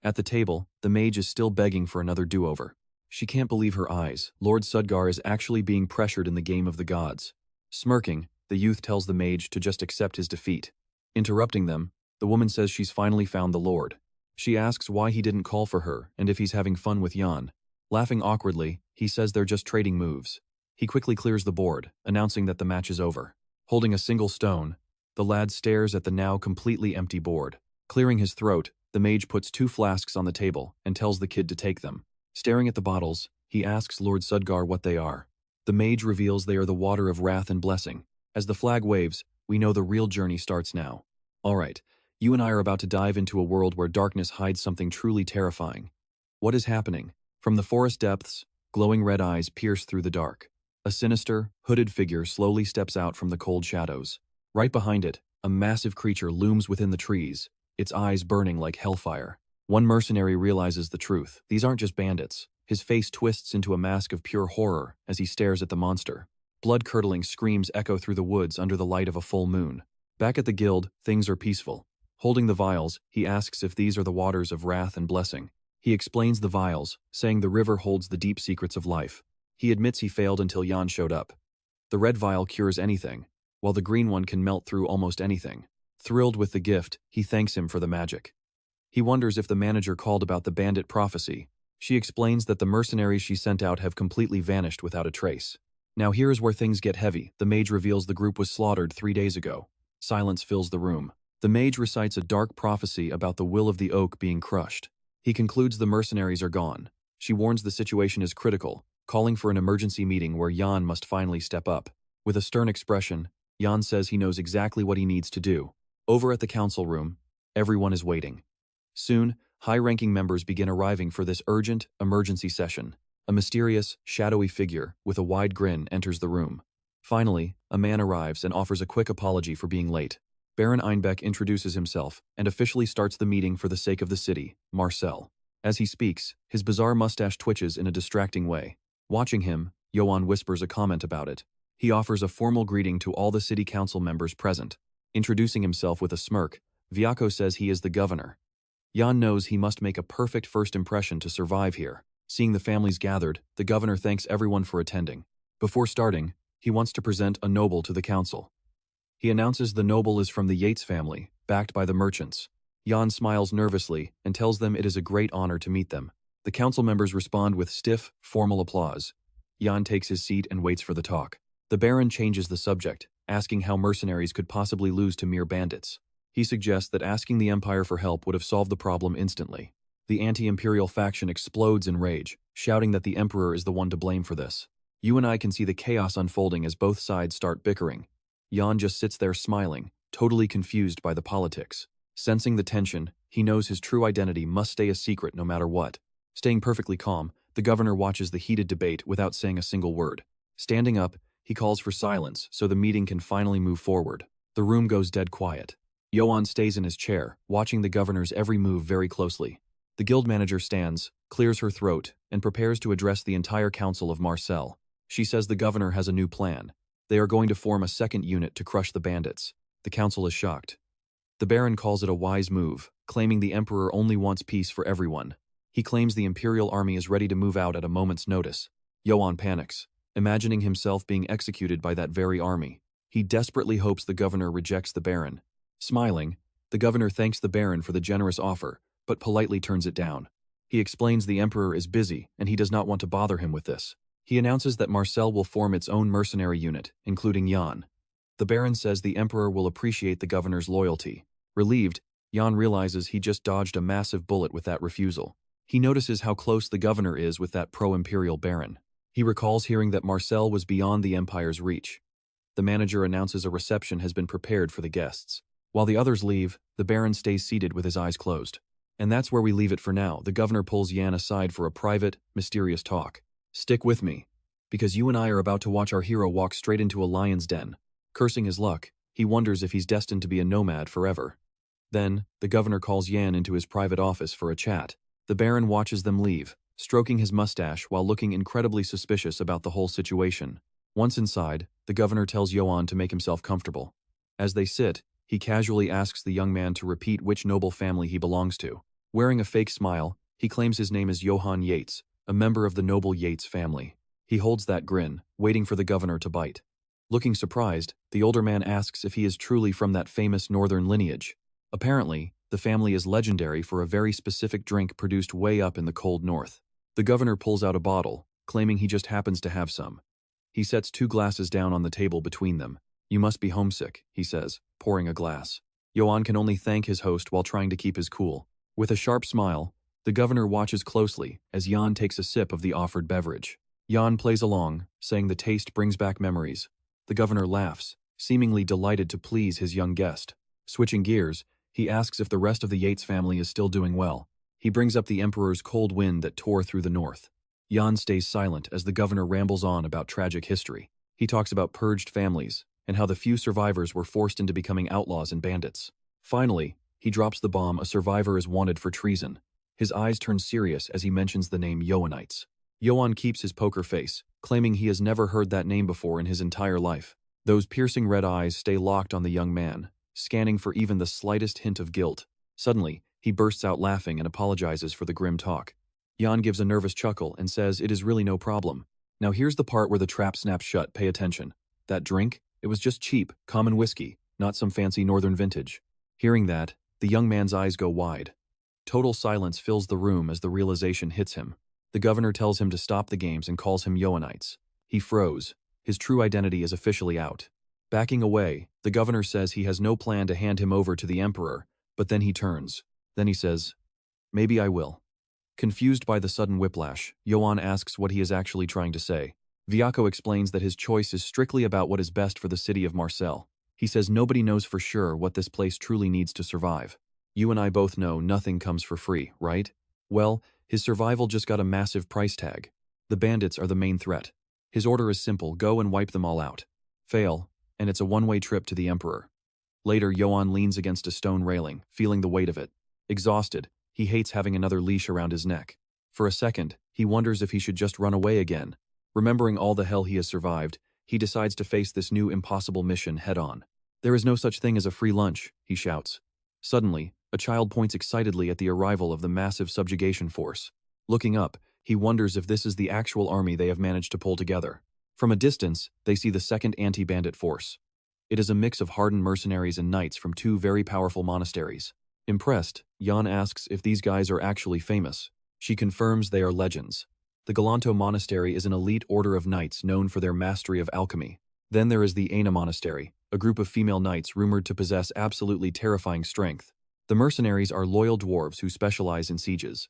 At the table, the mage is still begging for another do-over. She can't believe her eyes. Lord Sudgar is actually being pressured in the game of the gods. Smirking, the youth tells the mage to just accept his defeat. Interrupting them, the woman says she's finally found the Lord. She asks why he didn't call for her and if he's having fun with Yoan. Laughing awkwardly, he says they're just trading moves. He quickly clears the board, announcing that the match is over. Holding a single stone, the lad stares at the now completely empty board. Clearing his throat, the mage puts 2 flasks on the table and tells the kid to take them. Staring at the bottles, he asks Lord Sudgar what they are. The mage reveals they are the water of wrath and blessing. As the flag waves, we know the real journey starts now. Alright, you and I are about to dive into a world where darkness hides something truly terrifying. What is happening? From the forest depths, glowing red eyes pierce through the dark. A sinister, hooded figure slowly steps out from the cold shadows. Right behind it, a massive creature looms within the trees, its eyes burning like hellfire. One mercenary realizes the truth. These aren't just bandits. His face twists into a mask of pure horror as he stares at the monster. Blood-curdling screams echo through the woods under the light of a full moon. Back at the guild, things are peaceful. Holding the vials, he asks if these are the waters of wrath and blessing. He explains the vials, saying the river holds the deep secrets of life. He admits he failed until Yoan showed up. The red vial cures anything, while the green one can melt through almost anything. Thrilled with the gift, he thanks him for the magic. He wonders if the manager called about the bandit prophecy. She explains that the mercenaries she sent out have completely vanished without a trace. Now here is where things get heavy. The mage reveals the group was slaughtered 3 days ago. Silence fills the room. The mage recites a dark prophecy about the will of the oak being crushed. He concludes the mercenaries are gone. She warns the situation is critical, calling for an emergency meeting where Yoan must finally step up. With a stern expression, Yoan says he knows exactly what he needs to do. Over at the council room, everyone is waiting. Soon, high-ranking members begin arriving for this urgent, emergency session. A mysterious, shadowy figure with a wide grin enters the room. Finally, a man arrives and offers a quick apology for being late. Baron Einbeck introduces himself and officially starts the meeting for the sake of the city, Marcel. As he speaks, his bizarre mustache twitches in a distracting way. Watching him, Yoan whispers a comment about it. He offers a formal greeting to all the city council members present. Introducing himself with a smirk, Viako says he is the governor. Yoan knows he must make a perfect first impression to survive here. Seeing the families gathered, the governor thanks everyone for attending. Before starting, he wants to present a noble to the council. He announces the noble is from the Yates family, backed by the merchants. Yoan smiles nervously and tells them it is a great honor to meet them. The council members respond with stiff, formal applause. Yoan takes his seat and waits for the talk. The Baron changes the subject, asking how mercenaries could possibly lose to mere bandits. He suggests that asking the Empire for help would have solved the problem instantly. The anti-imperial faction explodes in rage, shouting that the Emperor is the one to blame for this. You and I can see the chaos unfolding as both sides start bickering. Yoan just sits there smiling, totally confused by the politics. Sensing the tension, he knows his true identity must stay a secret no matter what. Staying perfectly calm, the governor watches the heated debate without saying a single word. Standing up, he calls for silence so the meeting can finally move forward. The room goes dead quiet. Yoan stays in his chair, watching the governor's every move very closely. The guild manager stands, clears her throat, and prepares to address the entire council of Marcel. She says the governor has a new plan. They are going to form a second unit to crush the bandits. The council is shocked. The Baron calls it a wise move, claiming the Emperor only wants peace for everyone. He claims the Imperial army is ready to move out at a moment's notice. Yoan panics, imagining himself being executed by that very army. He desperately hopes the governor rejects the Baron. Smiling, The governor thanks the baron for the generous offer, but politely turns it down. He explains the emperor is busy and he does not want to bother him with this. He announces that Marseille will form its own mercenary unit, including Yoan. The baron says the emperor will appreciate the governor's loyalty. Relieved, Yoan realizes he just dodged a massive bullet with that refusal. He notices how close the governor is with that pro-imperial baron. He recalls hearing that Marseille was beyond the empire's reach. The manager announces a reception has been prepared for the guests. While the others leave, the baron stays seated with his eyes closed. And that's where we leave it for now. The governor pulls Yoan aside for a private, mysterious talk. Stick with me, because you and I are about to watch our hero walk straight into a lion's den. Cursing his luck, he wonders if he's destined to be a nomad forever. Then, the governor calls Yoan into his private office for a chat. The baron watches them leave, stroking his mustache while looking incredibly suspicious about the whole situation. Once inside, the governor tells Yoan to make himself comfortable. As they sit, he casually asks the young man to repeat which noble family he belongs to. Wearing a fake smile, he claims his name is Yoan Ites, a member of the noble Yates family. He holds that grin, waiting for the governor to bite. Looking surprised, the older man asks if he is truly from that famous northern lineage. Apparently, the family is legendary for a very specific drink produced way up in the cold north. The governor pulls out a bottle, claiming he just happens to have some. He sets 2 glasses down on the table between them. You must be homesick, he says, pouring a glass. Yoan can only thank his host while trying to keep his cool. With a sharp smile, the governor watches closely as Yoan takes a sip of the offered beverage. Yoan plays along, saying the taste brings back memories. The governor laughs, seemingly delighted to please his young guest. Switching gears, he asks if the rest of the Yates family is still doing well. He brings up the emperor's cold wind that tore through the north. Yoan stays silent as the governor rambles on about tragic history. He talks about purged families and how the few survivors were forced into becoming outlaws and bandits. Finally, he drops the bomb: a survivor is wanted for treason. His eyes turn serious as he mentions the name Yoan Ites. Yoan keeps his poker face, claiming he has never heard that name before in his entire life. Those piercing red eyes stay locked on the young man, scanning for even the slightest hint of guilt. Suddenly, he bursts out laughing and apologizes for the grim talk. Yoan gives a nervous chuckle and says it is really no problem. Now here's the part where the trap snaps shut. Pay attention. That drink? It was just cheap, common whiskey, not some fancy northern vintage. Hearing that, the young man's eyes go wide. Total silence fills the room as the realization hits him. The governor tells him to stop the games and calls him Yoan Ites. He froze. His true identity is officially out. Backing away, the governor says he has no plan to hand him over to the emperor, but then he turns. Then he says, "Maybe I will." Confused by the sudden whiplash, Yoan asks what he is actually trying to say. Viaco explains that his choice is strictly about what is best for the city of Marseille. He says nobody knows for sure what this place truly needs to survive. You and I both know nothing comes for free, right? Well, his survival just got a massive price tag. The bandits are the main threat. His order is simple: go and wipe them all out. Fail, and it's a one-way trip to the emperor. Later, Yoan leans against a stone railing, feeling the weight of it. Exhausted, he hates having another leash around his neck. For a second, he wonders if he should just run away again. Remembering all the hell he has survived, he decides to face this new impossible mission head-on. "There is no such thing as a free lunch," he shouts. Suddenly, a child points excitedly at the arrival of the massive subjugation force. Looking up, he wonders if this is the actual army they have managed to pull together. From a distance, they see the second anti-bandit force. It is a mix of hardened mercenaries and knights from 2 very powerful monasteries. Impressed, Yoan asks if these guys are actually famous. She confirms they are legends. The Galanto Monastery is an elite order of knights known for their mastery of alchemy. Then there is the Aina Monastery, a group of female knights rumored to possess absolutely terrifying strength. The mercenaries are loyal dwarves who specialize in sieges.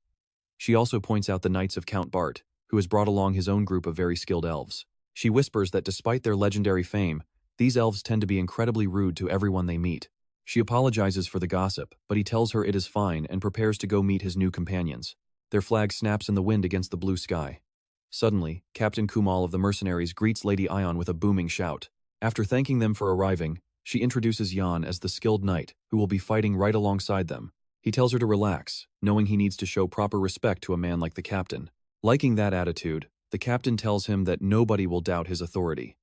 She also points out the Knights of Count Bart, who has brought along his own group of very skilled elves. She whispers that despite their legendary fame, these elves tend to be incredibly rude to everyone they meet. She apologizes for the gossip, but he tells her it is fine and prepares to go meet his new companions. Their flag snaps in the wind against the blue sky. Suddenly, Captain Kumal of the mercenaries greets Lady Ion with a booming shout. After thanking them for arriving, she introduces Yoan as the skilled knight who will be fighting right alongside them. He tells her to relax, knowing he needs to show proper respect to a man like the captain. Liking that attitude, the captain tells him that nobody will doubt his authority.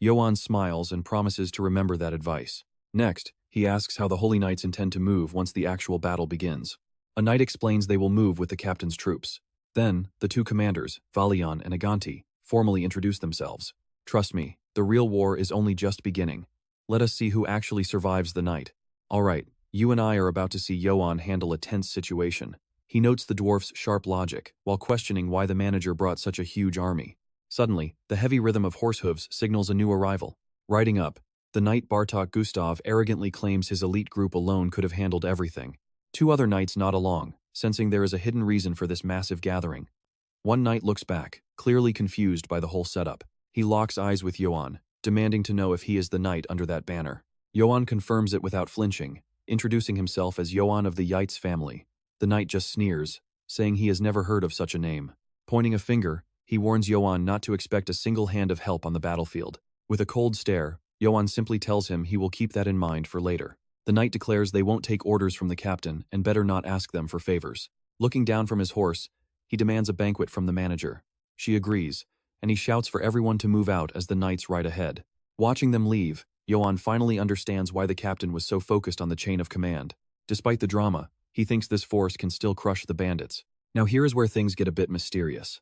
Yoan smiles and promises to remember that advice. Next, he asks how the Holy Knights intend to move once the actual battle begins. A knight explains they will move with the captain's troops. Then, the 2 commanders, Valian and Aganti, formally introduce themselves. "Trust me, the real war is only just beginning. Let us see who actually survives the night." "All right, You and I are about to see Yoan handle a tense situation. He notes the dwarf's sharp logic, while questioning why the manager brought such a huge army. Suddenly, the heavy rhythm of horse hooves signals a new arrival. Riding up, the knight Bartok Gustav arrogantly claims his elite group alone could have handled everything. Two other knights nod along, sensing there is a hidden reason for this massive gathering. One knight looks back, clearly confused by the whole setup. He locks eyes with Yoan, demanding to know if he is the knight under that banner. Yoan confirms it without flinching, introducing himself as Yoan of the Ites family. The knight just sneers, saying he has never heard of such a name. Pointing a finger, he warns Yoan not to expect a single hand of help on the battlefield. With a cold stare, Yoan simply tells him he will keep that in mind for later. The knight declares they won't take orders from the captain and better not ask them for favors. Looking down from his horse, he demands a banquet from the manager. She agrees, and he shouts for everyone to move out as the knights ride ahead. Watching them leave, Yoan finally understands why the captain was so focused on the chain of command. Despite the drama, he thinks this force can still crush the bandits. Now here is where things get a bit mysterious.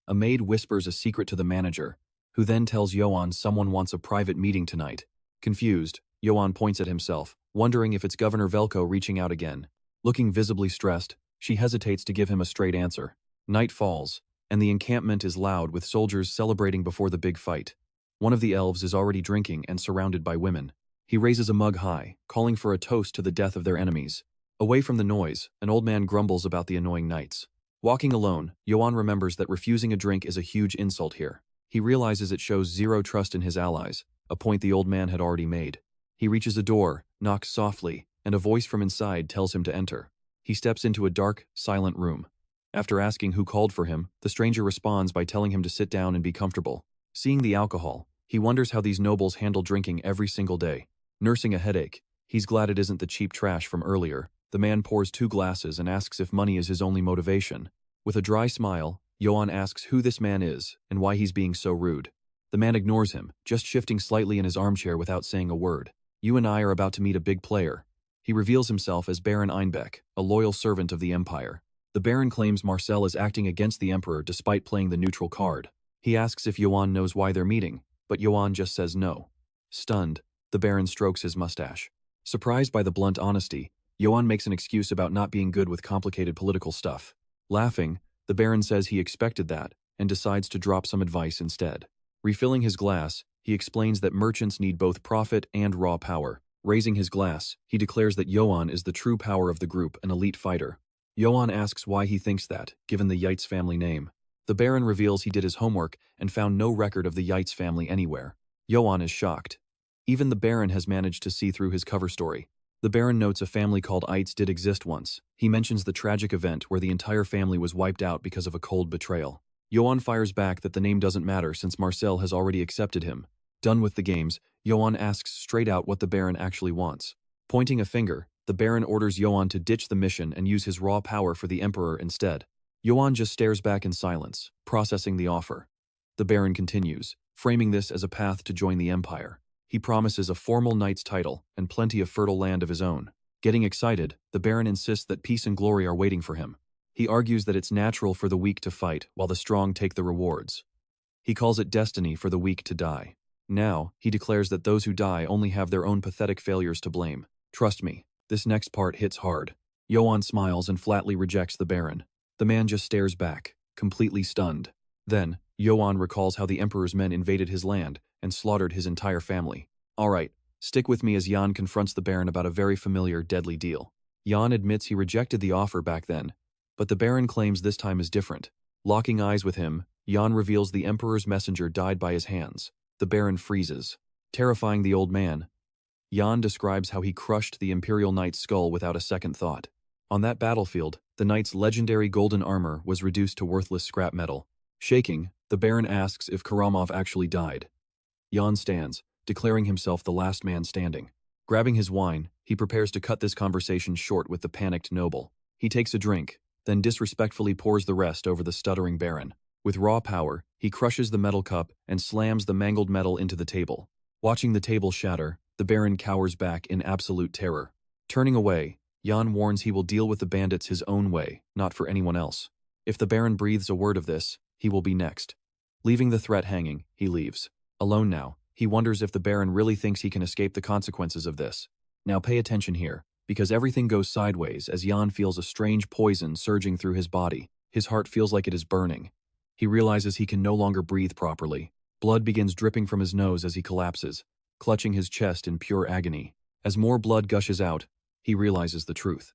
A maid whispers a secret to the manager, who then tells Yoan someone wants a private meeting tonight. Confused, Yoan points at himself, wondering if it's Governor Velko reaching out again. Looking visibly stressed, she hesitates to give him a straight answer. Night falls, and the encampment is loud with soldiers celebrating before the big fight. One of the elves is already drinking and surrounded by women. He raises a mug high, calling for a toast to the death of their enemies. Away from the noise, an old man grumbles about the annoying knights. Walking alone, Yoan remembers that refusing a drink is a huge insult here. He realizes it shows zero trust in his allies, a point the old man had already made. He reaches a door, knocks softly, and a voice from inside tells him to enter. He steps into a dark, silent room. After asking who called for him, the stranger responds by telling him to sit down and be comfortable. Seeing the alcohol, he wonders how these nobles handle drinking every single day. Nursing a headache, he's glad it isn't the cheap trash from earlier. The man pours 2 glasses and asks if money is his only motivation. With a dry smile, Yoan asks who this man is and why he's being so rude. The man ignores him, just shifting slightly in his armchair without saying a word. You and I are about to meet a big player. He reveals himself as Baron Einbeck, a loyal servant of the Empire. The Baron claims Marcel is acting against the Emperor despite playing the neutral card. He asks if Yoan knows why they're meeting, but Yoan just says no. Stunned, the Baron strokes his mustache. Surprised by the blunt honesty, Yoan makes an excuse about not being good with complicated political stuff. Laughing, the Baron says he expected that and decides to drop some advice instead. Refilling his glass, he explains that merchants need both profit and raw power. Raising his glass, he declares that Yoan is the true power of the group, an elite fighter. Yoan asks why he thinks that, given the Ites family name. The Baron reveals he did his homework and found no record of the Ites family anywhere. Yoan is shocked. Even the Baron has managed to see through his cover story. The Baron notes a family called Ites did exist once. He mentions the tragic event where the entire family was wiped out because of a cold betrayal. Yoan fires back that the name doesn't matter since Marcel has already accepted him. Done with the games, Yoan asks straight out what the Baron actually wants. Pointing a finger, the Baron orders Yoan to ditch the mission and use his raw power for the Emperor instead. Yoan just stares back in silence, processing the offer. The Baron continues, framing this as a path to join the Empire. He promises a formal knight's title and plenty of fertile land of his own. Getting excited, the Baron insists that peace and glory are waiting for him. He argues that it's natural for the weak to fight while the strong take the rewards. He calls it destiny for the weak to die. Now, he declares that those who die only have their own pathetic failures to blame. Trust me, this next part hits hard. Yoan smiles and flatly rejects the Baron. The man just stares back, completely stunned. Then, Yoan recalls how the Emperor's men invaded his land and slaughtered his entire family. Alright, stick with me as Yoan confronts the Baron about a very familiar, deadly deal. Yoan admits he rejected the offer back then, but the Baron claims this time is different. Locking eyes with him, Yoan reveals the Emperor's messenger died by his hands. The Baron freezes. Terrifying the old man, Yoan describes how he crushed the Imperial Knight's skull without a second thought. On that battlefield, the Knight's legendary golden armor was reduced to worthless scrap metal. Shaking, the Baron asks if Karamov actually died. Yoan stands, declaring himself the last man standing. Grabbing his wine, he prepares to cut this conversation short with the panicked noble. He takes a drink, then disrespectfully pours the rest over the stuttering Baron. With raw power, he crushes the metal cup and slams the mangled metal into the table. Watching the table shatter, the Baron cowers back in absolute terror. Turning away, Yoan warns he will deal with the bandits his own way, not for anyone else. If the Baron breathes a word of this, he will be next. Leaving the threat hanging, he leaves. Alone now, he wonders if the Baron really thinks he can escape the consequences of this. Now pay attention here, because everything goes sideways as Yoan feels a strange poison surging through his body. His heart feels like it is burning. He realizes he can no longer breathe properly. Blood begins dripping from his nose as he collapses, clutching his chest in pure agony. As more blood gushes out, he realizes the truth.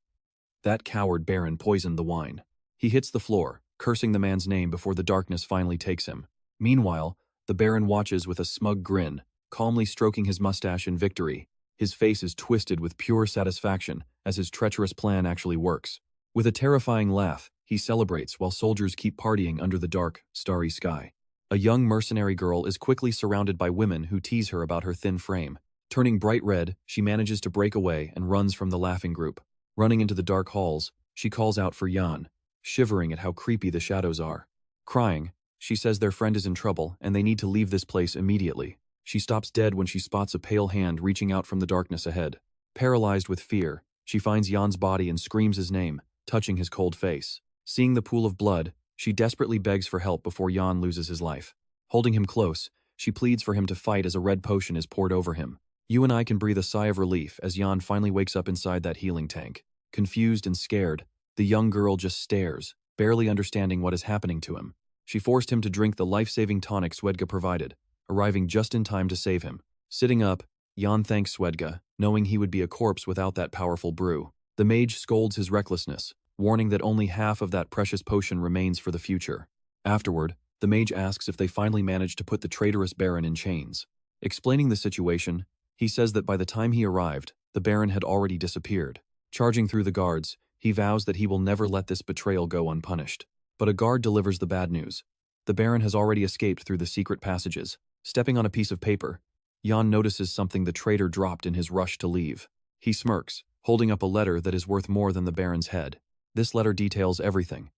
That coward Baron poisoned the wine. He hits the floor, cursing the man's name before the darkness finally takes him. Meanwhile, the Baron watches with a smug grin, calmly stroking his mustache in victory. His face is twisted with pure satisfaction as his treacherous plan actually works. With a terrifying laugh, he celebrates while soldiers keep partying under the dark, starry sky. A young mercenary girl is quickly surrounded by women who tease her about her thin frame. Turning bright red, she manages to break away and runs from the laughing group. Running into the dark halls, she calls out for Yoan, shivering at how creepy the shadows are. Crying, she says their friend is in trouble and they need to leave this place immediately. She stops dead when she spots a pale hand reaching out from the darkness ahead. Paralyzed with fear, she finds Yoan's body and screams his name, touching his cold face. Seeing the pool of blood, she desperately begs for help before Yoan loses his life. Holding him close, she pleads for him to fight as a red potion is poured over him. Yoan Ites can breathe a sigh of relief as Yoan finally wakes up inside that healing tank. Confused and scared, the young girl just stares, barely understanding what is happening to him. She forced him to drink the life-saving tonic Swedga provided, arriving just in time to save him. Sitting up, Yoan thanks Swedga, knowing he would be a corpse without that powerful brew. The mage scolds his recklessness, warning that only half of that precious potion remains for the future. Afterward, the mage asks if they finally managed to put the traitorous Baron in chains. Explaining the situation, he says that by the time he arrived, the Baron had already disappeared. Charging through the guards, he vows that he will never let this betrayal go unpunished. But a guard delivers the bad news. The Baron has already escaped through the secret passages. Stepping on a piece of paper, Yoan notices something the traitor dropped in his rush to leave. He smirks, holding up a letter that is worth more than the Baron's head. This letter details everything.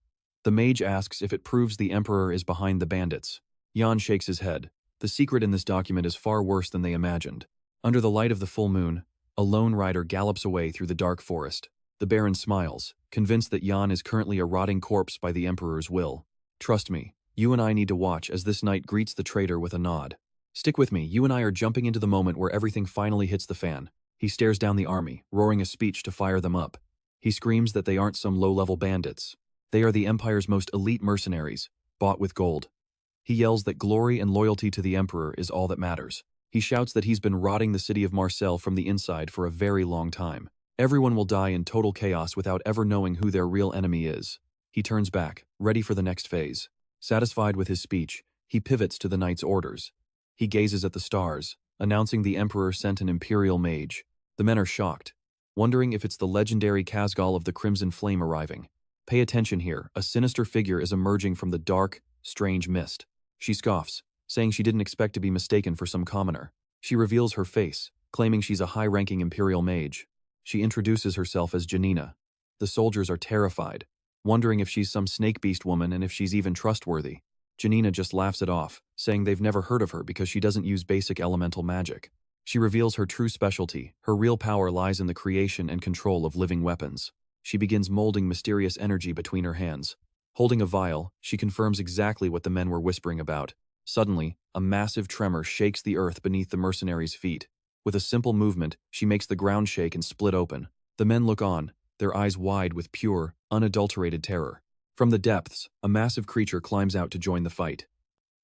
The mage asks if it proves the Emperor is behind the bandits. Yoan shakes his head. The secret in this document is far worse than they imagined. Under the light of the full moon, a lone rider gallops away through the dark forest. The Baron smiles, convinced that Yoan is currently a rotting corpse by the Emperor's will. Trust me, you and I need to watch as this knight greets the traitor with a nod. Stick with me, you and I are jumping into the moment where everything finally hits the fan. He stares down the army, roaring a speech to fire them up. He screams that they aren't some low-level bandits. They are the Empire's most elite mercenaries, bought with gold. He yells that glory and loyalty to the Emperor is all that matters. He shouts that he's been rotting the city of Marseille from the inside for a very long time. Everyone will die in total chaos without ever knowing who their real enemy is. He turns back, ready for the next phase. Satisfied with his speech, he pivots to the knight's orders. He gazes at the stars, announcing the Emperor sent an imperial mage. The men are shocked, wondering if it's the legendary Kazgal of the Crimson Flame arriving. Pay attention here, a sinister figure is emerging from the dark, strange mist. She scoffs, saying she didn't expect to be mistaken for some commoner. She reveals her face, claiming she's a high-ranking imperial mage. She introduces herself as Janina. The soldiers are terrified, wondering if she's some snake beast woman and if she's even trustworthy. Janina just laughs it off, saying they've never heard of her because she doesn't use basic elemental magic. She reveals her true specialty. Her real power lies in the creation and control of living weapons. She begins molding mysterious energy between her hands. Holding a vial, she confirms exactly what the men were whispering about. Suddenly, a massive tremor shakes the earth beneath the mercenaries' feet. With a simple movement, she makes the ground shake and split open. The men look on, their eyes wide with pure, unadulterated terror. From the depths, a massive creature climbs out to join the fight.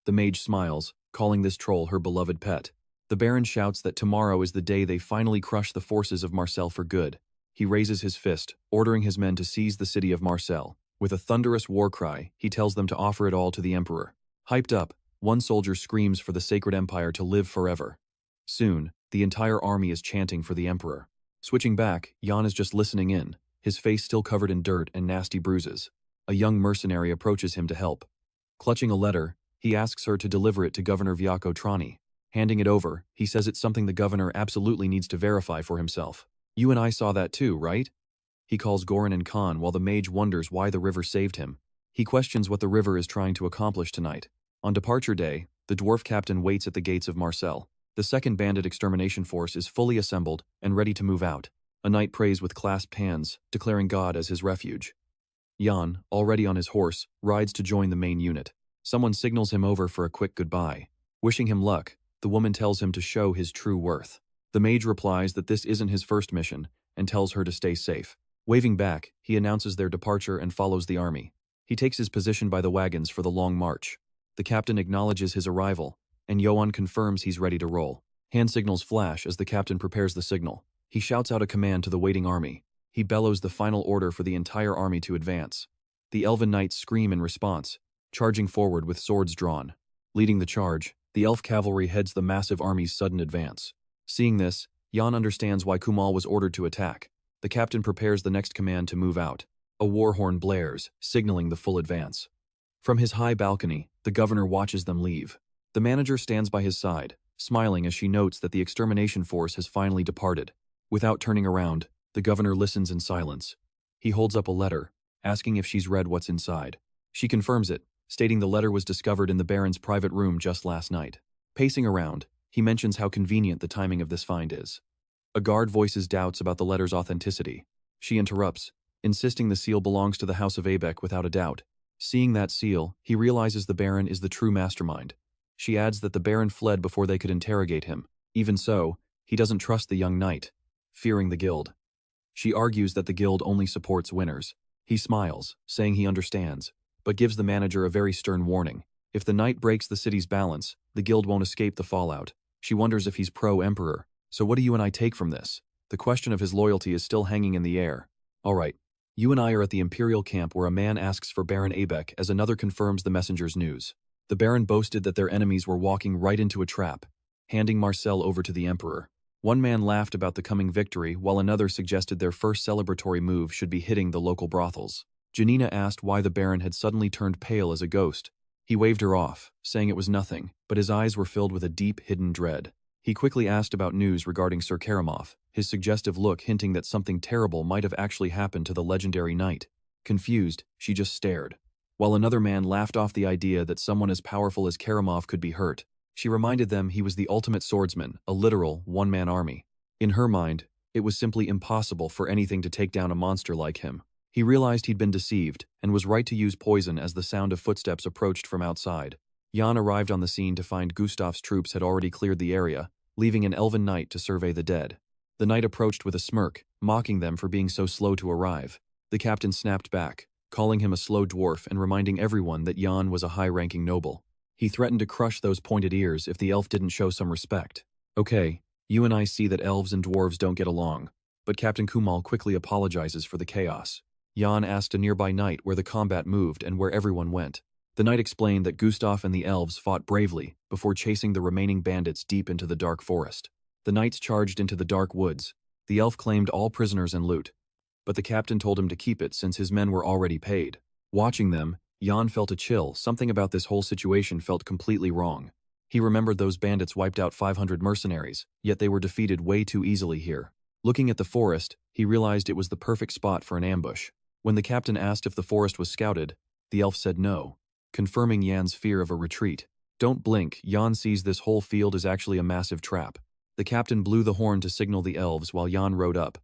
The mage smiles, calling this troll her beloved pet. The Baron shouts that tomorrow is the day they finally crush the forces of Marseille for good. He raises his fist, ordering his men to seize the city of Marseille. With a thunderous war cry, he tells them to offer it all to the Emperor. Hyped up, one soldier screams for the Sacred Empire to live forever. Soon, the entire army is chanting for the Emperor. Switching back, Yoan is just listening in, his face still covered in dirt and nasty bruises. A young mercenary approaches him to help. Clutching a letter, he asks her to deliver it to Governor Viaco Trani. Handing it over, he says it's something the governor absolutely needs to verify for himself. You and I saw that too, right? He calls Goran and Khan while the mage wonders why the river saved him. He questions what the river is trying to accomplish tonight. On departure day, the dwarf captain waits at the gates of Marseille. The second bandit extermination force is fully assembled and ready to move out. A knight prays with clasped hands, declaring God as his refuge. Yoan, already on his horse, rides to join the main unit. Someone signals him over for a quick goodbye. Wishing him luck, the woman tells him to show his true worth. The mage replies that this isn't his first mission, and tells her to stay safe. Waving back, he announces their departure and follows the army. He takes his position by the wagons for the long march. The captain acknowledges his arrival, and Yoan confirms he's ready to roll. Hand signals flash as the captain prepares the signal. He shouts out a command to the waiting army. He bellows the final order for the entire army to advance. The elven knights scream in response, charging forward with swords drawn. Leading the charge, the elf cavalry heads the massive army's sudden advance. Seeing this, Yoan understands why Kumal was ordered to attack. The captain prepares the next command to move out. A war horn blares, signaling the full advance. From his high balcony, the governor watches them leave. The manager stands by his side, smiling as she notes that the extermination force has finally departed. Without turning around, the governor listens in silence. He holds up a letter, asking if she's read what's inside. She confirms it, stating the letter was discovered in the Baron's private room just last night. Pacing around, he mentions how convenient the timing of this find is. A guard voices doubts about the letter's authenticity. She interrupts, insisting the seal belongs to the House of Abek without a doubt. Seeing that seal, he realizes the Baron is the true mastermind. She adds that the Baron fled before they could interrogate him. Even so, he doesn't trust the young knight, fearing the guild. She argues that the guild only supports winners. He smiles, saying he understands, but gives the manager a very stern warning. If the knight breaks the city's balance, the guild won't escape the fallout. She wonders if he's pro-emperor. So what do you and I take from this? The question of his loyalty is still hanging in the air. Alright, you and I are at the Imperial camp where a man asks for Baron Abek as another confirms the messenger's news. The Baron boasted that their enemies were walking right into a trap, handing Marcel over to the Emperor. One man laughed about the coming victory while another suggested their first celebratory move should be hitting the local brothels. Janina asked why the Baron had suddenly turned pale as a ghost. He waved her off, saying it was nothing, but his eyes were filled with a deep, hidden dread. He quickly asked about news regarding Sir Karamov, his suggestive look hinting that something terrible might have actually happened to the legendary knight. Confused, she just stared. While another man laughed off the idea that someone as powerful as Karamov could be hurt, she reminded them he was the ultimate swordsman, a literal one-man army. In her mind, it was simply impossible for anything to take down a monster like him. He realized he'd been deceived, and was right to use poison as the sound of footsteps approached from outside. Yoan arrived on the scene to find Gustav's troops had already cleared the area, leaving an elven knight to survey the dead. The knight approached with a smirk, mocking them for being so slow to arrive. The captain snapped back, calling him a slow dwarf and reminding everyone that Yoan was a high-ranking noble. He threatened to crush those pointed ears if the elf didn't show some respect. Okay, you and I see that elves and dwarves don't get along, but Captain Kumal quickly apologizes for the chaos. Yoan asked a nearby knight where the combat moved and where everyone went. The knight explained that Gustav and the elves fought bravely before chasing the remaining bandits deep into the dark forest. The knights charged into the dark woods. The elf claimed all prisoners and loot, but the captain told him to keep it since his men were already paid. Watching them, Yoan felt a chill. Something about this whole situation felt completely wrong. He remembered those bandits wiped out 500 mercenaries, yet they were defeated way too easily here. Looking at the forest, he realized it was the perfect spot for an ambush. When the captain asked if the forest was scouted, the elf said no, confirming Yan's fear of a retreat. Don't blink, Yoan sees this whole field is actually a massive trap. The captain blew the horn to signal the elves while Yoan rode up,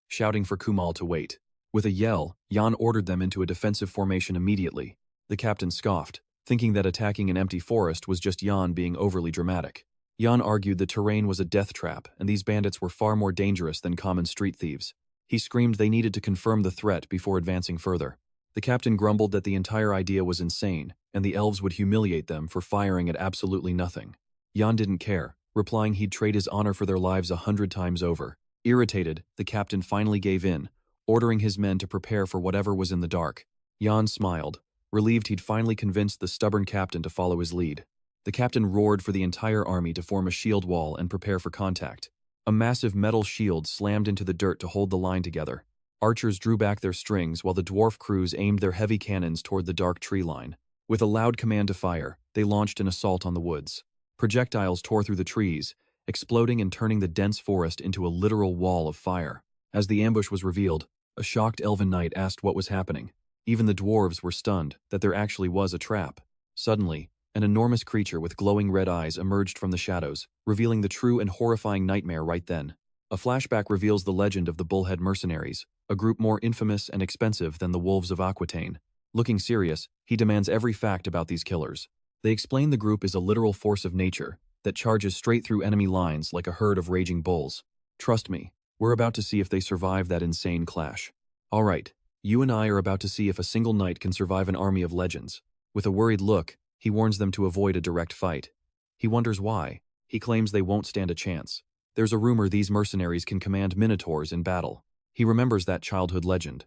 shouting for Kumal to wait. With a yell, Yoan ordered them into a defensive formation immediately. The captain scoffed, thinking that attacking an empty forest was just Yoan being overly dramatic. Yoan argued the terrain was a death trap and these bandits were far more dangerous than common street thieves. He screamed they needed to confirm the threat before advancing further. The captain grumbled that the entire idea was insane, and the elves would humiliate them for firing at absolutely nothing. Yoan didn't care, replying he'd trade his honor for their lives 100 times over. Irritated, the captain finally gave in, ordering his men to prepare for whatever was in the dark. Yoan smiled, relieved he'd finally convinced the stubborn captain to follow his lead. The captain roared for the entire army to form a shield wall and prepare for contact. A massive metal shield slammed into the dirt to hold the line together. Archers drew back their strings while the dwarf crews aimed their heavy cannons toward the dark tree line. With a loud command to fire, they launched an assault on the woods. Projectiles tore through the trees, exploding and turning the dense forest into a literal wall of fire. As the ambush was revealed, a shocked elven knight asked what was happening. Even the dwarves were stunned that there actually was a trap. Suddenly, an enormous creature with glowing red eyes emerged from the shadows, revealing the true and horrifying nightmare right then. A flashback reveals the legend of the Bullhead Mercenaries, a group more infamous and expensive than the Wolves of Aquitaine. Looking serious, he demands every fact about these killers. They explain the group is a literal force of nature that charges straight through enemy lines like a herd of raging bulls. Trust me, We're about to see if they survive that insane clash. Alright, you and I are about to see if a single knight can survive an army of legends. With a worried look, he warns them to avoid a direct fight. He wonders why. He claims they won't stand a chance. There's a rumor these mercenaries can command minotaurs in battle. He remembers that childhood legend.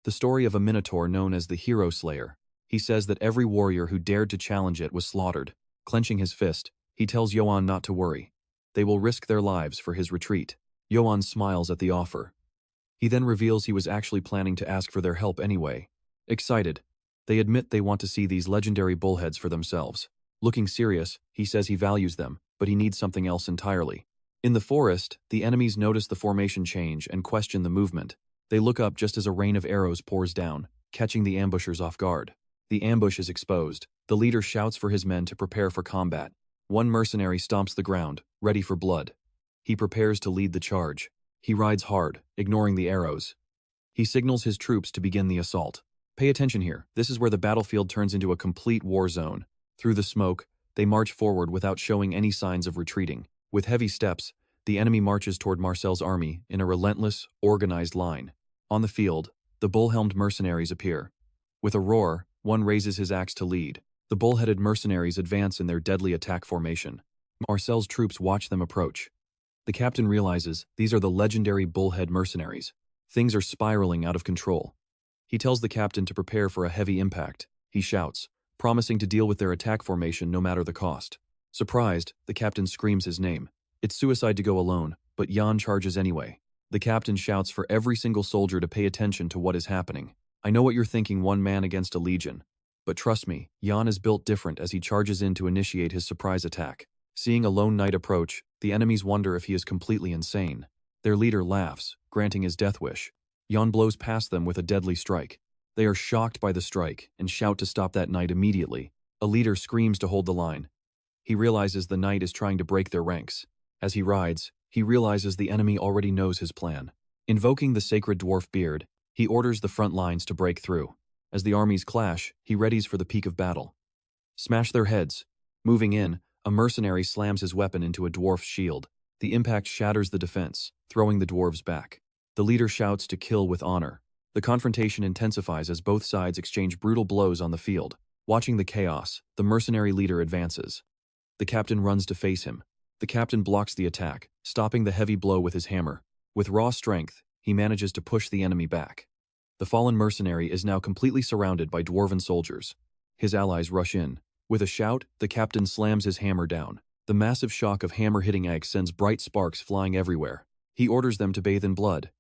The story of a minotaur known as the Hero Slayer. He says that every warrior who dared to challenge it was slaughtered. Clenching his fist, he tells Yoan not to worry. They will risk their lives for his retreat. Yoan smiles at the offer. He then reveals he was actually planning to ask for their help anyway. Excited, they admit they want to see these legendary bullheads for themselves. Looking serious, he says he values them, but he needs something else entirely. In the forest, the enemies notice the formation change and question the movement. They look up just as a rain of arrows pours down, catching the ambushers off guard. The ambush is exposed. The leader shouts for his men to prepare for combat. One mercenary stomps the ground, ready for blood. He prepares to lead the charge. He rides hard, ignoring the arrows. He signals his troops to begin the assault. Pay attention here. This is where the battlefield turns into a complete war zone. Through the smoke, they march forward without showing any signs of retreating. With heavy steps, the enemy marches toward Marcel's army in a relentless, organized line. On the field, the bull-helmed mercenaries appear. With a roar, one raises his axe to lead. The bull-headed mercenaries advance in their deadly attack formation. Marcel's troops watch them approach. The captain realizes these are the legendary bullhead mercenaries. Things are spiraling out of control. He tells the captain to prepare for a heavy impact. He shouts, promising to deal with their attack formation no matter the cost. Surprised, the captain screams his name. It's suicide to go alone, but Yoan charges anyway. The captain shouts for every single soldier to pay attention to what is happening. I know what you're thinking, one man against a legion. But trust me, Yoan is built different as he charges in to initiate his surprise attack. Seeing a lone knight approach, the enemies wonder if he is completely insane. Their leader laughs, granting his death wish. Yoan blows past them with a deadly strike. They are shocked by the strike and shout to stop that knight immediately. A leader screams to hold the line. He realizes the knight is trying to break their ranks. As he rides, he realizes the enemy already knows his plan. Invoking the sacred dwarf beard, he orders the front lines to break through. As the armies clash, he readies for the peak of battle. Smash their heads. Moving in, a mercenary slams his weapon into a dwarf's shield. The impact shatters the defense, throwing the dwarves back. The leader shouts to kill with honor. The confrontation intensifies as both sides exchange brutal blows on the field. Watching the chaos, the mercenary leader advances. The captain runs to face him. The captain blocks the attack, stopping the heavy blow with his hammer. With raw strength, he manages to push the enemy back. The fallen mercenary is now completely surrounded by dwarven soldiers. His allies rush in. With a shout, the captain slams his hammer down. The massive shock of hammer hitting eggs sends bright sparks flying everywhere. He orders them to bathe in blood.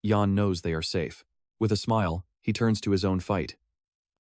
Yoan knows they are safe. With a smile, he turns to his own fight.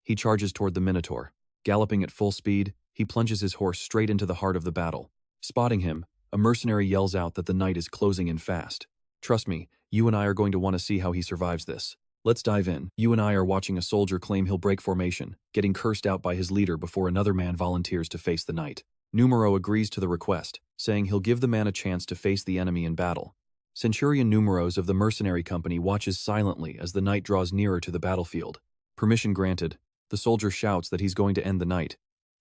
He charges toward the Minotaur. Galloping at full speed, he plunges his horse straight into the heart of the battle. Spotting him, a mercenary yells out that the knight is closing in fast. Trust me, you and I are going to want to see how he survives this. Let's dive in. You and I are watching a soldier claim he'll break formation, getting cursed out by his leader before another man volunteers to face the knight. Numero agrees to the request, saying he'll give the man a chance to face the enemy in battle. Centurion Numeros of the mercenary company watches silently as the knight draws nearer to the battlefield. Permission granted, the soldier shouts that he's going to end the knight,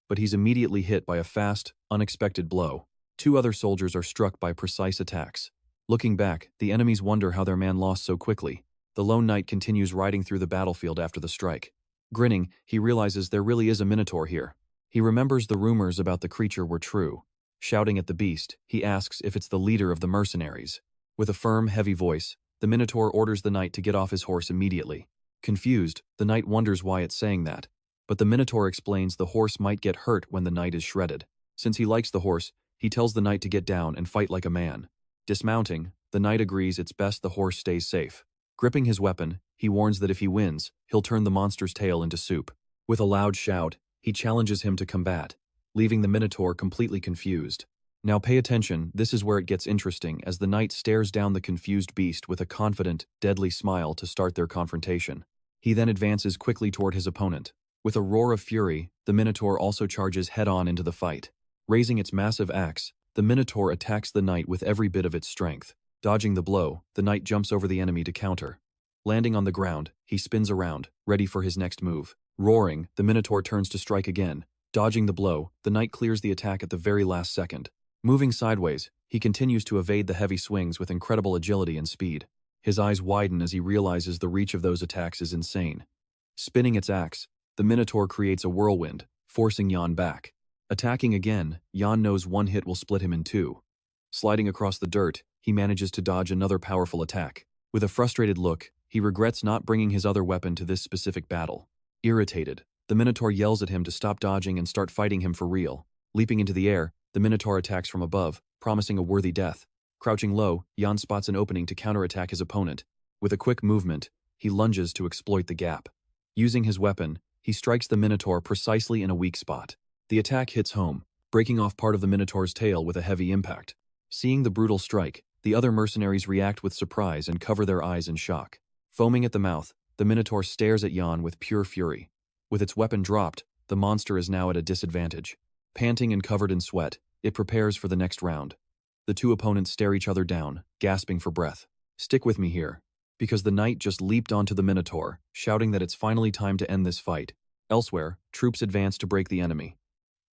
but he's immediately hit by a fast, unexpected blow. Two other soldiers are struck by precise attacks. Looking back, the enemies wonder how their man lost so quickly. The lone knight continues riding through the battlefield after the strike. Grinning, he realizes there really is a minotaur here. He remembers the rumors about the creature were true. Shouting at the beast, he asks if it's the leader of the mercenaries. With a firm, heavy voice, the minotaur orders the knight to get off his horse immediately. Confused, the knight wonders why it's saying that. But the minotaur explains the horse might get hurt when the knight is shredded. Since he likes the horse, he tells the knight to get down and fight like a man. Dismounting, the knight agrees it's best the horse stays safe. Gripping his weapon, he warns that if he wins, he'll turn the monster's tail into soup. With a loud shout, he challenges him to combat, leaving the minotaur completely confused. Now pay attention, this is where it gets interesting as the knight stares down the confused beast with a confident, deadly smile to start their confrontation. He then advances quickly toward his opponent. With a roar of fury, the minotaur also charges head-on into the fight. Raising its massive axe, the minotaur attacks the knight with every bit of its strength. Dodging the blow, the knight jumps over the enemy to counter. Landing on the ground, he spins around, ready for his next move. Roaring, the minotaur turns to strike again. Dodging the blow, the knight clears the attack at the very last second. Moving sideways, He continues to evade the heavy swings with incredible agility and speed. His eyes widen as he realizes the reach of those attacks is insane. Spinning its axe, the Minotaur creates a whirlwind, forcing Yoan back. Attacking again, Yoan knows one hit will split him in two. Sliding across the dirt, he manages to dodge another powerful attack. With a frustrated look, he regrets not bringing his other weapon to this specific battle. Irritated, the Minotaur yells at him to stop dodging and start fighting him for real. Leaping into the air, the Minotaur attacks from above, promising a worthy death. Crouching low, Yoan spots an opening to counterattack his opponent. With a quick movement, he lunges to exploit the gap. Using his weapon, he strikes the Minotaur precisely in a weak spot. The attack hits home, breaking off part of the Minotaur's tail with a heavy impact. Seeing the brutal strike, the other mercenaries react with surprise and cover their eyes in shock. Foaming at the mouth, the Minotaur stares at Yoan with pure fury. With its weapon dropped, the monster is now at a disadvantage. Panting and covered in sweat, it prepares for the next round. The two opponents stare each other down, gasping for breath. Stick with me here, because the knight just leaped onto the Minotaur, shouting that it's finally time to end this fight. Elsewhere, troops advance to break the enemy.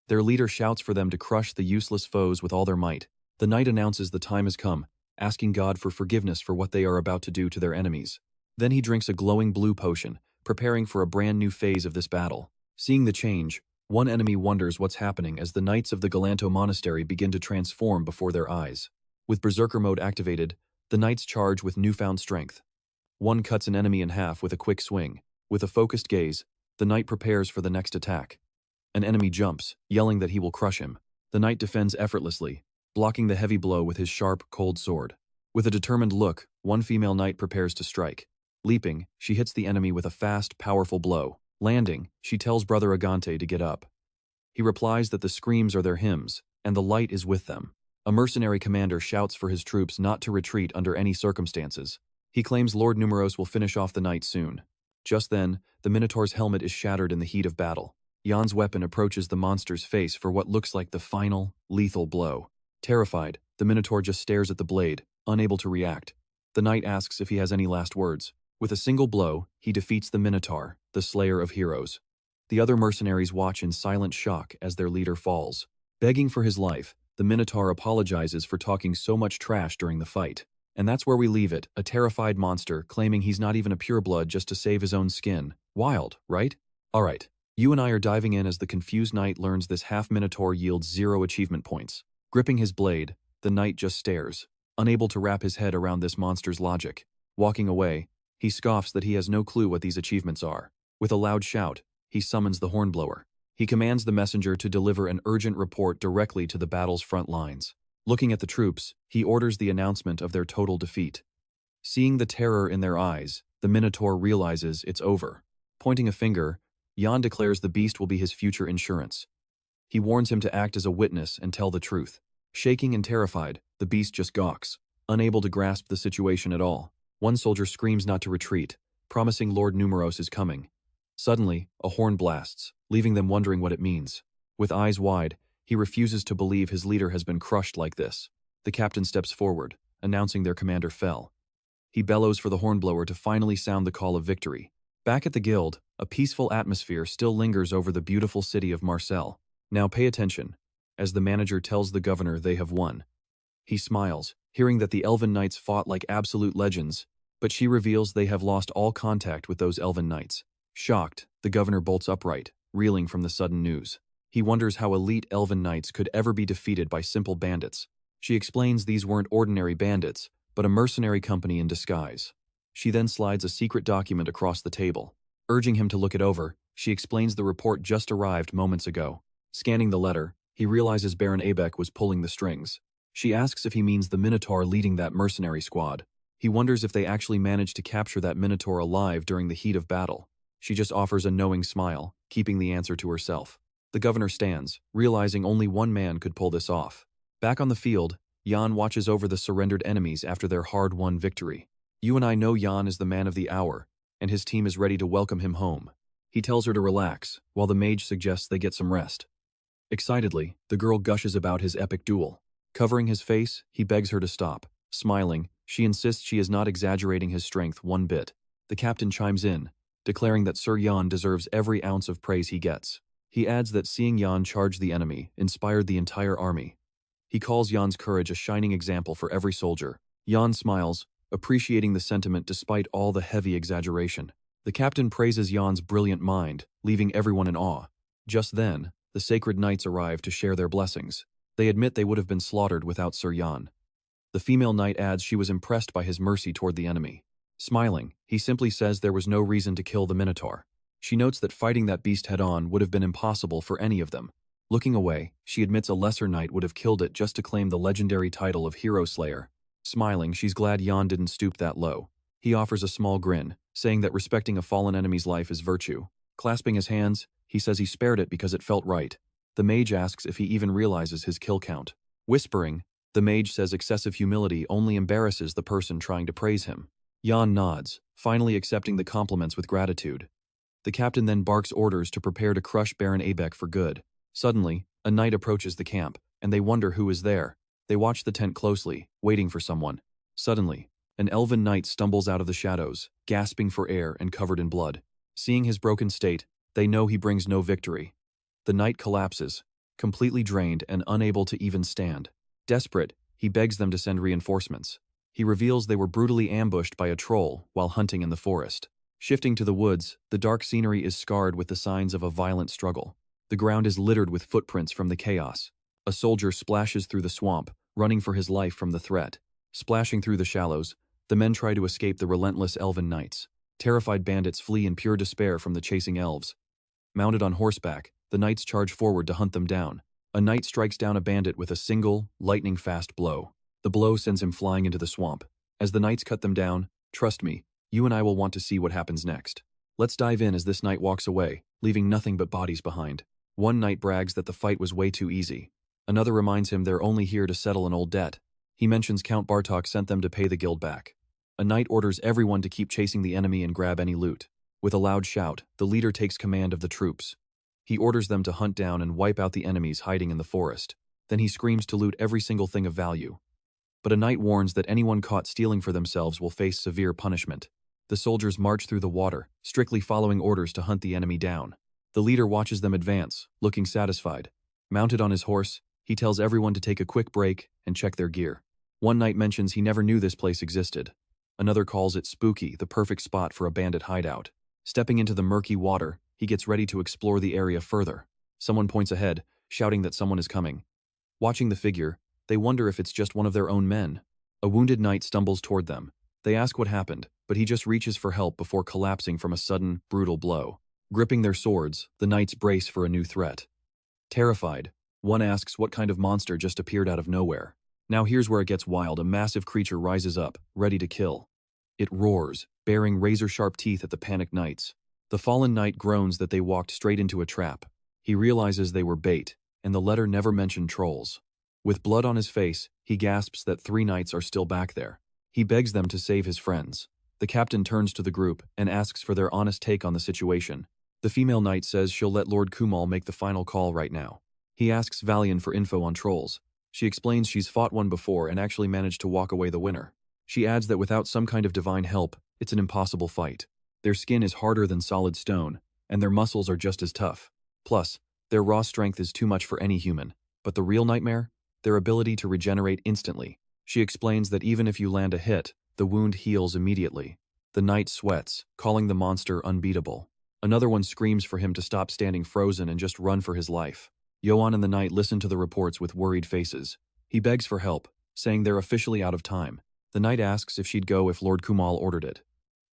Their leader shouts for them to crush the useless foes with all their might. The knight announces the time has come, asking God for forgiveness for what they are about to do to their enemies. Then he drinks a glowing blue potion, preparing for a brand new phase of this battle. Seeing the change, one enemy wonders what's happening as the knights of the Galanto Monastery begin to transform before their eyes. With Berserker mode activated, the knights charge with newfound strength. One cuts an enemy in half with a quick swing. With a focused gaze, the knight prepares for the next attack. An enemy jumps, yelling that he will crush him. The knight defends effortlessly, blocking the heavy blow with his sharp, cold sword. With a determined look, one female knight prepares to strike. Leaping, she hits the enemy with a fast, powerful blow. Landing, she tells Brother Agante to get up. He replies that the screams are their hymns, and the light is with them. A mercenary commander shouts for his troops not to retreat under any circumstances. He claims Lord Numeros will finish off the knight soon. Just then, the Minotaur's helmet is shattered in the heat of battle. Yoan's weapon approaches the monster's face for what looks like the final, lethal blow. Terrified, the Minotaur just stares at the blade, unable to react. The knight asks if he has any last words. With a single blow, he defeats the Minotaur, the slayer of heroes. The other mercenaries watch in silent shock as their leader falls. Begging for his life, the Minotaur apologizes for talking so much trash during the fight. And that's where we leave it, a terrified monster claiming he's not even a pureblood just to save his own skin. Wild, right? Alright, you and I are diving in as the confused knight learns this half-Minotaur yields 0 achievement points. Gripping his blade, the knight just stares, unable to wrap his head around this monster's logic. Walking away, he scoffs that he has no clue what these achievements are. With a loud shout, he summons the hornblower. He commands the messenger to deliver an urgent report directly to the battle's front lines. Looking at the troops, he orders the announcement of their total defeat. Seeing the terror in their eyes, the Minotaur realizes it's over. Pointing a finger, Yoan declares the beast will be his future insurance. He warns him to act as a witness and tell the truth. Shaking and terrified, the beast just gawks, unable to grasp the situation at all. One soldier screams not to retreat, promising Lord Numeros is coming. Suddenly, a horn blasts, leaving them wondering what it means. With eyes wide, he refuses to believe his leader has been crushed like this. The captain steps forward, announcing their commander fell. He bellows for the hornblower to finally sound the call of victory. Back at the guild, a peaceful atmosphere still lingers over the beautiful city of Marseille. Now pay attention, as the manager tells the governor they have won. He smiles, hearing that the elven knights fought like absolute legends, but she reveals they have lost all contact with those elven knights. Shocked, the governor bolts upright, reeling from the sudden news. He wonders how elite elven knights could ever be defeated by simple bandits. She explains these weren't ordinary bandits, but a mercenary company in disguise. She then slides a secret document across the table. Urging him to look it over, she explains the report just arrived moments ago. Scanning the letter, he realizes Baron Abeck was pulling the strings. She asks if he means the Minotaur leading that mercenary squad. He wonders if they actually managed to capture that Minotaur alive during the heat of battle. She just offers a knowing smile, keeping the answer to herself. The governor stands, realizing only one man could pull this off. Back on the field, Yoan watches over the surrendered enemies after their hard-won victory. You and I know Yoan is the man of the hour, and his team is ready to welcome him home. He tells her to relax, while the mage suggests they get some rest. Excitedly, the girl gushes about his epic duel. Covering his face, he begs her to stop. Smiling, she insists she is not exaggerating his strength one bit. The captain chimes in, declaring that Sir Yoan deserves every ounce of praise he gets. He adds that seeing Yoan charge the enemy inspired the entire army. He calls Yoan's courage a shining example for every soldier. Yoan smiles, appreciating the sentiment despite all the heavy exaggeration. The captain praises Yoan's brilliant mind, leaving everyone in awe. Just then, the sacred knights arrive to share their blessings. They admit they would have been slaughtered without Sir Yoan. The female knight adds she was impressed by his mercy toward the enemy. Smiling, he simply says there was no reason to kill the Minotaur. She notes that fighting that beast head-on would have been impossible for any of them. Looking away, she admits a lesser knight would have killed it just to claim the legendary title of Hero Slayer. Smiling, she's glad Yoan didn't stoop that low. He offers a small grin, saying that respecting a fallen enemy's life is virtue. Clasping his hands, he says he spared it because it felt right. The mage asks if he even realizes his kill count. Whispering, the mage says excessive humility only embarrasses the person trying to praise him. Yoan nods, finally accepting the compliments with gratitude. The captain then barks orders to prepare to crush Baron Abek for good. Suddenly, a knight approaches the camp, and they wonder who is there. They watch the tent closely, waiting for someone. Suddenly, an elven knight stumbles out of the shadows, gasping for air and covered in blood. Seeing his broken state, they know he brings no victory. The knight collapses, completely drained and unable to even stand. Desperate, he begs them to send reinforcements. He reveals they were brutally ambushed by a troll while hunting in the forest. Shifting to the woods, the dark scenery is scarred with the signs of a violent struggle. The ground is littered with footprints from the chaos. A soldier splashes through the swamp, running for his life from the threat. Splashing through the shallows, the men try to escape the relentless elven knights. Terrified bandits flee in pure despair from the chasing elves. Mounted on horseback, the knights charge forward to hunt them down. A knight strikes down a bandit with a single, lightning-fast blow. The blow sends him flying into the swamp. As the knights cut them down, trust me, you and I will want to see what happens next. Let's dive in as this knight walks away, leaving nothing but bodies behind. One knight brags that the fight was way too easy. Another reminds him they're only here to settle an old debt. He mentions Count Bartok sent them to pay the guild back. A knight orders everyone to keep chasing the enemy and grab any loot. With a loud shout, the leader takes command of the troops. He orders them to hunt down and wipe out the enemies hiding in the forest. Then he screams to loot every single thing of value. But a knight warns that anyone caught stealing for themselves will face severe punishment. The soldiers march through the water, strictly following orders to hunt the enemy down. The leader watches them advance, looking satisfied. Mounted on his horse, he tells everyone to take a quick break and check their gear. One knight mentions he never knew this place existed. Another calls it spooky, the perfect spot for a bandit hideout. Stepping into the murky water, he gets ready to explore the area further. Someone points ahead, shouting that someone is coming. Watching the figure, they wonder if it's just one of their own men. A wounded knight stumbles toward them. They ask what happened, but he just reaches for help before collapsing from a sudden, brutal blow. Gripping their swords, the knights brace for a new threat. Terrified, one asks what kind of monster just appeared out of nowhere. Now here's where it gets wild. A massive creature rises up, ready to kill. It roars, baring razor-sharp teeth at the panicked knights. The fallen knight groans that they walked straight into a trap. He realizes they were bait, and the letter never mentioned trolls. With blood on his face, he gasps that 3 knights are still back there. He begs them to save his friends. The captain turns to the group and asks for their honest take on the situation. The female knight says she'll let Lord Kumal make the final call right now. He asks Valian for info on trolls. She explains she's fought one before and actually managed to walk away the winner. She adds that without some kind of divine help, it's an impossible fight. Their skin is harder than solid stone, and their muscles are just as tough. Plus, their raw strength is too much for any human. But the real nightmare? Their ability to regenerate instantly. She explains that even if you land a hit, the wound heals immediately. The knight sweats, calling the monster unbeatable. Another one screams for him to stop standing frozen and just run for his life. Yoan and the knight listen to the reports with worried faces. He begs for help, saying they're officially out of time. The knight asks if she'd go if Lord Kumal ordered it.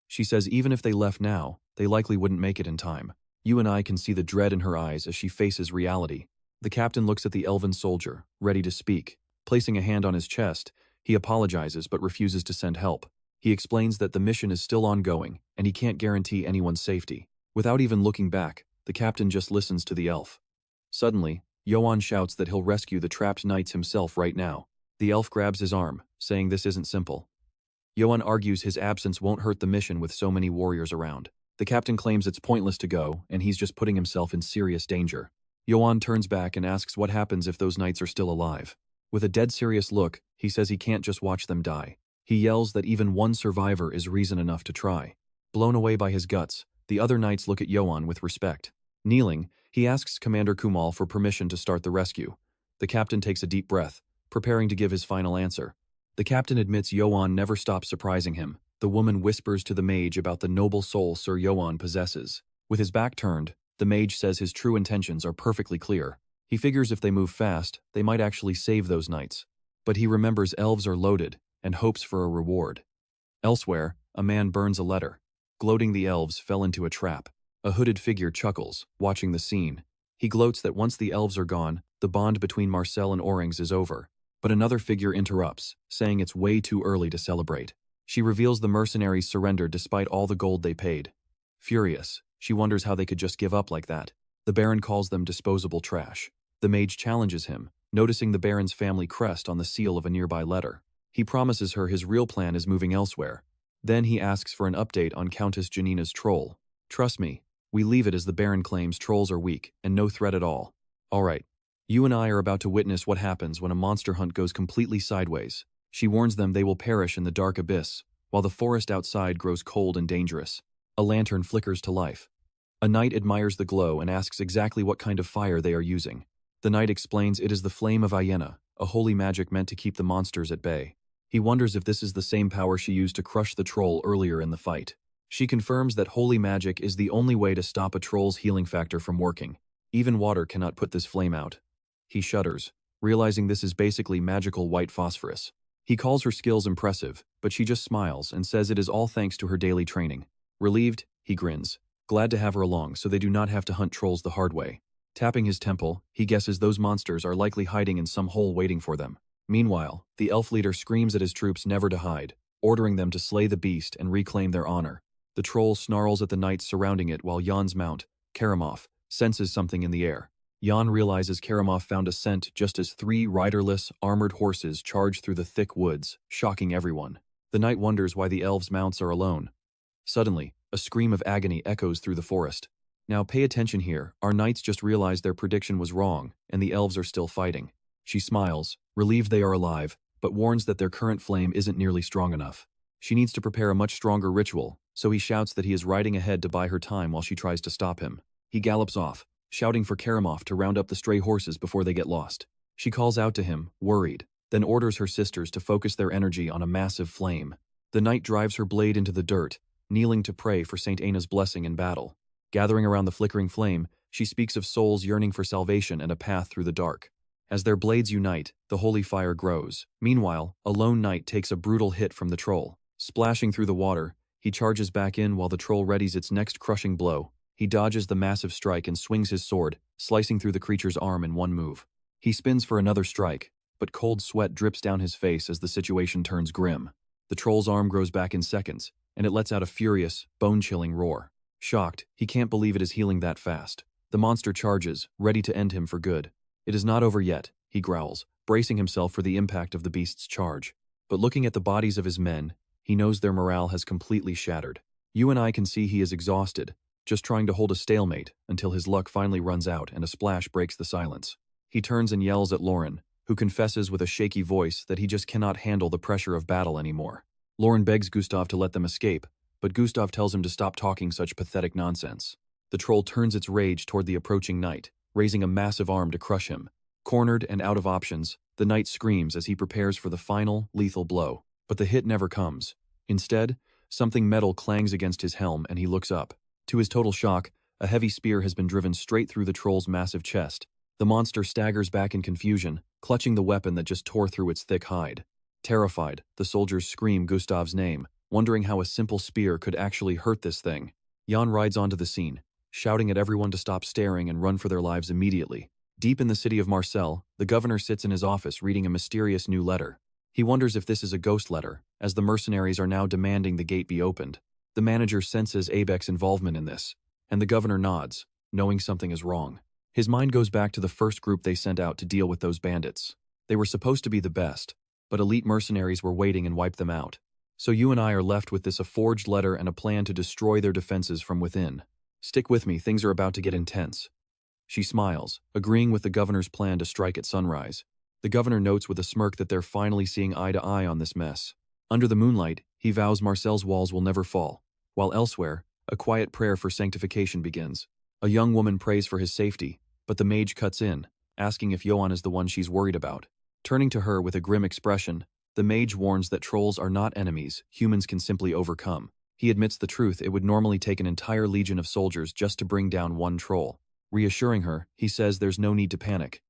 She says even if they left now, they likely wouldn't make it in time. You and I can see the dread in her eyes as she faces reality. The captain looks at the elven soldier, ready to speak. Placing a hand on his chest, he apologizes but refuses to send help. He explains that the mission is still ongoing, and he can't guarantee anyone's safety. Without even looking back, the captain just listens to the elf. Suddenly, Yoan shouts that he'll rescue the trapped knights himself right now. The elf grabs his arm, saying this isn't simple. Yoan argues his absence won't hurt the mission with so many warriors around. The captain claims it's pointless to go, and he's just putting himself in serious danger. Yoan turns back and asks what happens if those knights are still alive. With a dead serious look, he says he can't just watch them die. He yells that even one survivor is reason enough to try. Blown away by his guts, the other knights look at Yoan with respect. Kneeling, he asks Commander Kumal for permission to start the rescue. The captain takes a deep breath, preparing to give his final answer. The captain admits Yoan never stops surprising him. The woman whispers to the mage about the noble soul Sir Yoan possesses. With his back turned, the mage says his true intentions are perfectly clear. He figures if they move fast, they might actually save those knights. But he remembers elves are loaded and hopes for a reward. Elsewhere, a man burns a letter. Gloating the elves fell into a trap. A hooded figure chuckles, watching the scene. He gloats that once the elves are gone, the bond between Marcel and Orangs is over. But another figure interrupts, saying it's way too early to celebrate. She reveals the mercenaries surrendered despite all the gold they paid. Furious, she wonders how they could just give up like that. The Baron calls them disposable trash. The mage challenges him, noticing the Baron's family crest on the seal of a nearby letter. He promises her his real plan is moving elsewhere. Then he asks for an update on Countess Janina's troll. Trust me, we leave it as the Baron claims trolls are weak and no threat at all. Alright, you and I are about to witness what happens when a monster hunt goes completely sideways. She warns them they will perish in the dark abyss, while the forest outside grows cold and dangerous. A lantern flickers to life. A knight admires the glow and asks exactly what kind of fire they are using. The knight explains it is the flame of Iena, a holy magic meant to keep the monsters at bay. He wonders if this is the same power she used to crush the troll earlier in the fight. She confirms that holy magic is the only way to stop a troll's healing factor from working. Even water cannot put this flame out. He shudders, realizing this is basically magical white phosphorus. He calls her skills impressive, but she just smiles and says it is all thanks to her daily training. Relieved, he grins, glad to have her along so they do not have to hunt trolls the hard way. Tapping his temple, he guesses those monsters are likely hiding in some hole waiting for them. Meanwhile, the elf leader screams at his troops never to hide, ordering them to slay the beast and reclaim their honor. The troll snarls at the knights surrounding it while Yoan's mount, Karamov, senses something in the air. Yoan realizes Karamov found a scent just as 3 riderless, armored horses charge through the thick woods, shocking everyone. The knight wonders why the elves' mounts are alone. Suddenly, a scream of agony echoes through the forest. Now pay attention here, our knights just realized their prediction was wrong, and the elves are still fighting. She smiles, relieved they are alive, but warns that their current flame isn't nearly strong enough. She needs to prepare a much stronger ritual, so he shouts that he is riding ahead to buy her time while she tries to stop him. He gallops off, shouting for Karamov to round up the stray horses before they get lost. She calls out to him, worried, then orders her sisters to focus their energy on a massive flame. The knight drives her blade into the dirt, kneeling to pray for Saint Aina's blessing in battle. Gathering around the flickering flame, she speaks of souls yearning for salvation and a path through the dark. As their blades unite, the holy fire grows. Meanwhile, a lone knight takes a brutal hit from the troll. Splashing through the water, he charges back in while the troll readies its next crushing blow. He dodges the massive strike and swings his sword, slicing through the creature's arm in one move. He spins for another strike, but cold sweat drips down his face as the situation turns grim. The troll's arm grows back in seconds, and it lets out a furious, bone-chilling roar. Shocked, he can't believe it is healing that fast. The monster charges, ready to end him for good. It is not over yet, he growls, bracing himself for the impact of the beast's charge. But looking at the bodies of his men, he knows their morale has completely shattered. You and I can see he is exhausted, just trying to hold a stalemate until his luck finally runs out and a splash breaks the silence. He turns and yells at Lauren, who confesses with a shaky voice that he just cannot handle the pressure of battle anymore. Lauren begs Gustav to let them escape, but Gustav tells him to stop talking such pathetic nonsense. The troll turns its rage toward the approaching knight, raising a massive arm to crush him. Cornered and out of options, the knight screams as he prepares for the final, lethal blow. But the hit never comes. Instead, something metal clangs against his helm and he looks up. To his total shock, a heavy spear has been driven straight through the troll's massive chest. The monster staggers back in confusion, clutching the weapon that just tore through its thick hide. Terrified, the soldiers scream Gustav's name, wondering how a simple spear could actually hurt this thing. Yoan rides onto the scene, shouting at everyone to stop staring and run for their lives immediately. Deep in the city of Marseille, the governor sits in his office reading a mysterious new letter. He wonders if this is a ghost letter, as the mercenaries are now demanding the gate be opened. The manager senses Abek's involvement in this, and the governor nods, knowing something is wrong. His mind goes back to the first group they sent out to deal with those bandits. They were supposed to be the best, but elite mercenaries were waiting and wiped them out. So you and I are left with this a forged letter and a plan to destroy their defenses from within. Stick with me, things are about to get intense. She smiles, agreeing with the governor's plan to strike at sunrise. The governor notes with a smirk that they're finally seeing eye to eye on this mess. Under the moonlight, he vows Marcel's walls will never fall, while elsewhere, a quiet prayer for sanctification begins. A young woman prays for his safety, but the mage cuts in, asking if Yoan is the one she's worried about. Turning to her with a grim expression, the mage warns that trolls are not enemies humans can simply overcome. He admits the truth: it would normally take an entire legion of soldiers just to bring down one troll. Reassuring her, he says there's no need to panic.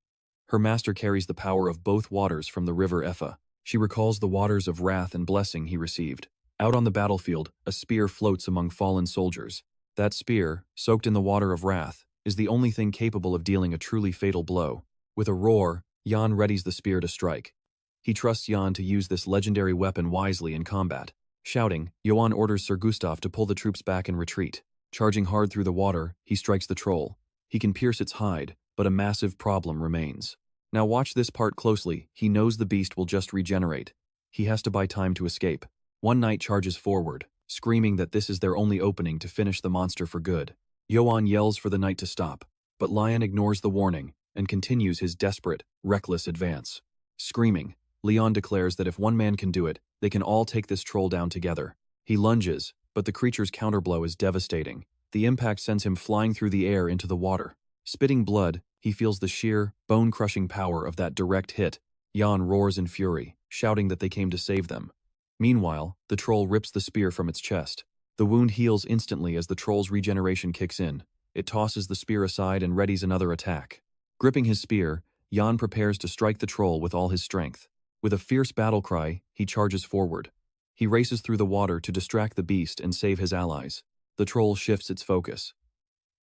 Her master carries the power of both waters from the river Epha. She recalls the waters of wrath and blessing he received. Out on the battlefield, a spear floats among fallen soldiers. That spear, soaked in the water of wrath, is the only thing capable of dealing a truly fatal blow. With a roar, Yoan readies the spear to strike. He trusts Yoan to use this legendary weapon wisely in combat. Shouting, Yoan orders Sir Gustav to pull the troops back and retreat. Charging hard through the water, he strikes the troll. He can pierce its hide, but a massive problem remains. Now watch this part closely. He knows the beast will just regenerate. He has to buy time to escape. One knight charges forward, screaming that this is their only opening to finish the monster for good. Yoan yells for the knight to stop, but Lion ignores the warning and continues his desperate, reckless advance. Screaming, Leon declares that if one man can do it, they can all take this troll down together. He lunges, but the creature's counterblow is devastating. The impact sends him flying through the air into the water. Spitting blood, he feels the sheer, bone-crushing power of that direct hit. Yoan roars in fury, shouting that they came to save them. Meanwhile, the troll rips the spear from its chest. The wound heals instantly as the troll's regeneration kicks in. It tosses the spear aside and readies another attack. Gripping his spear, Yoan prepares to strike the troll with all his strength. With a fierce battle cry, he charges forward. He races through the water to distract the beast and save his allies. The troll shifts its focus.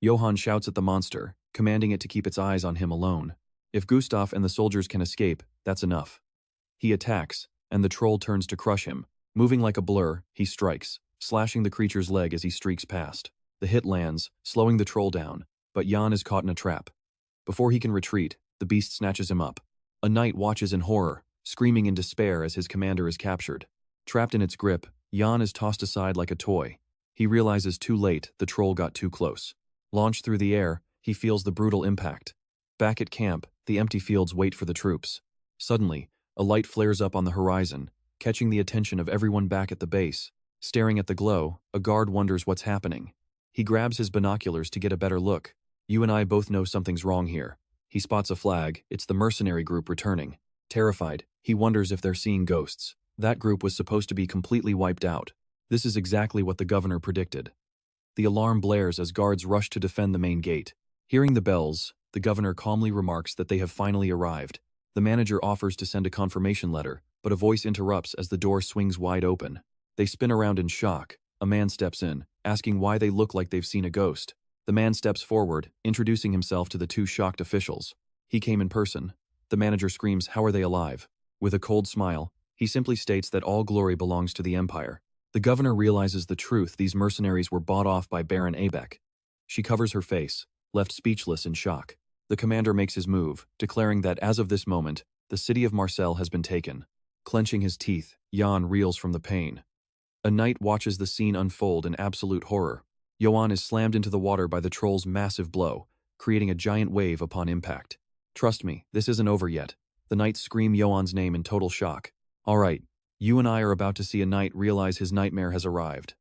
Yoan shouts at the monster, commanding it to keep its eyes on him alone. If Gustav and the soldiers can escape, that's enough. He attacks, and the troll turns to crush him. Moving like a blur, he strikes, slashing the creature's leg as he streaks past. The hit lands, slowing the troll down, but Yoan is caught in a trap. Before he can retreat, the beast snatches him up. A knight watches in horror, screaming in despair as his commander is captured. Trapped in its grip, Yoan is tossed aside like a toy. He realizes too late the troll got too close. Launched through the air, he feels the brutal impact. Back at camp, the empty fields wait for the troops. Suddenly, a light flares up on the horizon, catching the attention of everyone back at the base. Staring at the glow, a guard wonders what's happening. He grabs his binoculars to get a better look. You and I both know something's wrong here. He spots a flag. It's the mercenary group returning. Terrified, he wonders if they're seeing ghosts. That group was supposed to be completely wiped out. This is exactly what the governor predicted. The alarm blares as guards rush to defend the main gate. Hearing the bells, the governor calmly remarks that they have finally arrived. The manager offers to send a confirmation letter, but a voice interrupts as the door swings wide open. They spin around in shock. A man steps in, asking why they look like they've seen a ghost. The man steps forward, introducing himself to the two shocked officials. He came in person. The manager screams, "How are they alive?" With a cold smile, he simply states that all glory belongs to the Empire. The governor realizes the truth: these mercenaries were bought off by Baron Abeck. She covers her face, left speechless in shock. The commander makes his move, declaring that as of this moment, the city of Marseille has been taken. Clenching his teeth, Yoan reels from the pain. A knight watches the scene unfold in absolute horror. Yoan is slammed into the water by the troll's massive blow, creating a giant wave upon impact. "Trust me, this isn't over yet." The knights scream Yoan's name in total shock. "All right, you and I are about to see a knight realize his nightmare has arrived."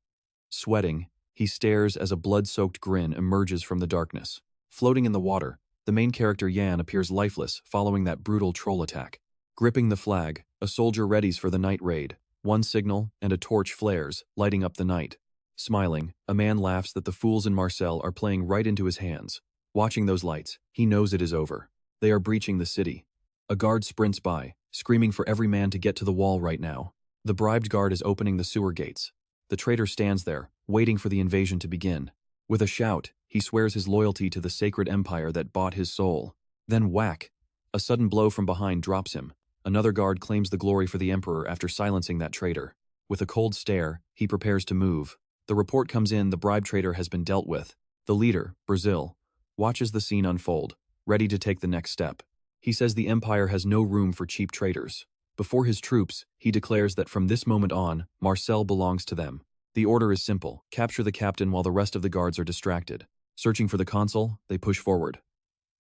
Sweating, he stares as a blood-soaked grin emerges from the darkness. Floating in the water, the main character Yoan appears lifeless following that brutal troll attack. Gripping the flag, a soldier readies for the night raid. One signal, and a torch flares, lighting up the night. Smiling, a man laughs that the fools in Marseille are playing right into his hands. Watching those lights, he knows it is over. They are breaching the city. A guard sprints by, screaming for every man to get to the wall right now. The bribed guard is opening the sewer gates. The traitor stands there, waiting for the invasion to begin. With a shout, he swears his loyalty to the sacred empire that bought his soul. Then whack! A sudden blow from behind drops him. Another guard claims the glory for the emperor after silencing that traitor. With a cold stare, he prepares to move. The report comes in: the bribed traitor has been dealt with. The leader, Brazil, watches the scene unfold, ready to take the next step. He says the empire has no room for cheap traitors. Before his troops, he declares that from this moment on, Marseille belongs to them. The order is simple: capture the captain while the rest of the guards are distracted. Searching for the consul, they push forward.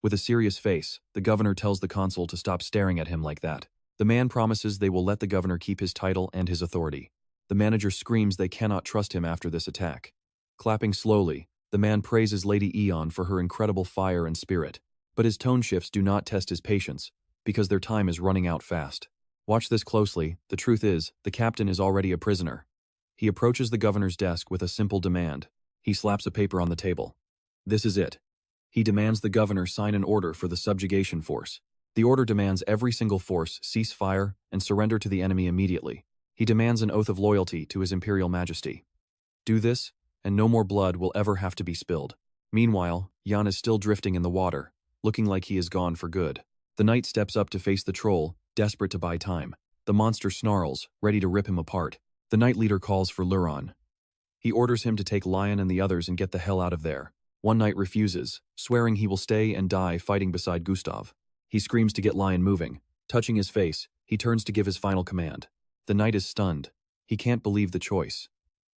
With a serious face, the governor tells the consul to stop staring at him like that. The man promises they will let the governor keep his title and his authority. The manager screams they cannot trust him after this attack. Clapping slowly, the man praises Lady Eon for her incredible fire and spirit. But his tone shifts do not test his patience. because their time is running out fast. Watch this closely. The truth is, the captain is already a prisoner. He approaches the governor's desk with a simple demand. He slaps a paper on the table. This is it. He demands the governor sign an order for the subjugation force. The order demands every single force cease fire and surrender to the enemy immediately. He demands an oath of loyalty to his imperial majesty. Do this, and no more blood will ever have to be spilled. Meanwhile, Yoan is still drifting in the water, looking like he is gone for good. The knight steps up to face the troll, desperate to buy time. The monster snarls, ready to rip him apart. The knight leader calls for Luron. He orders him to take Lion and the others and get the hell out of there. One knight refuses, swearing he will stay and die fighting beside Gustav. He screams to get Lion moving. Touching his face, he turns to give his final command. The knight is stunned. He can't believe the choice.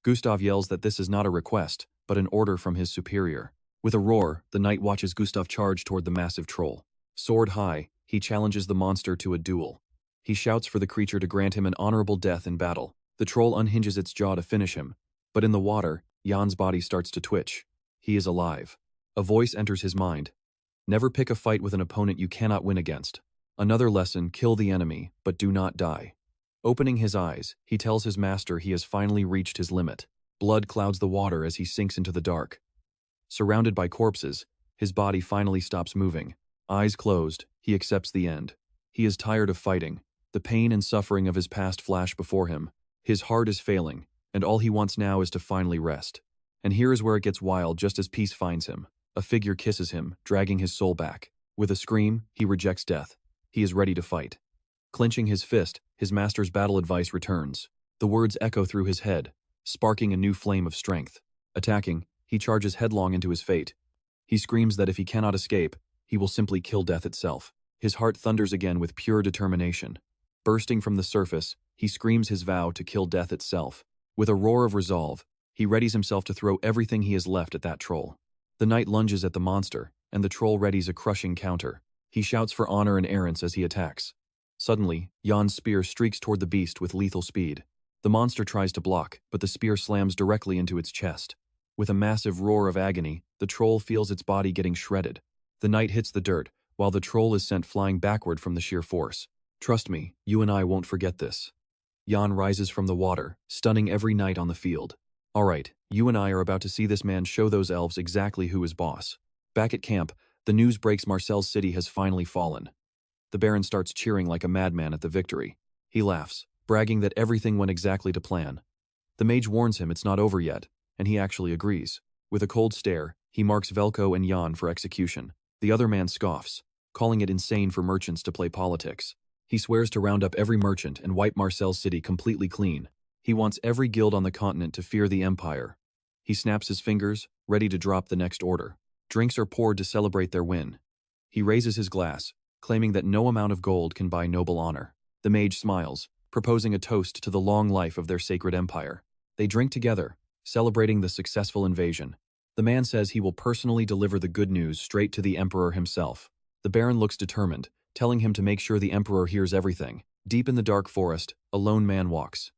Gustav yells that this is not a request, but an order from his superior. With a roar, the knight watches Gustav charge toward the massive troll. Sword high, he challenges the monster to a duel. He shouts for the creature to grant him an honorable death in battle. The troll unhinges its jaw to finish him. But in the water, Yoan's body starts to twitch. He is alive. A voice enters his mind. Never pick a fight with an opponent you cannot win against. Another lesson, kill the enemy, but do not die. Opening his eyes, he tells his master he has finally reached his limit. Blood clouds the water as he sinks into the dark. Surrounded by corpses, his body finally stops moving. Eyes closed, he accepts the end. He is tired of fighting. The pain and suffering of his past flash before him. His heart is failing, and all he wants now is to finally rest. And here is where it gets wild just as peace finds him. A figure kisses him, dragging his soul back. With a scream, he rejects death. He is ready to fight. Clenching his fist, his master's battle advice returns. The words echo through his head, sparking a new flame of strength. Attacking, he charges headlong into his fate. He screams that if he cannot escape, he will simply kill death itself. His heart thunders again with pure determination. Bursting from the surface, he screams his vow to kill death itself. With a roar of resolve, he readies himself to throw everything he has left at that troll. The knight lunges at the monster, and the troll readies a crushing counter. He shouts for honor and errance as he attacks. Suddenly, Yoan's spear streaks toward the beast with lethal speed. The monster tries to block, but the spear slams directly into its chest. With a massive roar of agony, the troll feels its body getting shredded. The knight hits the dirt, while the troll is sent flying backward from the sheer force. Trust me, you and I won't forget this. Yoan rises from the water, stunning every knight on the field. All right, you and I are about to see this man show those elves exactly who is boss. Back at camp, the news breaks Marcel's city has finally fallen. The Baron starts cheering like a madman at the victory. He laughs, bragging that everything went exactly to plan. The mage warns him it's not over yet, and he actually agrees. With a cold stare, he marks Velko and Yoan for execution. The other man scoffs, calling it insane for merchants to play politics. He swears to round up every merchant and wipe Marcel's city completely clean. He wants every guild on the continent to fear the Empire. He snaps his fingers, ready to drop the next order. Drinks are poured to celebrate their win. He raises his glass, claiming that no amount of gold can buy noble honor. The mage smiles, proposing a toast to the long life of their sacred empire. They drink together, celebrating the successful invasion. The man says he will personally deliver the good news straight to the Emperor himself. The Baron looks determined, telling him to make sure the Emperor hears everything. Deep in the dark forest, a lone man walks.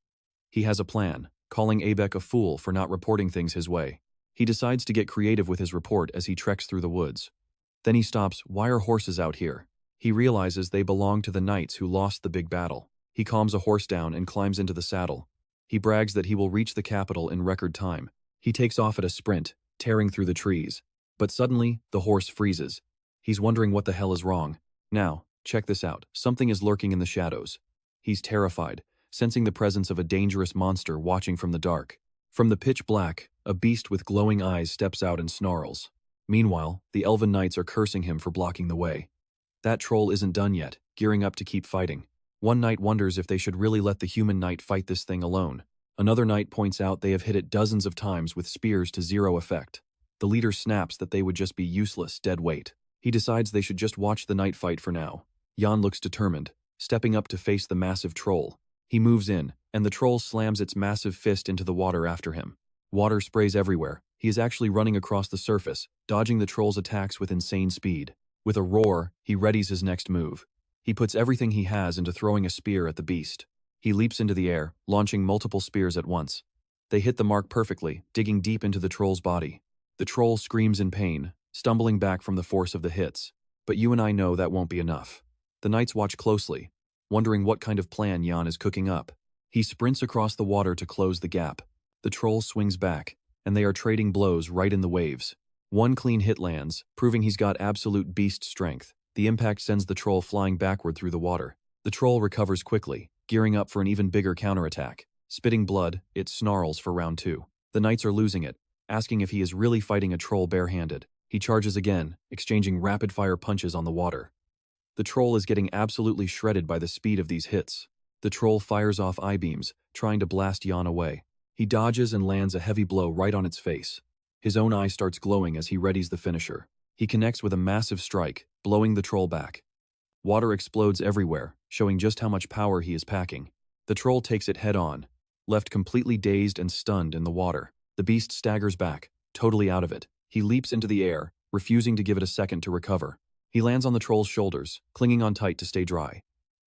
He has a plan, calling Abek a fool for not reporting things his way. He decides to get creative with his report as he treks through the woods. Then he stops. Why are horses out here? He realizes they belong to the knights who lost the big battle. He calms a horse down and climbs into the saddle. He brags that he will reach the capital in record time. He takes off at a sprint, tearing through the trees. But suddenly, the horse freezes. He's wondering what the hell is wrong. Now, check this out. Something is lurking in the shadows. He's terrified, sensing the presence of a dangerous monster watching from the dark. From the pitch black, a beast with glowing eyes steps out and snarls. Meanwhile, the elven knights are cursing him for blocking the way. That troll isn't done yet, gearing up to keep fighting. One knight wonders if they should really let the human knight fight this thing alone. Another knight points out they have hit it dozens of times with spears to zero effect. The leader snaps that they would just be useless, dead weight. He decides they should just watch the knight fight for now. Yoan looks determined, stepping up to face the massive troll. He moves in, and the troll slams its massive fist into the water after him. Water sprays everywhere. He is actually running across the surface, dodging the troll's attacks with insane speed. With a roar, he readies his next move. He puts everything he has into throwing a spear at the beast. He leaps into the air, launching multiple spears at once. They hit the mark perfectly, digging deep into the troll's body. The troll screams in pain, stumbling back from the force of the hits. But you and I know that won't be enough. The knights watch closely, wondering what kind of plan Yoan is cooking up. He sprints across the water to close the gap. The troll swings back, and they are trading blows right in the waves. One clean hit lands, proving he's got absolute beast strength. The impact sends the troll flying backward through the water. The troll recovers quickly, gearing up for an even bigger counterattack. Spitting blood, it snarls for round 2. The knights are losing it, asking if he is really fighting a troll barehanded. He charges again, exchanging rapid-fire punches on the water. The troll is getting absolutely shredded by the speed of these hits. The troll fires off eye-beams, trying to blast Yoan away. He dodges and lands a heavy blow right on its face. His own eye starts glowing as he readies the finisher. He connects with a massive strike, blowing the troll back. Water explodes everywhere, showing just how much power he is packing. The troll takes it head-on, left completely dazed and stunned in the water. The beast staggers back, totally out of it. He leaps into the air, refusing to give it a second to recover. He lands on the troll's shoulders, clinging on tight to stay dry.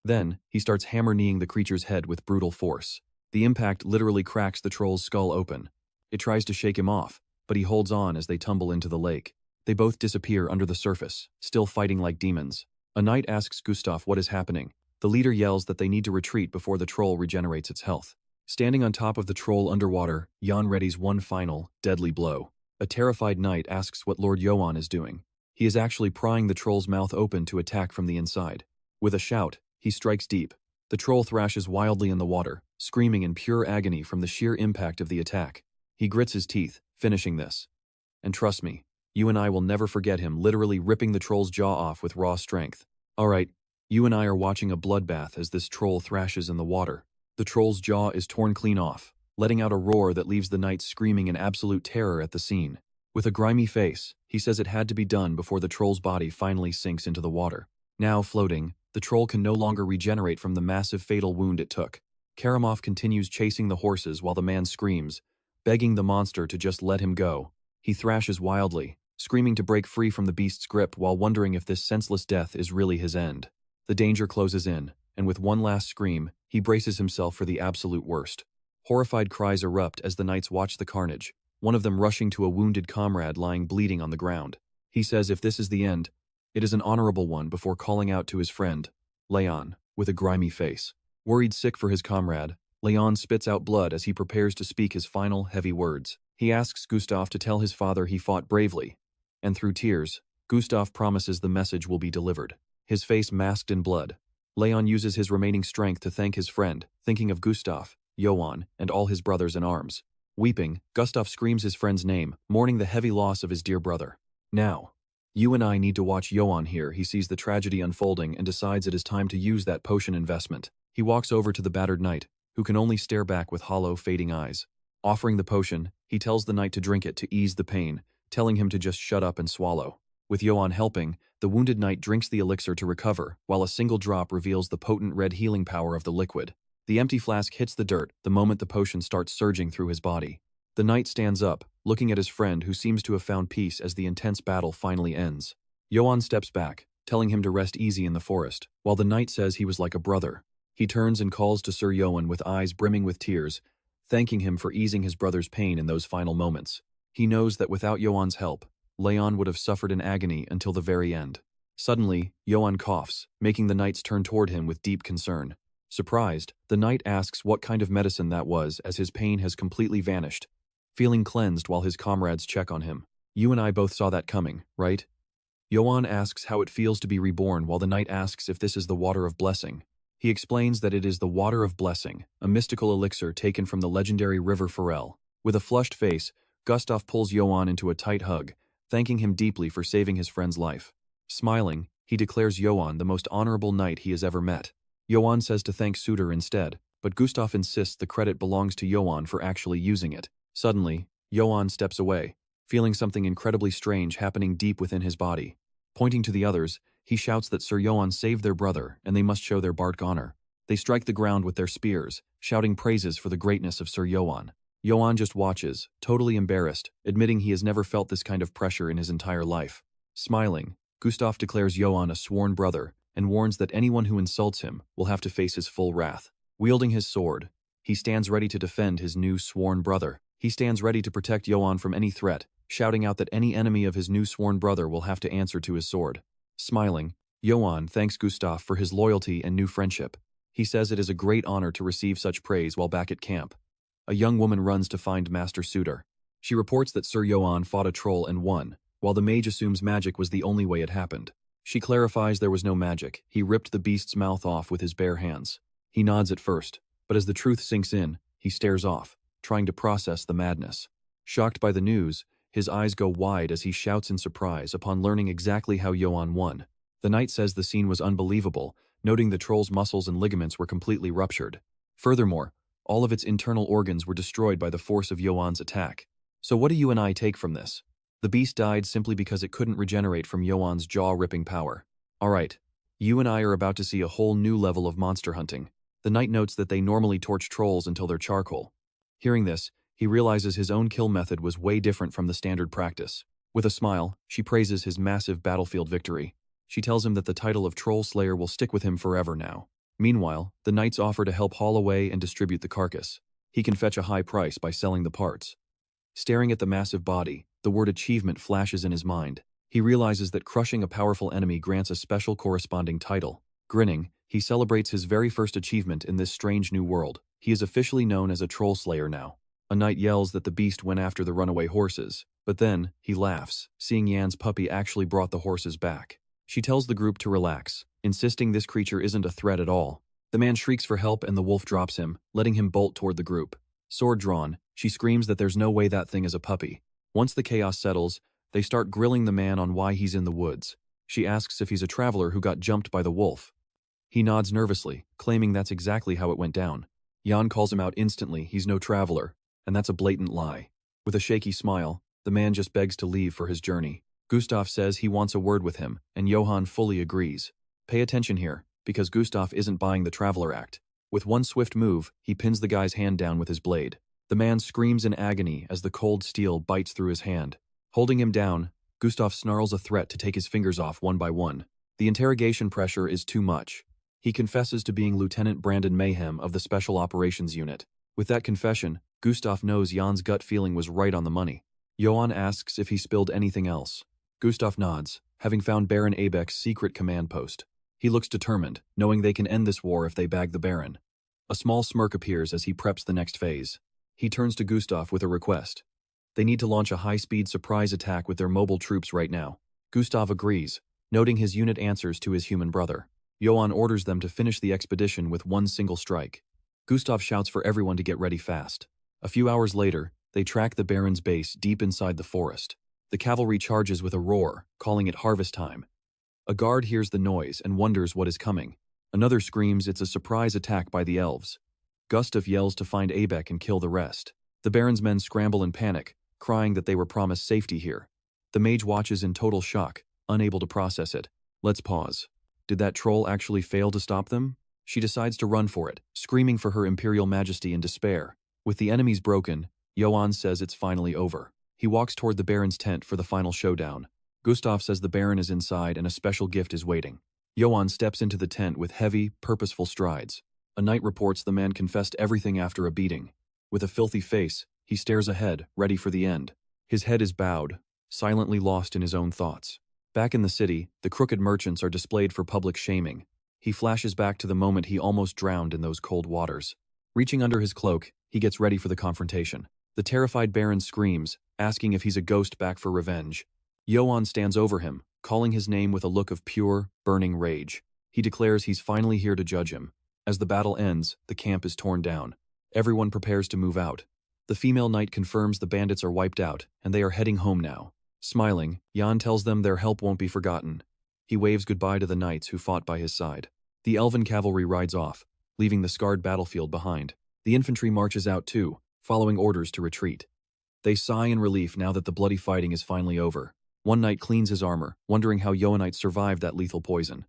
Then, he starts hammer-kneeing the creature's head with brutal force. The impact literally cracks the troll's skull open. It tries to shake him off, but he holds on as they tumble into the lake. They both disappear under the surface, still fighting like demons. A knight asks Gustav what is happening. The leader yells that they need to retreat before the troll regenerates its health. Standing on top of the troll underwater, Yoan readies one final, deadly blow. A terrified knight asks what Lord Yoan is doing. He is actually prying the troll's mouth open to attack from the inside. With a shout, he strikes deep. The troll thrashes wildly in the water, screaming in pure agony from the sheer impact of the attack. He grits his teeth, finishing this. And trust me, you and I will never forget him literally ripping the troll's jaw off with raw strength. Alright, you and I are watching a bloodbath as this troll thrashes in the water. The troll's jaw is torn clean off, letting out a roar that leaves the knight screaming in absolute terror at the scene. With a grimy face, he says it had to be done before the troll's body finally sinks into the water. Now floating, the troll can no longer regenerate from the massive fatal wound it took. Karamov continues chasing the horses while the man screams, begging the monster to just let him go. He thrashes wildly, screaming to break free from the beast's grip while wondering if this senseless death is really his end. The danger closes in, and with one last scream, he braces himself for the absolute worst. Horrified cries erupt as the knights watch the carnage, one of them rushing to a wounded comrade lying bleeding on the ground. He says if this is the end, it is an honorable one before calling out to his friend, Leon, with a grimy face. Worried sick for his comrade, Leon spits out blood as he prepares to speak his final, heavy words. He asks Gustav to tell his father he fought bravely, and through tears, Gustav promises the message will be delivered. His face masked in blood, Leon uses his remaining strength to thank his friend, thinking of Gustav, Yoan, and all his brothers in arms. Weeping, Gustav screams his friend's name, mourning the heavy loss of his dear brother. Now, you and I need to watch Yoan here. He sees the tragedy unfolding and decides it is time to use that potion investment. He walks over to the battered knight, who can only stare back with hollow, fading eyes. Offering the potion, he tells the knight to drink it to ease the pain, telling him to just shut up and swallow. With Yoan helping, the wounded knight drinks the elixir to recover, while a single drop reveals the potent red healing power of the liquid. The empty flask hits the dirt the moment the potion starts surging through his body. The knight stands up, looking at his friend who seems to have found peace as the intense battle finally ends. Yoan steps back, telling him to rest easy in the forest, while the knight says he was like a brother. He turns and calls to Sir Yoan with eyes brimming with tears, thanking him for easing his brother's pain in those final moments. He knows that without Yoan's help, Leon would have suffered in agony until the very end. Suddenly, Yoan coughs, making the knights turn toward him with deep concern. Surprised, the knight asks what kind of medicine that was as his pain has completely vanished, feeling cleansed while his comrades check on him. You and I both saw that coming, right? Yoan asks how it feels to be reborn while the knight asks if this is the water of blessing. He explains that it is the water of blessing, a mystical elixir taken from the legendary river Forel. With a flushed face, Gustav pulls Yoan into a tight hug, thanking him deeply for saving his friend's life. Smiling, he declares Yoan the most honorable knight he has ever met. Yoan says to thank Suitor instead, but Gustav insists the credit belongs to Yoan for actually using it. Suddenly, Yoan steps away, feeling something incredibly strange happening deep within his body. Pointing to the others, he shouts that Sir Yoan saved their brother and they must show their bark honor. They strike the ground with their spears, shouting praises for the greatness of Sir Yoan. Yoan just watches, totally embarrassed, admitting he has never felt this kind of pressure in his entire life. Smiling, Gustav declares Yoan a sworn brother and warns that anyone who insults him will have to face his full wrath. Wielding his sword, he stands ready to defend his new sworn brother. He stands ready to protect Yoan from any threat, shouting out that any enemy of his new sworn brother will have to answer to his sword. Smiling, Yoan thanks Gustav for his loyalty and new friendship. He says it is a great honor to receive such praise while back at camp. A young woman runs to find Master Suitor. She reports that Sir Yoan fought a troll and won, while the mage assumes magic was the only way it happened. She clarifies there was no magic. He ripped the beast's mouth off with his bare hands. He nods at first, but as the truth sinks in, he stares off, trying to process the madness. Shocked by the news, his eyes go wide as he shouts in surprise upon learning exactly how Yoan won. The knight says the scene was unbelievable, noting the troll's muscles and ligaments were completely ruptured. Furthermore, all of its internal organs were destroyed by the force of Yoan's attack. So what do you and I take from this? The beast died simply because it couldn't regenerate from Yoan's jaw-ripping power. Alright, you and I are about to see a whole new level of monster hunting. The knight notes that they normally torch trolls until they're charcoal. Hearing this, he realizes his own kill method was way different from the standard practice. With a smile, she praises his massive battlefield victory. She tells him that the title of Troll Slayer will stick with him forever now. Meanwhile, the knights offer to help haul away and distribute the carcass. He can fetch a high price by selling the parts. Staring at the massive body, the word achievement flashes in his mind. He realizes that crushing a powerful enemy grants a special corresponding title. Grinning, he celebrates his very first achievement in this strange new world. He is officially known as a Troll Slayer now. A knight yells that the beast went after the runaway horses, but then, he laughs, seeing Yan's puppy actually brought the horses back. She tells the group to relax, insisting this creature isn't a threat at all. The man shrieks for help and the wolf drops him, letting him bolt toward the group. Sword drawn, she screams that there's no way that thing is a puppy. Once the chaos settles, they start grilling the man on why he's in the woods. She asks if he's a traveler who got jumped by the wolf. He nods nervously, claiming that's exactly how it went down. Yoan calls him out instantly, he's no traveler, and that's a blatant lie. With a shaky smile, the man just begs to leave for his journey. Gustav says he wants a word with him, and Yoan fully agrees. Pay attention here, because Gustav isn't buying the traveler act. With one swift move, he pins the guy's hand down with his blade. The man screams in agony as the cold steel bites through his hand. Holding him down, Gustav snarls a threat to take his fingers off one by one. The interrogation pressure is too much. He confesses to being Lieutenant Brandon Mayhem of the Special Operations Unit. With that confession, Gustav knows Jan's gut feeling was right on the money. Yoan asks if he spilled anything else. Gustav nods, having found Baron Abek's secret command post. He looks determined, knowing they can end this war if they bag the Baron. A small smirk appears as he preps the next phase. He turns to Gustav with a request. They need to launch a high-speed surprise attack with their mobile troops right now. Gustav agrees, noting his unit answers to his human brother. Yoan orders them to finish the expedition with one single strike. Gustav shouts for everyone to get ready fast. A few hours later, they track the Baron's base deep inside the forest. The cavalry charges with a roar, calling it harvest time. A guard hears the noise and wonders what is coming. Another screams it's a surprise attack by the elves. Gustav yells to find Abek and kill the rest. The Baron's men scramble in panic, crying that they were promised safety here. The mage watches in total shock, unable to process it. Let's pause. Did that troll actually fail to stop them? She decides to run for it, screaming for her Imperial Majesty in despair. With the enemies broken, Yoan says it's finally over. He walks toward the Baron's tent for the final showdown. Gustav says the Baron is inside and a special gift is waiting. Yoan steps into the tent with heavy, purposeful strides. A knight reports the man confessed everything after a beating. With a filthy face, he stares ahead, ready for the end. His head is bowed, silently lost in his own thoughts. Back in the city, the crooked merchants are displayed for public shaming. He flashes back to the moment he almost drowned in those cold waters. Reaching under his cloak, he gets ready for the confrontation. The terrified Baron screams, asking if he's a ghost back for revenge. Yoan stands over him, calling his name with a look of pure, burning rage. He declares he's finally here to judge him. As the battle ends, the camp is torn down. Everyone prepares to move out. The female knight confirms the bandits are wiped out, and they are heading home now. Smiling, Yoan tells them their help won't be forgotten. He waves goodbye to the knights who fought by his side. The elven cavalry rides off, leaving the scarred battlefield behind. The infantry marches out too, following orders to retreat. They sigh in relief now that the bloody fighting is finally over. One knight cleans his armor, wondering how Yoan Ites survived that lethal poison.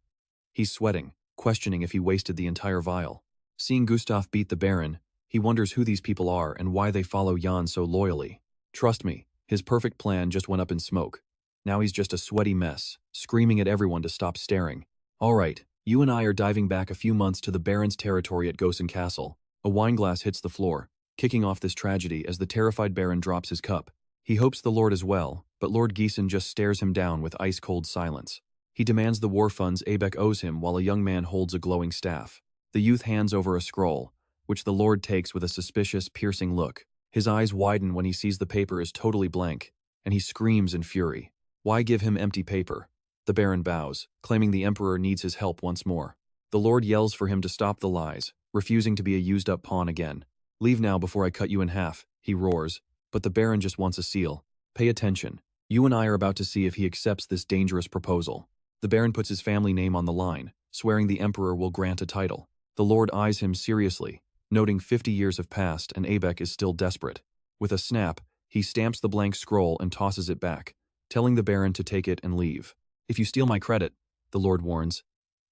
He's sweating, questioning if he wasted the entire vial. Seeing Gustav beat the Baron, he wonders who these people are and why they follow Yoan so loyally. Trust me, his perfect plan just went up in smoke. Now he's just a sweaty mess, screaming at everyone to stop staring. Alright, you and I are diving back a few months to the Baron's territory at Gosen Castle. A wineglass hits the floor, kicking off this tragedy as the terrified Baron drops his cup. He hopes the Lord is well, but Lord Geeson just stares him down with ice-cold silence. He demands the war funds Abek owes him while a young man holds a glowing staff. The youth hands over a scroll, which the Lord takes with a suspicious, piercing look. His eyes widen when he sees the paper is totally blank, and he screams in fury. Why give him empty paper? The Baron bows, claiming the Emperor needs his help once more. The Lord yells for him to stop the lies, refusing to be a used-up pawn again. Leave now before I cut you in half, he roars, but the Baron just wants a seal. Pay attention. You and I are about to see if he accepts this dangerous proposal. The Baron puts his family name on the line, swearing the Emperor will grant a title. The Lord eyes him seriously, noting 50 years have passed and Abek is still desperate. With a snap, he stamps the blank scroll and tosses it back, telling the Baron to take it and leave. If you steal my credit, the Lord warns,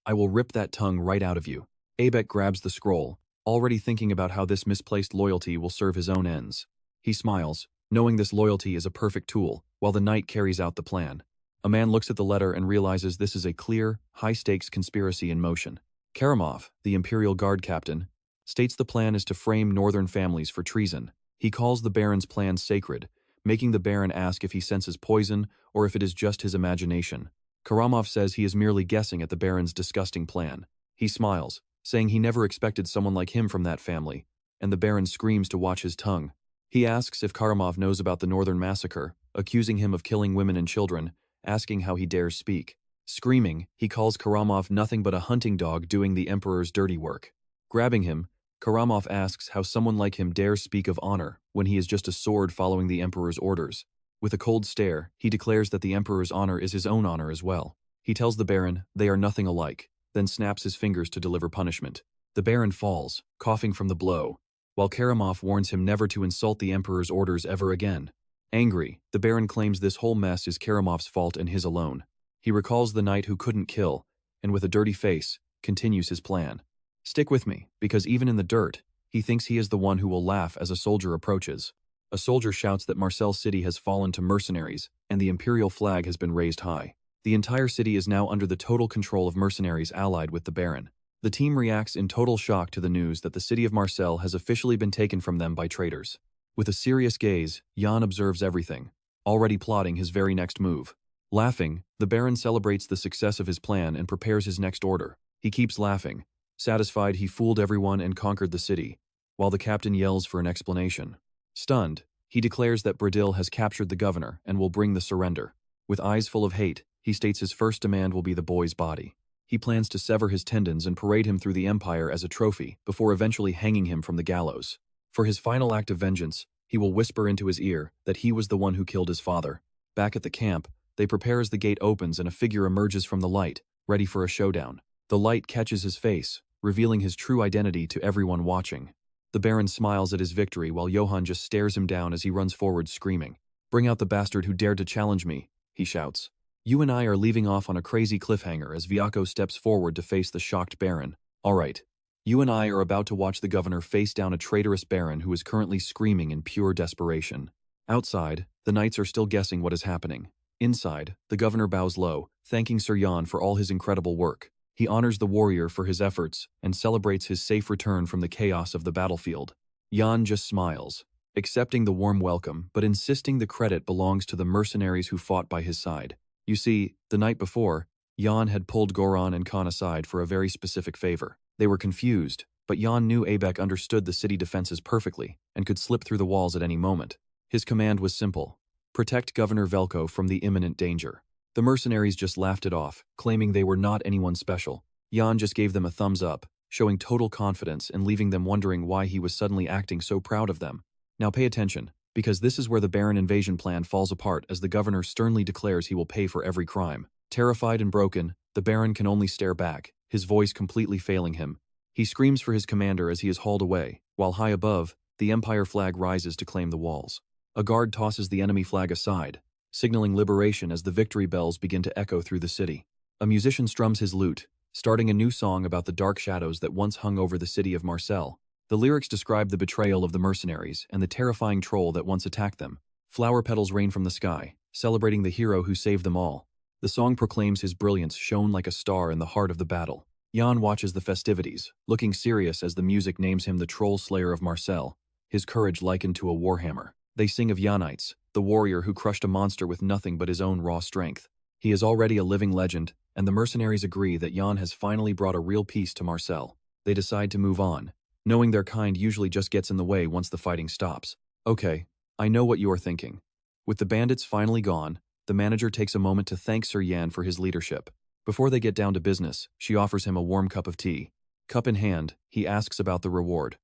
I will rip that tongue right out of you. Abek grabs the scroll, already thinking about how this misplaced loyalty will serve his own ends. He smiles, knowing this loyalty is a perfect tool, while the knight carries out the plan. A man looks at the letter and realizes this is a clear, high-stakes conspiracy in motion. Karamov, the Imperial Guard captain, states the plan is to frame northern families for treason. He calls the Baron's plan sacred, making the Baron ask if he senses poison or if it is just his imagination. Karamov says he is merely guessing at the Baron's disgusting plan. He smiles, saying he never expected someone like him from that family, and the Baron screams to watch his tongue. He asks if Karamov knows about the Northern Massacre, accusing him of killing women and children, asking how he dares speak. Screaming, he calls Karamov nothing but a hunting dog doing the Emperor's dirty work. Grabbing him, Karamov asks how someone like him dares speak of honor when he is just a sword following the Emperor's orders. With a cold stare, he declares that the Emperor's honor is his own honor as well. He tells the Baron they are nothing alike, then snaps his fingers to deliver punishment. The Baron falls, coughing from the blow, while Karamov warns him never to insult the Emperor's orders ever again. Angry, the Baron claims this whole mess is Karamov's fault and his alone. He recalls the knight who couldn't kill, and with a dirty face, continues his plan. Stick with me, because even in the dirt, he thinks he is the one who will laugh as a soldier approaches. A soldier shouts that Marseille City has fallen to mercenaries, and the imperial flag has been raised high. The entire city is now under the total control of mercenaries allied with the Baron. The team reacts in total shock to the news that the city of Marseille has officially been taken from them by traitors. With a serious gaze, Yoan observes everything, already plotting his very next move. Laughing, the Baron celebrates the success of his plan and prepares his next order. He keeps laughing, satisfied he fooled everyone and conquered the city, while the captain yells for an explanation. Stunned, he declares that Bradil has captured the governor and will bring the surrender. With eyes full of hate, he states his first demand will be the boy's body. He plans to sever his tendons and parade him through the empire as a trophy before eventually hanging him from the gallows. For his final act of vengeance, he will whisper into his ear that he was the one who killed his father. Back at the camp, they prepare as the gate opens and a figure emerges from the light, ready for a showdown. The light catches his face, revealing his true identity to everyone watching. The Baron smiles at his victory while Yoan just stares him down as he runs forward screaming. Bring out the bastard who dared to challenge me, he shouts. You and I are leaving off on a crazy cliffhanger as Viako steps forward to face the shocked Baron. All right. You and I are about to watch the governor face down a traitorous Baron who is currently screaming in pure desperation. Outside, the knights are still guessing what is happening. Inside, the governor bows low, thanking Sir Yoan for all his incredible work. He honors the warrior for his efforts and celebrates his safe return from the chaos of the battlefield. Yoan just smiles, accepting the warm welcome but insisting the credit belongs to the mercenaries who fought by his side. You see, the night before, Yoan had pulled Goran and Khan aside for a very specific favor. They were confused, but Yoan knew Abek understood the city defenses perfectly and could slip through the walls at any moment. His command was simple: protect Governor Velko from the imminent danger. The mercenaries just laughed it off, claiming they were not anyone special. Yoan just gave them a thumbs up, showing total confidence and leaving them wondering why he was suddenly acting so proud of them. Now pay attention, because this is where the Baron invasion plan falls apart as the governor sternly declares he will pay for every crime. Terrified and broken, the Baron can only stare back, his voice completely failing him. He screams for his commander as he is hauled away, while high above, the Empire flag rises to claim the walls. A guard tosses the enemy flag aside, signaling liberation as the victory bells begin to echo through the city. A musician strums his lute, starting a new song about the dark shadows that once hung over the city of Marseille. The lyrics describe the betrayal of the mercenaries and the terrifying troll that once attacked them. Flower petals rain from the sky, celebrating the hero who saved them all. The song proclaims his brilliance shone like a star in the heart of the battle. Yoan watches the festivities, looking serious as the music names him the troll slayer of Marseille, his courage likened to a warhammer. They sing of Yoan Ites, the warrior who crushed a monster with nothing but his own raw strength. He is already a living legend, and the mercenaries agree that Yoan has finally brought a real peace to Marcel. They decide to move on, knowing their kind usually just gets in the way once the fighting stops. Okay, I know what you are thinking. With the bandits finally gone, the manager takes a moment to thank Sir Yan for his leadership. Before they get down to business, she offers him a warm cup of tea. Cup in hand, he asks about the reward.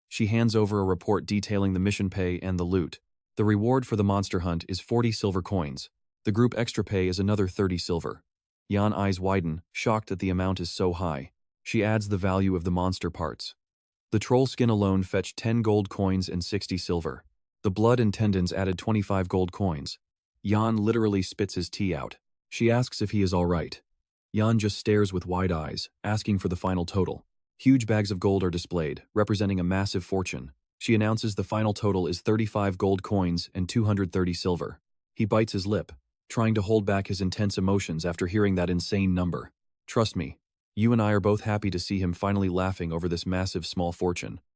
She hands over a report detailing the mission pay and the loot. The reward for the monster hunt is 40 silver coins. The group extra pay is another 30 silver. Yoan's eyes widen, shocked that the amount is so high. She adds the value of the monster parts. The troll skin alone fetched 10 gold coins and 60 silver. The blood and tendons added 25 gold coins. Yoan literally spits his tea out. She asks if he is all right. Yoan just stares with wide eyes, asking for the final total. Huge bags of gold are displayed, representing a massive fortune. She announces the final total is 35 gold coins and 230 silver. He bites his lip, trying to hold back his intense emotions after hearing that insane number. Trust me, you and I are both happy to see him finally laughing over this massive small fortune.